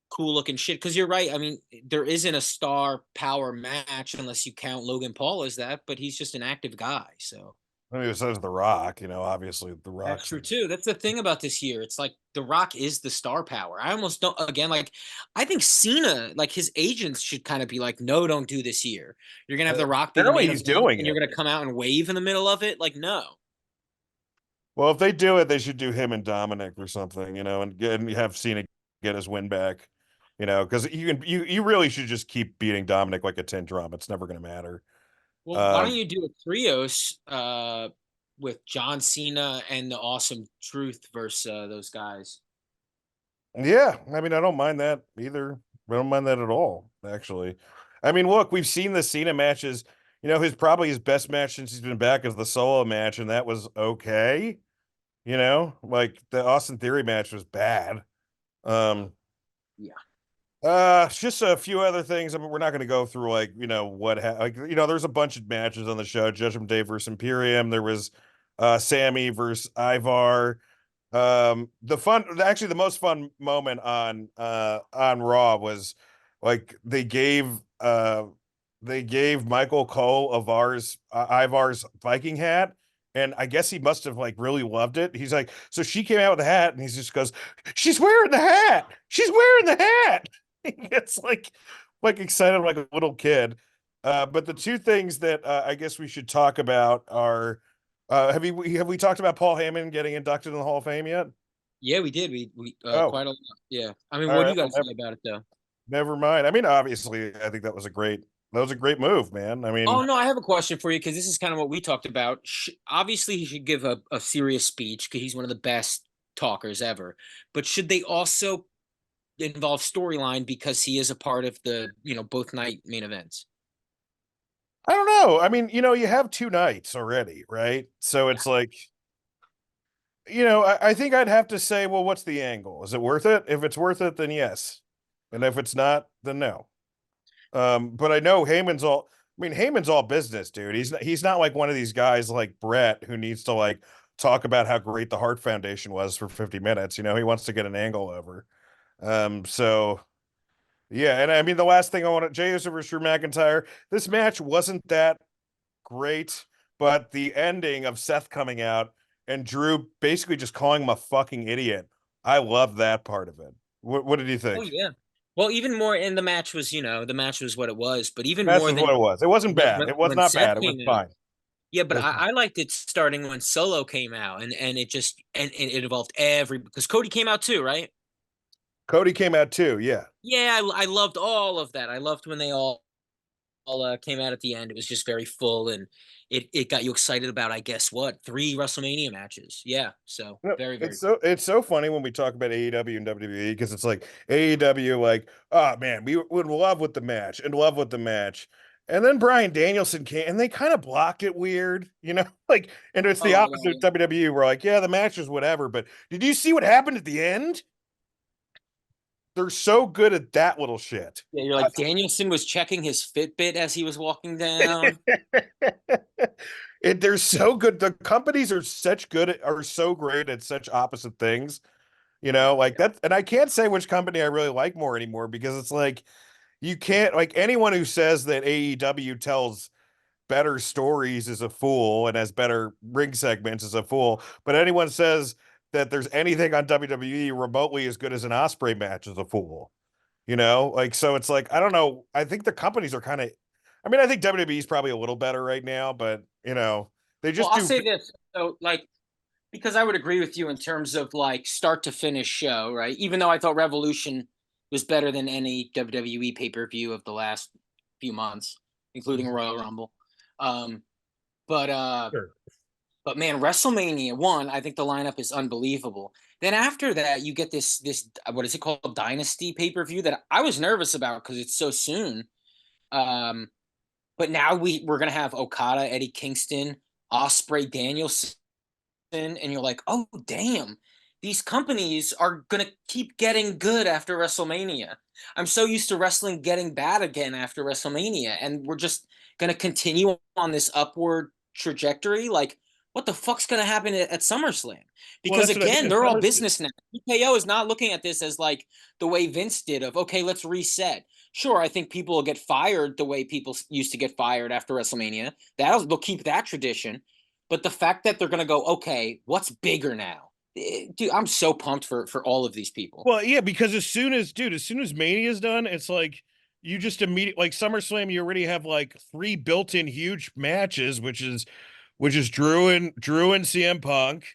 cool looking shit. Because you're right. I mean, there isn't a star power match unless you count Logan Paul as that, but he's just an active guy. So I mean, besides The Rock, you know, obviously The that's Rock's true too. That's the thing about this year. It's like The Rock is the star power. I almost don't. Again, like I think Cena, like his agents should kind of be like, no, don't do this year. You're gonna have The Rock be the apparently main he's event, doing and it. you're gonna come out and wave in the middle of it. Like, no. Well, if they do it, they should do him and Dominic or something, you know, and have Cena get his win back, you know, because you really should just keep beating Dominic like a tin drum. It's never going to matter. Well, why don't you do a trios with John Cena and the Awesome Truth versus those guys? Yeah, I mean, I don't mind that either. I don't mind that at all, actually. I mean, look, we've seen the Cena matches. You know, probably his best match since he's been back is the solo match, and that was okay. You know, like the Austin Theory match was bad. Um, Yeah. Just a few other things. I mean, we're not going to go through like you know like you know, there's a bunch of matches on the show. Judgment Day versus Imperium. There was Sammy versus Ivar. Actually the most fun moment on Raw was like they gave Michael Cole Ivar's Viking hat, and I guess he must have like really loved it. He's like, so she came out with the hat, and he just goes, she's wearing the hat, she's wearing the hat. He gets like excited like a little kid. But the two things that I guess we should talk about are have we talked about Paul Heyman getting inducted in the Hall of Fame yet? Yeah, we did. We Oh, quite a lot. Yeah. I mean, all what do right. you got Well, to say about it though? never mind. I mean, obviously, I think that was a great move, man. I Oh mean, no, I have a question for you because this is kind of what we talked about. Obviously, he should give a serious speech because he's one of the best talkers ever. But should they also involve storyline because he is a part of the both night main events? I don't know. I mean, you know, you have two nights already, right? So Yeah. it's like, you know, I think I'd have to say, well, what's the angle? Is it worth it? If it's worth it, then yes. And if it's not, then no. But I know Heyman's all business, dude. He's not like one of these guys like Brett who needs to like talk about how great the Hart Foundation was for 50 minutes. You know, he wants to get an angle over. So yeah, and I mean the last thing I want to Jey Uso versus Drew McIntyre. This match wasn't that great, but the ending of Seth coming out and Drew basically just calling him a fucking idiot. I love that part of it. What did you Oh think? yeah. Well, even more in the match was, the match was what it was, but even That's more what than it was. It wasn't bad. It was when not Seth bad. It was came out. fine. Yeah, It but was fine. I liked it starting when Solo came out, and it just and it evolved because Cody came out too, right? Cody came out too. Yeah. Yeah, I loved all of that. I loved when they all came out at the end. It was just very full, and it got you excited about, I guess, what, 3 WrestleMania matches. Yeah, so No, very very. it's so funny when we talk about AEW and WWE because it's like AEW like, oh man, we would love with the match and love with the match. And then Brian Danielson came and they kind of blocked it weird, you know? Like, and it's the Oh opposite of yeah. WWE. We're like, yeah, the match is whatever, but did you see what happened at the end? they're so good at that little shit. Yeah, you're like Danielson was checking his Fitbit as he was walking down. And they're so good. The companies are so great at such opposite things. Like that. And I can't say which company I really like more anymore, because it's like you can't, like, anyone who says that AEW tells better stories is a fool and has better ring segments is a fool. But anyone says that there's anything on WWE remotely as good as an Osprey match is a fool. Like, so it's like, I don't know. I think the companies are kind of, I mean, I think WWE is probably a little better right now, but they just Well, I'll do. say this. So, like, because I would agree with you in terms of like start to finish show, right? Even though I thought Revolution was better than any WWE pay-per-view of the last few months, including Royal Rumble. Um, but Sure. but man, WrestleMania 1, I think the lineup is unbelievable. Then after that, you get this what is it called, Dynasty pay-per-view that I was nervous about because it's so soon. But now we're gonna have Okada, Eddie Kingston, Osprey, Danielson, and you're like, oh damn, these companies are gonna keep getting good after WrestleMania. I'm so used to wrestling getting bad again after WrestleMania, and we're just gonna continue on this upward trajectory. Like, what the fuck's gonna happen at SummerSlam? Well, Because that's what I again, mean. they're all business now. TKO is not looking at this as like the way Vince did of, okay, let's reset. Sure, I think people will get fired the way people used to get fired after WrestleMania. They'll keep that tradition. But the fact that they're going to go, okay, what's bigger now? Dude, I'm so pumped for all of these people. Well, yeah, because as soon as Mania's done, it's like you just immediately, like, SummerSlam, you already have like 3 built-in huge matches, which is Drew and CM Punk.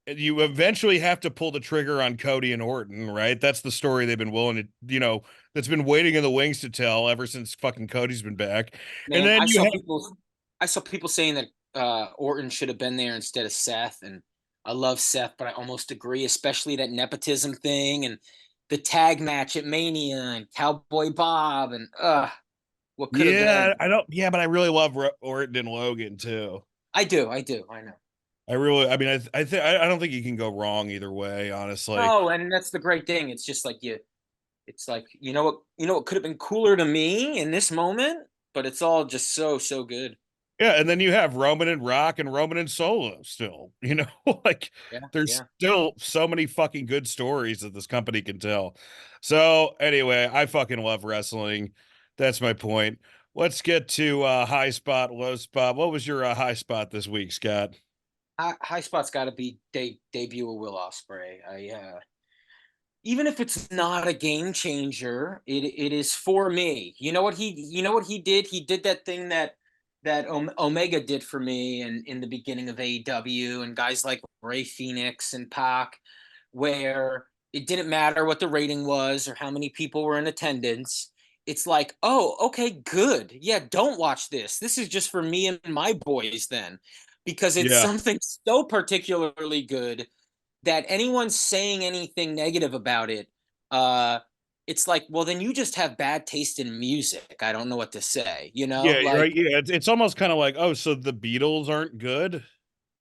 And you eventually have to pull the trigger on Cody and Orton, right? That's the story they've been willing to, that's been waiting in the wings to tell ever since fucking Cody's been back. And Man, then I saw people saying that Orton should have been there instead of Seth, and I love Seth, but I almost agree, especially that nepotism thing and the tag match at Mania and Cowboy Bob and what could have been. but I really love Orton and Logan too. I do, I know. I mean, I don't think you can go wrong either way, honestly. Oh, and that's the great thing. It's just like it's like, you know what could have been cooler to me in this moment, but it's all just so good. Yeah, and then you have Roman and Rock and Roman and Solo still, like there's still so many fucking good stories that this company can tell. So anyway, I fucking love wrestling. That's my point. Let's get to high spot, low spot. What was your high spot this week, Scott? High spot's got to be debut of Will Ospreay. Even if it's not a game changer, it is for me. You know what he did? He did that thing that Omega did for me and in the beginning of AEW and guys like Ray Phoenix and Pac, where it didn't matter what the rating was or how many people were in attendance. It's like, oh, okay, good. Yeah, don't watch this. This is just for me and my boys then, because it's something so particularly good that anyone saying anything negative about it, it's like, well, then you just have bad taste in music. I don't know what to say, Yeah, like, right. Yeah, it's almost kind of like, oh, so the Beatles aren't good?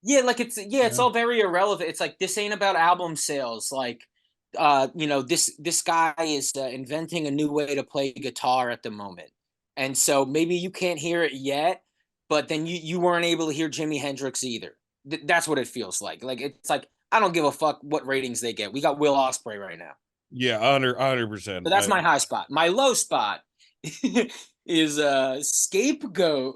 yeah, like it's all very irrelevant. It's like, this ain't about album sales. Like, this guy is inventing a new way to play guitar at the moment, and so maybe you can't hear it yet, but then you weren't able to hear Jimi Hendrix either. That's what it feels like. Like, it's like, I don't give a fuck what ratings they get. We got Will Ospreay right now. Yeah, 100%. So that's my high spot. My low spot is Scapegoat.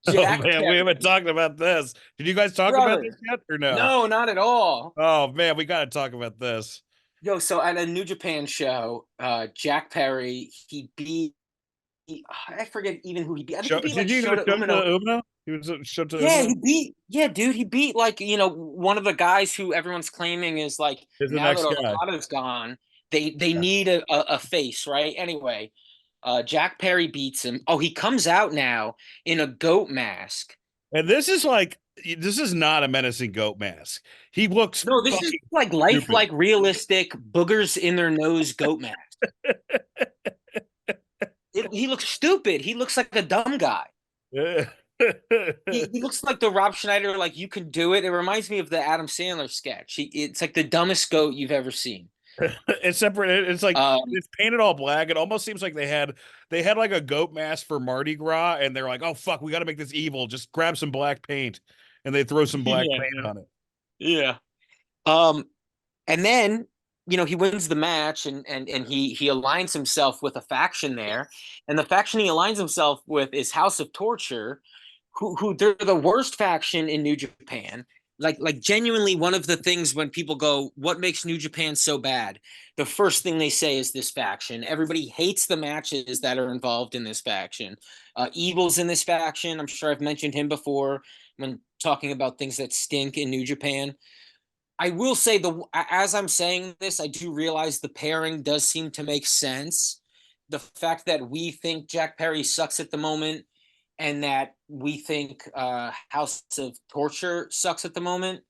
Oh man, we haven't talked about this. Did you guys talk about this yet or no? No, not at all. Oh man, we got to talk about this. Yo, so at a New Japan show, Jack Perry, I forget even who he beat. I think he beat like Shota Umino. He was Shota Umino? He beat like, one of the guys who everyone's claiming is like, now that Okada's gone, they need a face, right? Anyway, Jack Perry beats him. Oh, he comes out now in a goat mask. And this is not a menacing goat mask. He looks this is like lifelike, realistic boogers in their nose goat mask. He looks stupid. He looks like a dumb guy. He looks like the Rob Schneider, like, you can do it. It reminds me of the Adam Sandler sketch. It's like the dumbest goat you've ever seen. It's separate. It's like Um, it's painted all black. It almost seems like they had like a goat mask for Mardi Gras, and they're like, "Oh fuck, we got to make this evil. Just grab some black paint," and they throw some black Yeah, paint on it. yeah. um, and then he wins the match, and he aligns himself with a faction there, and the faction he aligns himself with is House of Torture, who they're the worst faction in New Japan. Like genuinely, one of the things when people go, "What makes New Japan so bad?" The first thing they say is this faction. Everybody hates the matches that are involved in this faction. Evil's in this faction. I'm sure I've mentioned him before when talking about things that stink in New Japan. I will say as I'm saying this, I do realize the pairing does seem to make sense. The fact that we think Jack Perry sucks at the moment, and that we think House of Torture sucks at the moment.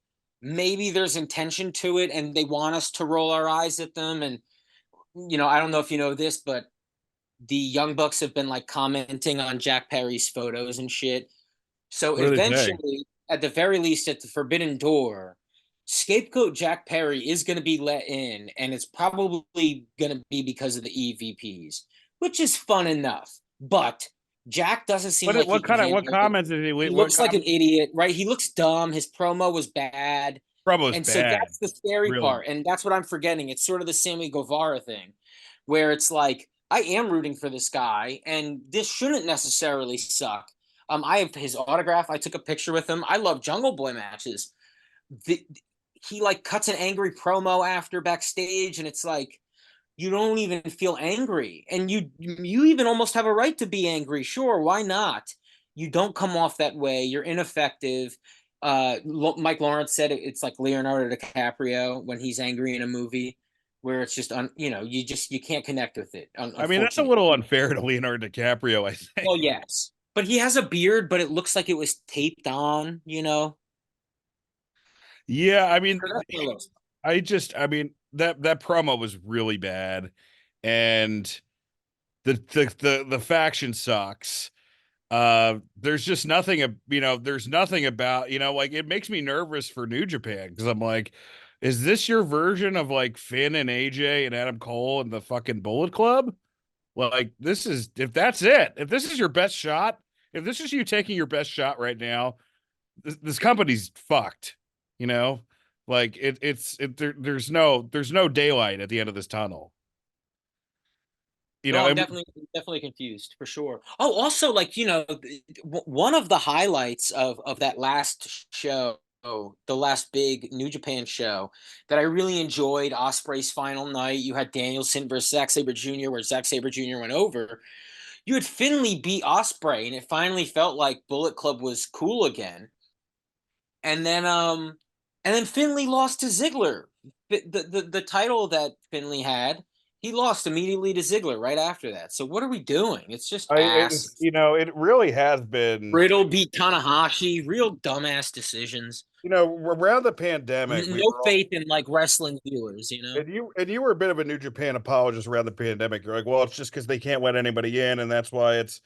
Maybe there's intention to it, and they want us to roll our eyes at them. And I don't know if you know this, but the Young Bucks have been like commenting on Jack Perry's photos and shit. So What do they say? eventually, at the very least, at the Forbidden Door, scapegoat Jack Perry is going to be let in, and it's probably going to be because of the EVPs, which is fun enough. But Jack doesn't seem like he What can kind of what handle it. comments did he? He What looks like an idiot, right? He looks dumb. His promo was bad. promo's And so bad? that's the scary Really? part. And that's what I'm forgetting. It's sort of the Sammy Guevara thing, where it's like, I am rooting for this guy, and this shouldn't necessarily suck. I have his autograph. I took a picture with him. I love Jungle Boy matches. He like cuts an angry promo after backstage, and it's like, you don't even feel angry, and you even almost have a right to be angry. Sure, why not? You don't come off that way. You're ineffective. Mike Lawrence said it's like Leonardo DiCaprio when he's angry in a movie, where it's just you can't connect with it. I mean, that's a Unfortunately, little unfair to Leonardo DiCaprio, I think. well, yes, but he has a beard, but it looks like it was taped on. Yeah, I mean, So that's one of those. I mean that promo was really bad, and the faction sucks. There's just nothing, there's nothing about, like it makes me nervous for New Japan because I'm like, is this your version of like Finn and AJ and Adam Cole and the fucking Bullet Club? Like this is if that's it, if this is your best shot, if this is you taking your best shot right now, this company's fucked. You know, like there's no daylight at the end of this tunnel. No, I'm And definitely confused for sure. Oh, also, like one of the highlights of that last show, the last big New Japan show that I really enjoyed, Osprey's final night. You had Danielson versus Zack Sabre Jr., where Zack Sabre Jr. went over. You had Finley beat Osprey, and it finally felt like Bullet Club was cool again. And then Finley lost to Ziggler. The title that Finley had, he lost immediately to Ziggler right after that. So what are we doing? It's just ass. it really has been, Riddle beat Tanahashi. Real dumbass decisions. around the pandemic, we No were all, faith in like wrestling viewers. and you were a bit of a New Japan apologist around the pandemic. You're like, well, it's just because they can't let anybody in, and that's why it's.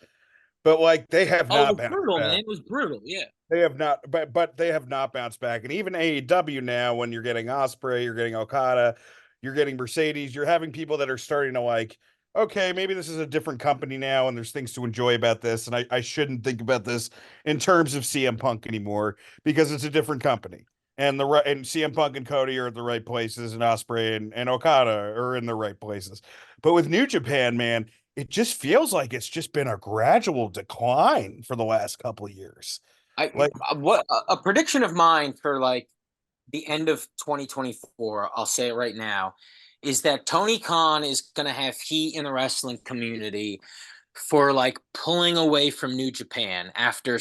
But like they have Oh, it not was bounced brutal, man. back. It was brutal. Yeah. They have not, but they have not bounced back. And even AEW now, when you're getting Osprey, you're getting Okada, you're getting Mercedes, you're having people that are starting to like, okay, maybe this is a different company now, and there's things to enjoy about this. And I shouldn't think about this in terms of CM Punk anymore because it's a different company. And CM Punk and Cody are at the right places, and Osprey and Okada are in the right places. But with New Japan, man, it just feels like it's just been a gradual decline for the last couple of years. Like, What a prediction of mine for like the end of 2024, I'll say it right now, is that Tony Khan is going to have heat in the wrestling community for like pulling away from New Japan after,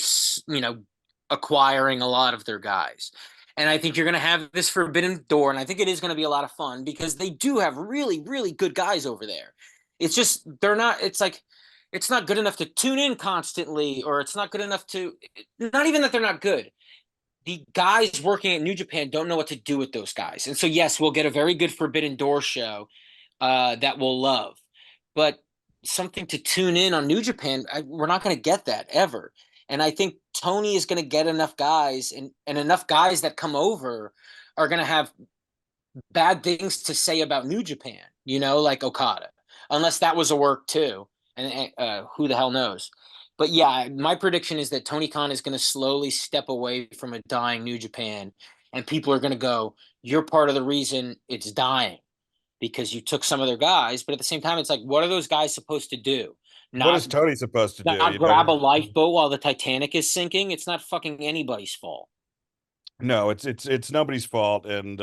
acquiring a lot of their guys. And I think you're going to have this Forbidden Door, and I think it is going to be a lot of fun because they do have really, really good guys over there. It's just they're not. It's like it's not good enough to tune in constantly, or it's not good enough to. Not even that they're not good. The guys working at New Japan don't know what to do with those guys, and so yes, we'll get a very good Forbidden Door show that we'll love, but something to tune in on New Japan, we're not going to get that ever. And I think Tony is going to get enough guys, and enough guys that come over are going to have bad things to say about New Japan, like Okada, unless that was a work too. And who the hell knows? But yeah, my prediction is that Tony Khan is going to slowly step away from a dying New Japan, and people are going to go, "You're part of the reason it's dying because you took some of their guys." But at the same time, it's like, what are those guys supposed to do? What is Not Tony supposed to do? not grab a lifeboat while the Titanic is sinking. It's not fucking anybody's fault. No, it's nobody's fault. And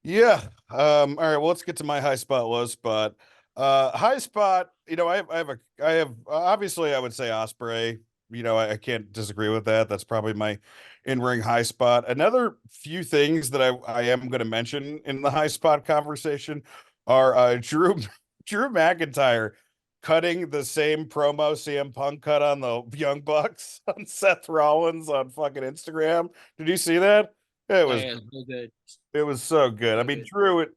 yeah. All right, well, let's get to my high spot, low spot. High spot, I have obviously I would say Osprey. I can't disagree with that. That's probably my in-ring high spot. Another few things that I am going to mention in the high spot conversation are Drew McIntyre cutting the same promo CM Punk cut on the Young Bucks on Seth Rollins on fucking Instagram. Did you see that? It was Yeah, so good. it was so good. I So mean, good.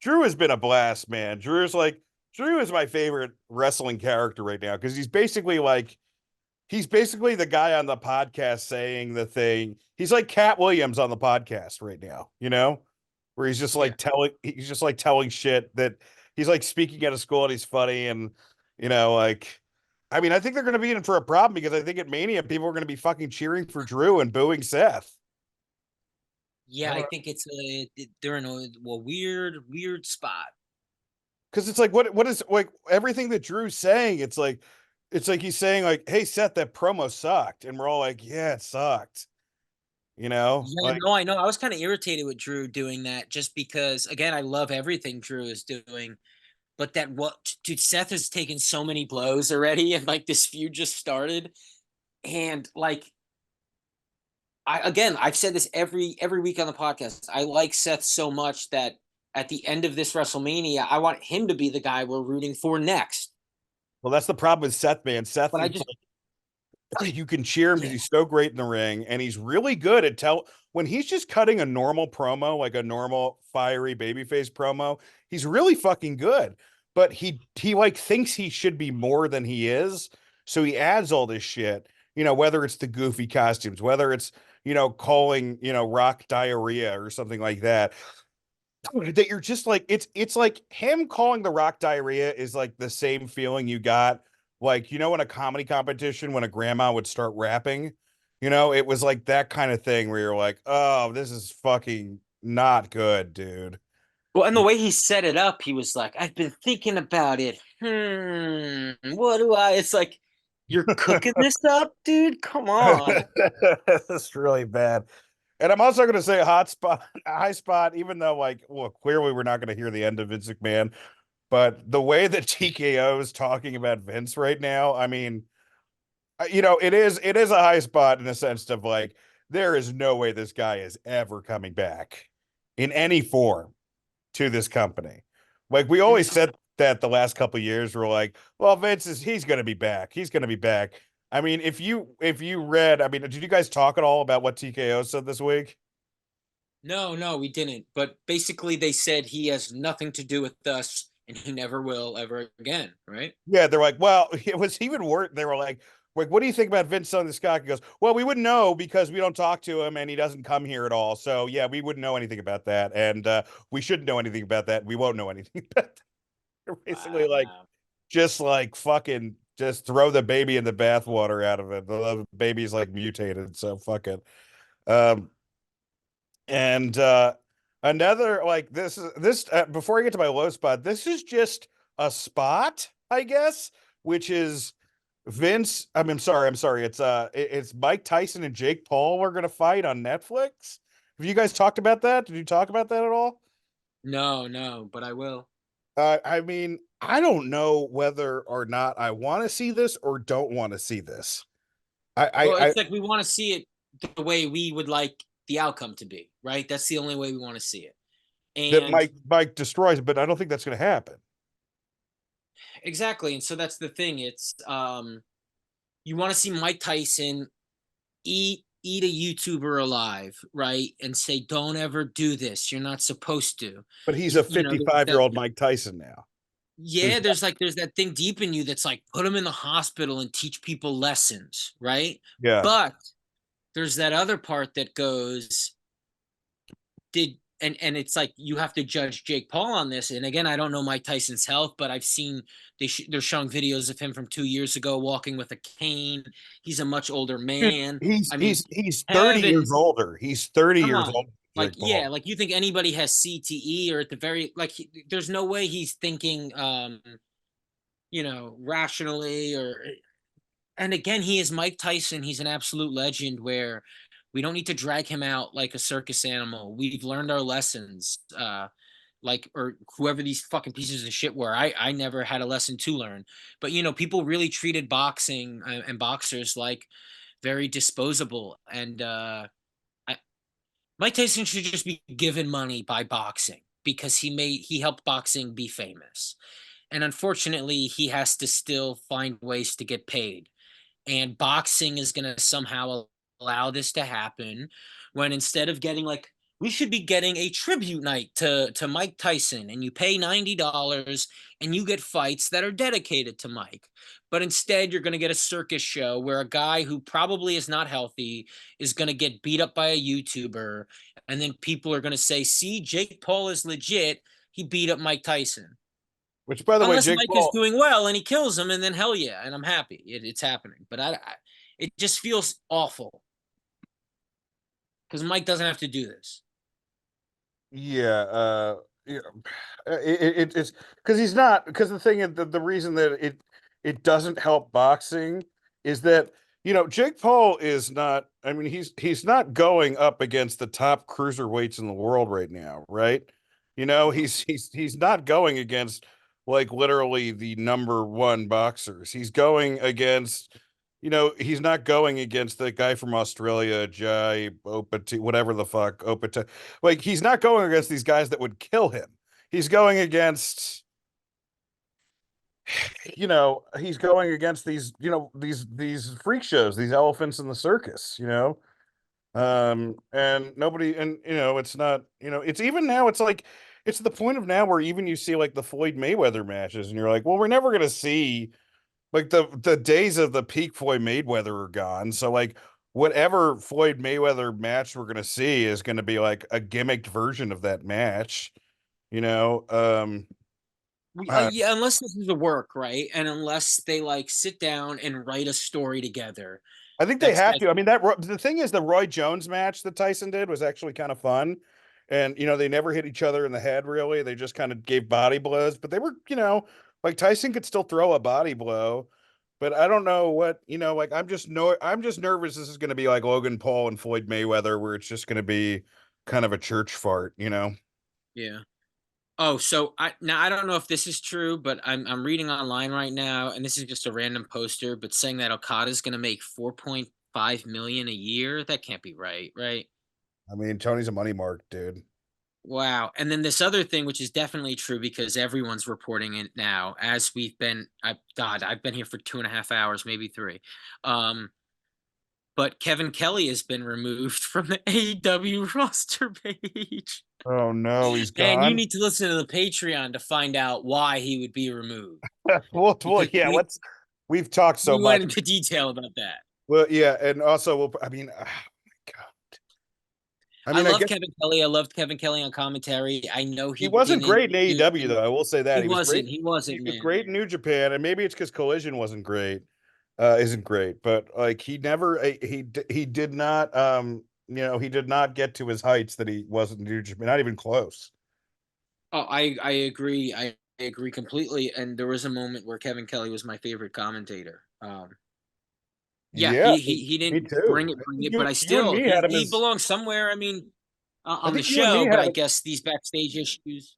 Drew has been a blast, man. Drew is my favorite wrestling character right now because he's basically the guy on the podcast saying the thing. He's like Cat Williams on the podcast right now, where Yeah. he's just like telling shit that he's like speaking at a school and he's funny and like I mean, I think they're going to be in for a problem because I think at Mania people are going to be fucking cheering for Drew and booing Seth. Yeah, I think they're in a weird spot. Because it's like what is like everything that Drew's saying, it's like he's saying like, hey Seth, that promo sucked. And we're all like, yeah, it sucked. Yeah, Like no, I know. I was kind of irritated with Drew doing that just because, again, I love everything Drew is doing, but dude, Seth has taken so many blows already, and like this feud just started, and like I've said this every week on the podcast. I like Seth so much that at the end of this WrestleMania, I want him to be the guy we're rooting for next. well, that's the problem with Seth, man. Seth, But I it's just like you can cheer him because yeah, he's so great in the ring and he's really good at when he's just cutting a normal promo, like a normal fiery babyface promo, he's really fucking good. But he like thinks he should be more than he is. So he adds all this shit, whether it's the goofy costumes, whether it's, calling, rock diarrhea or something like that. That you're just like it's like him calling the rock diarrhea is like the same feeling you got like in a comedy competition when a grandma would start rapping, it was like that kind of thing where you're like, oh, this is fucking not good, dude. well, and the way he set it up, he was like, "I've been thinking about it. What do I?" It's like you're cooking this up, dude. Come on. That's really bad. And I'm also going to say high spot, even though like, well, clearly we're not going to hear the end of Vince McMahon, but the way that TKO is talking about Vince right now, I mean, it is a high spot in the sense of like there is no way this guy is ever coming back in any form to this company. Like we always said that the last couple of years we're like, well, he's going to be back. He's going to be back. I mean, if you read, I mean, did you guys talk at all about what TKO said this week? No, we didn't. But basically, they said he has nothing to do with us, and he never will ever again. Right? Yeah, they're like, well, it was even worse. They were like, what do you think about Vince selling the Scott? He goes, well, we wouldn't know because we don't talk to him and he doesn't come here at all. So yeah, we wouldn't know anything about that, and we shouldn't know anything about that. We won't know anything about that. They're basically like, Wow. just like fucking, just throw the baby in the bathwater out of it. The baby's like mutated, so fuck it. Um, and another like this before I get to my low spot, this is just a spot, I guess, which is Vince. I'm sorry. It's Mike Tyson and Jake Paul are gonna fight on Netflix. Have you guys talked about that? Did you talk about that at all? No, but I will. I mean, I don't know whether or not I want to see this or don't want to see this. Well, I it's like we want to see it the way we would like the outcome to be, right? That's the only way we want to see it. that And Mike destroys it, but I don't think that's going to happen. exactly. And so that's the thing. It's you want to see Mike Tyson eat a YouTuber alive, right? And say, don't ever do this. You're not supposed to. But he's a There's 55-year-old Mike Tyson now. yeah, there's that thing deep in you that's like put him in the hospital and teach people lessons, right? Yeah. But there's that other part that goes, did and it's like you have to judge Jake Paul on this. And again, I don't know Mike Tyson's health, but I've seen they're showing videos of him from 2 years ago walking with a cane. He's a much older Dude, man. he's I mean, he's 30 Kevin, years older. He's 30 come years on. older. Like, Jake yeah, Paul. like you think anybody has CTE, or at the very like there's no way he's thinking rationally. Or and again, he is Mike Tyson. He's an absolute legend where we don't need to drag him out like a circus animal. We've learned our lessons. Like, or whoever these fucking pieces of shit were. I never had a lesson to learn. But people really treated boxing and boxers like very disposable. And Mike Tyson should just be given money by boxing because he helped boxing be famous. And unfortunately, he has to still find ways to get paid. And boxing is going to somehow allow this to happen when instead of getting like we should be getting a tribute night to Mike Tyson, and you pay $90 and you get fights that are dedicated to Mike. But instead you're going to get a circus show where a guy who probably is not healthy is going to get beat up by a YouTuber, and then people are going to say, "See, Jake Paul is legit. He beat up Mike Tyson." Which, by the way, Unless Jake Mike is Paul. doing well and he kills him, and then hell yeah, and I'm happy it's happening. But it just feels awful because Mike doesn't have to do this. Yeah, yeah, it's because he's not. Because the thing is, the reason that it doesn't help boxing is that Jake Paul is not. I mean, he's not going up against the top cruiserweights in the world right now, right? He's not going against like literally the number one boxers. He's going against. He's not going against the guy from Australia, Jai Opati, whatever the fuck, Opata. Like, he's not going against these guys that would kill him. He's going against, he's going against these freak shows, these elephants in the circus, and nobody, and it's not, it's even now, it's like, it's the point of now where even you see like the Floyd Mayweather matches, and you're like, well, we're never gonna see like the days of the peak Floyd Mayweather are gone. So like whatever Floyd Mayweather match we're gonna see is gonna be like a gimmicked version of that match, you know. Yeah, unless this is a work, right? And unless they like sit down and write a story together. I think they have to. I mean, the thing is, the Roy Jones match that Tyson did was actually kind of fun, and they never hit each other in the head really. They just kind of gave body blows, but they were, like Tyson could still throw a body blow. But I don't know what, like I'm just nervous this is going to be like Logan Paul and Floyd Mayweather, where it's just going to be kind of a church fart, Yeah. Oh, so I don't know if this is true, but I'm reading online right now, and this is just a random poster, but saying that Okada is going to make 4.5 million a year. That can't be right, right? I mean, Tony's a money mark, dude. Wow. And then this other thing, which is definitely true because everyone's reporting it now, as I've been here for 2.5 hours, maybe three. But Kevin Kelly has been removed from the AEW roster page. Oh no, he's And you gone. need to listen to the Patreon to find out why he would be removed. well, Because yeah, we've talked so we went much. into detail about that. Well, yeah, and also, I mean, oh my God. I love Kevin Kelly. I loved Kevin Kelly on commentary. I know he wasn't great in AEW though. I will say that he was wasn't. great. He wasn't. He was Man. great in New Japan, and maybe it's because Collision wasn't great, isn't great. But like he never, he did not, he did not get to his heights that he was in New Japan, not even close. Oh, I agree. I agree completely. And there was a moment where Kevin Kelly was my favorite commentator. Yeah, Yeah, he me didn't too. bring it, but I You and still me had him he as. belongs somewhere. I mean, I on the think you and me show, but had I him guess these backstage issues.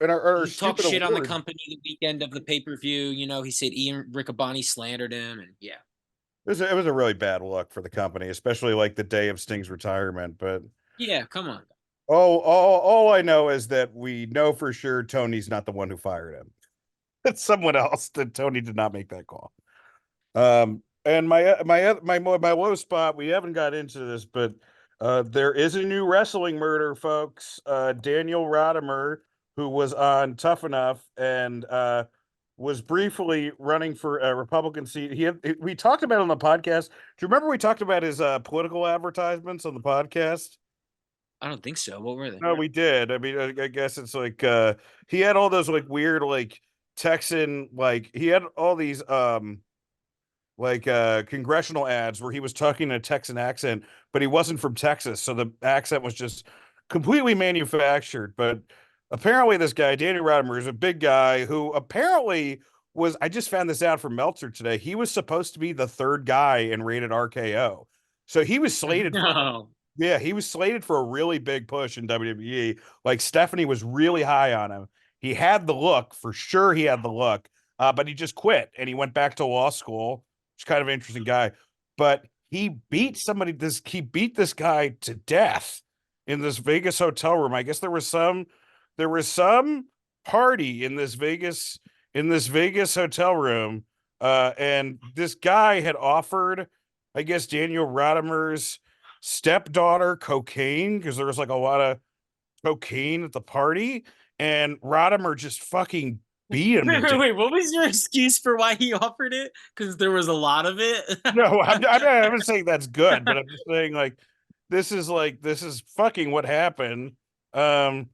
in our He talked stupid shit on the award. company the weekend of the pay-per-view. He said Ian Riccaboni slandered him, and yeah. It was a really bad look for the company, especially like the day of Sting's retirement. But Yeah, come on. all I know is that we know for sure Tony's not the one who fired him. It's someone else. That Tony did not make that call. And my low spot. We haven't got into this, but there is a new wrestling murder, folks. Daniel Rodimer, who was on Tough Enough and was briefly running for a Republican seat. We talked about it on the podcast. Do you remember we talked about his political advertisements on the podcast? I don't think so. What were they? No, we did. I mean, I guess it's like he had all those like weird like Texan like he had all these like congressional ads where he was talking in a Texan accent, but he wasn't from Texas, so the accent was just completely manufactured. But apparently, this guy Danny Rodimer is a big guy who apparently was. I just found this out from Meltzer today. He was supposed to be the third guy in Rated RKO, so he was slated for. No. Yeah, he was slated for a really big push in WWE. Like Stephanie was really high on him. He had the look for sure. He had the look, but he just quit and he went back to law school. He's kind of an interesting guy, but he beat somebody. He beat this guy to death in this Vegas hotel room. I guess there was some party in this Vegas hotel room, and this guy had offered, I guess, Daniel Rodimer's stepdaughter cocaine because there was like a lot of cocaine at the party, and Rodimer just fucking beat him to death. Wait, what was your excuse for why he offered it? Because there was a lot of it. No, I'm not saying that's good, but I'm just saying this is fucking what happened. The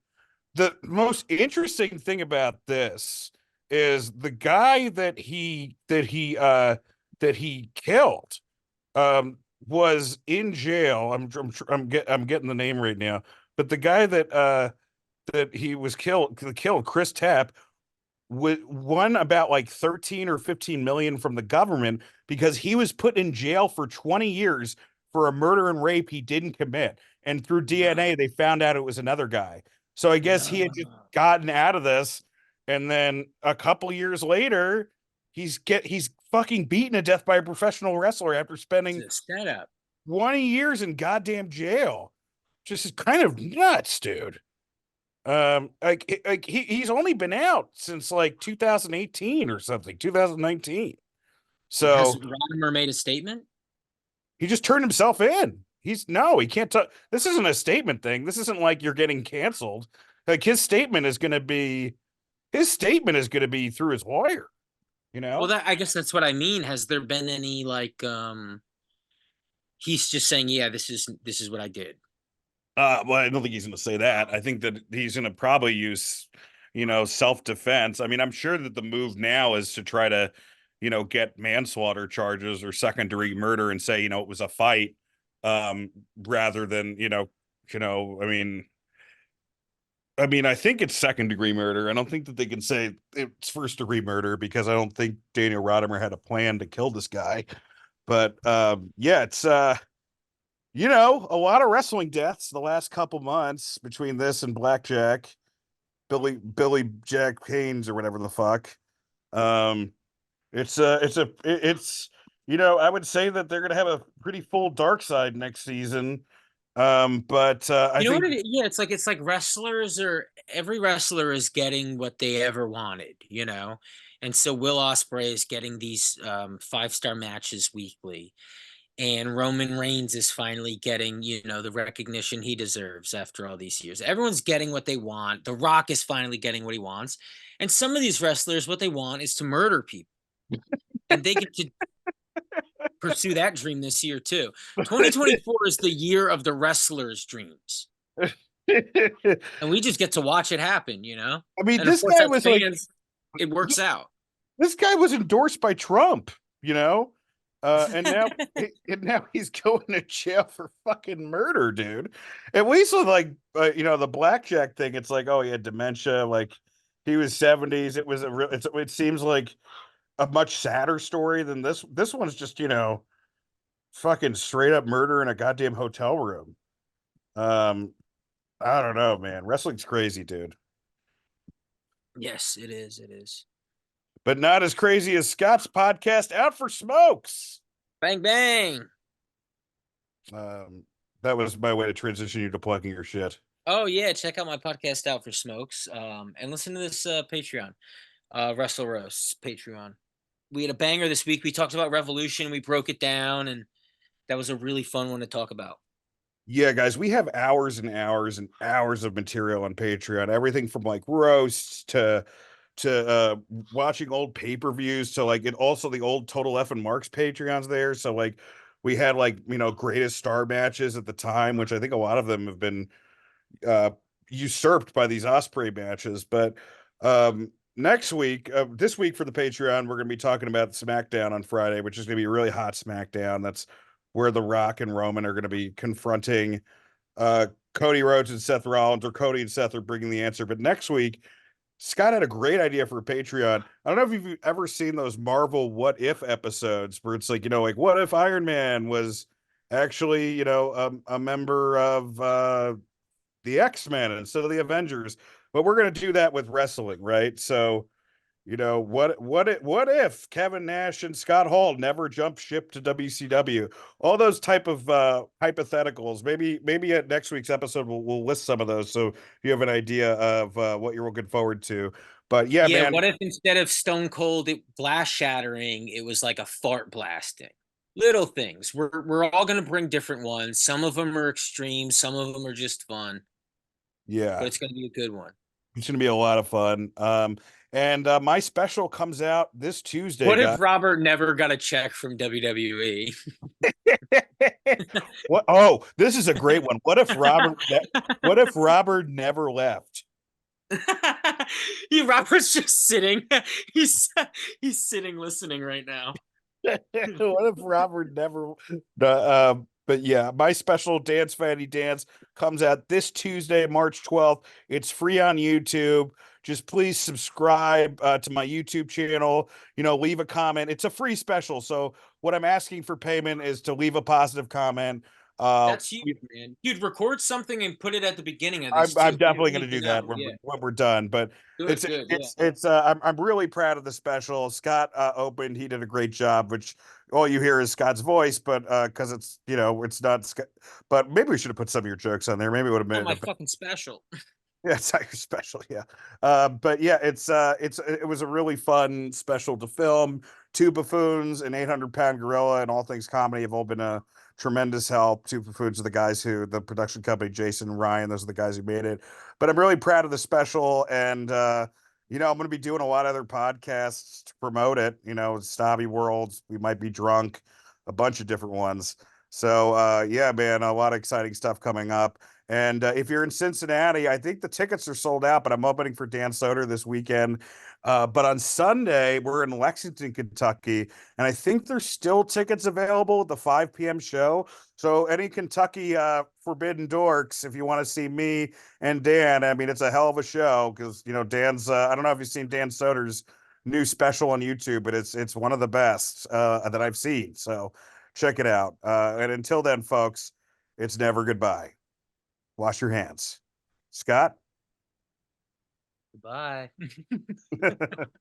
most interesting thing about this is the guy that he killed was in jail. I'm getting the name right now, but the guy that he was killed, Chris Tapp, won about like 13 or 15 million from the government because he was put in jail for 20 years for a murder and rape he didn't commit. And through DNA, they found out it was another guy. So I guess he had just gotten out of this. And then a couple years later, he's fucking beaten to death by a professional wrestler after spending 20 years in goddamn jail. Just is kind of nuts, dude. He's only been out since like 2018 or something, 2019. So has Rodimer made a statement? He just turned himself in. He can't talk. This isn't a statement thing. This isn't like you're getting canceled. Like his statement is going to be through his lawyer, you know? Well, I guess that's what I mean. Has there been any like he's just saying, yeah, this is what I did. Well, I don't think he's going to say that. I think that he's going to probably use, self-defense. I mean, I'm sure that the move now is to try to, get manslaughter charges or second-degree murder and say, it was a fight, rather than, I think it's second-degree murder. I don't think that they can say it's first-degree murder because I don't think Daniel Rodimer had a plan to kill this guy. But yeah, it's a lot of wrestling deaths the last couple months between this and Blackjack, Billy Jack Haynes or whatever the fuck. It's I would say that they're gonna have a pretty full dark side next season. But I think it's like wrestlers every wrestler is getting what they ever wanted, and so Will Ospreay is getting these 5-star matches weekly. And Roman Reigns is finally getting, the recognition he deserves after all these years. Everyone's getting what they want. The Rock is finally getting what he wants. And some of these wrestlers, what they want is to murder people. And they get to pursue that dream this year, too. 2024 is the year of the wrestlers' dreams. And we just get to watch it happen, I mean, and this guy was fans, it works out. This guy was endorsed by Trump, and now he's going to jail for fucking murder, dude. At least with the Blackjack thing, it's like, oh, he had dementia, like he was 70s. It was it seems like a much sadder story than this. This one's just, fucking straight up murder in a goddamn hotel room. I don't know, man. Wrestling's crazy, dude. Yes, it is. It is. But not as crazy as Scott's podcast, Out for Smokes. Bang, bang. That was my way to transition you to plugging your shit. Oh, yeah. Check out my podcast, Out for Smokes. And listen to this Patreon, Wrestle Roasts Patreon. We had a banger this week. We talked about Revolution. We broke it down, and that was a really fun one to talk about. Yeah, guys, we have hours and hours and hours of material on Patreon. Everything from like roasts to watching old pay-per-views to and also the old Total F and Marks Patreons there. So we had greatest star matches at the time, which I think a lot of them have been uh usurped by these Osprey matches. But next week, this week for the Patreon, we're going to be talking about SmackDown on Friday, which is going to be a really hot SmackDown. That's where The Rock and Roman are going to be confronting Cody Rhodes and Seth Rollins, or Cody and Seth are bringing the answer. But next week, Scott had a great idea for a Patreon. I don't know if you've ever seen those Marvel What If episodes where it's like, like what if Iron Man was actually, a member of the X-Men instead of the Avengers. But we're going to do that with wrestling, right? So, what if Kevin Nash and Scott Hall never jump ship to WCW? All those type of hypotheticals. Maybe at next week's episode we'll list some of those so you have an idea of what you're looking forward to. But yeah, Yeah, man. what if instead of Stone Cold blast shattering, it was like a fart blasting? Little things. We're all gonna bring different ones. Some of them are extreme, some of them are just fun, Yeah, but it's gonna be a good one. it's gonna be a lot of fun. And my special comes out this Tuesday, What guys. if Robert never got a check from WWE? What? Oh, this is a great one. What if Robert? What if Robert never left? Robert's just sitting. He's he's sitting listening right now. What if Robert never? But yeah, my special Dance Fatty Dance comes out this Tuesday, March 12th. It's free on YouTube. Just please subscribe to my YouTube channel. Leave a comment. It's a free special. So what I'm asking for payment is to leave a positive comment. That's huge, man. Dude, record something and put it at the beginning of I'm, this I'm too. definitely going to do that Yeah. when we're done. But Good, good, yeah. I'm really proud of the special. Scott opened. He did a great job. Which all you hear is Scott's voice, but because it's not Scott. But maybe we should have put some of your jokes on there. Maybe it would have Oh, been my fucking special. Yeah, it's not your special. Yeah. But yeah, it was a really fun special to film. Two buffoons, an 800-pound gorilla, and all things comedy have all been a tremendous help. Two buffoons are the production company, Jason and Ryan. Those are the guys who made it. But I'm really proud of the special, and I'm going to be doing a lot of other podcasts to promote it. Snobby Worlds, We Might Be Drunk, a bunch of different ones. So yeah, man, a lot of exciting stuff coming up. And if you're in Cincinnati, I think the tickets are sold out, but I'm opening for Dan Soder this weekend. But on Sunday, we're in Lexington, Kentucky, and I think there's still tickets available at the 5 p.m. show. So any Kentucky Forbidden Dorks, if you want to see me and Dan, I mean, it's a hell of a show because, Dan's, I don't know if you've seen Dan Soder's new special on YouTube, but it's one of the best that I've seen. So check it out. And until then, folks, it's never goodbye. Wash your hands. Scott? Goodbye.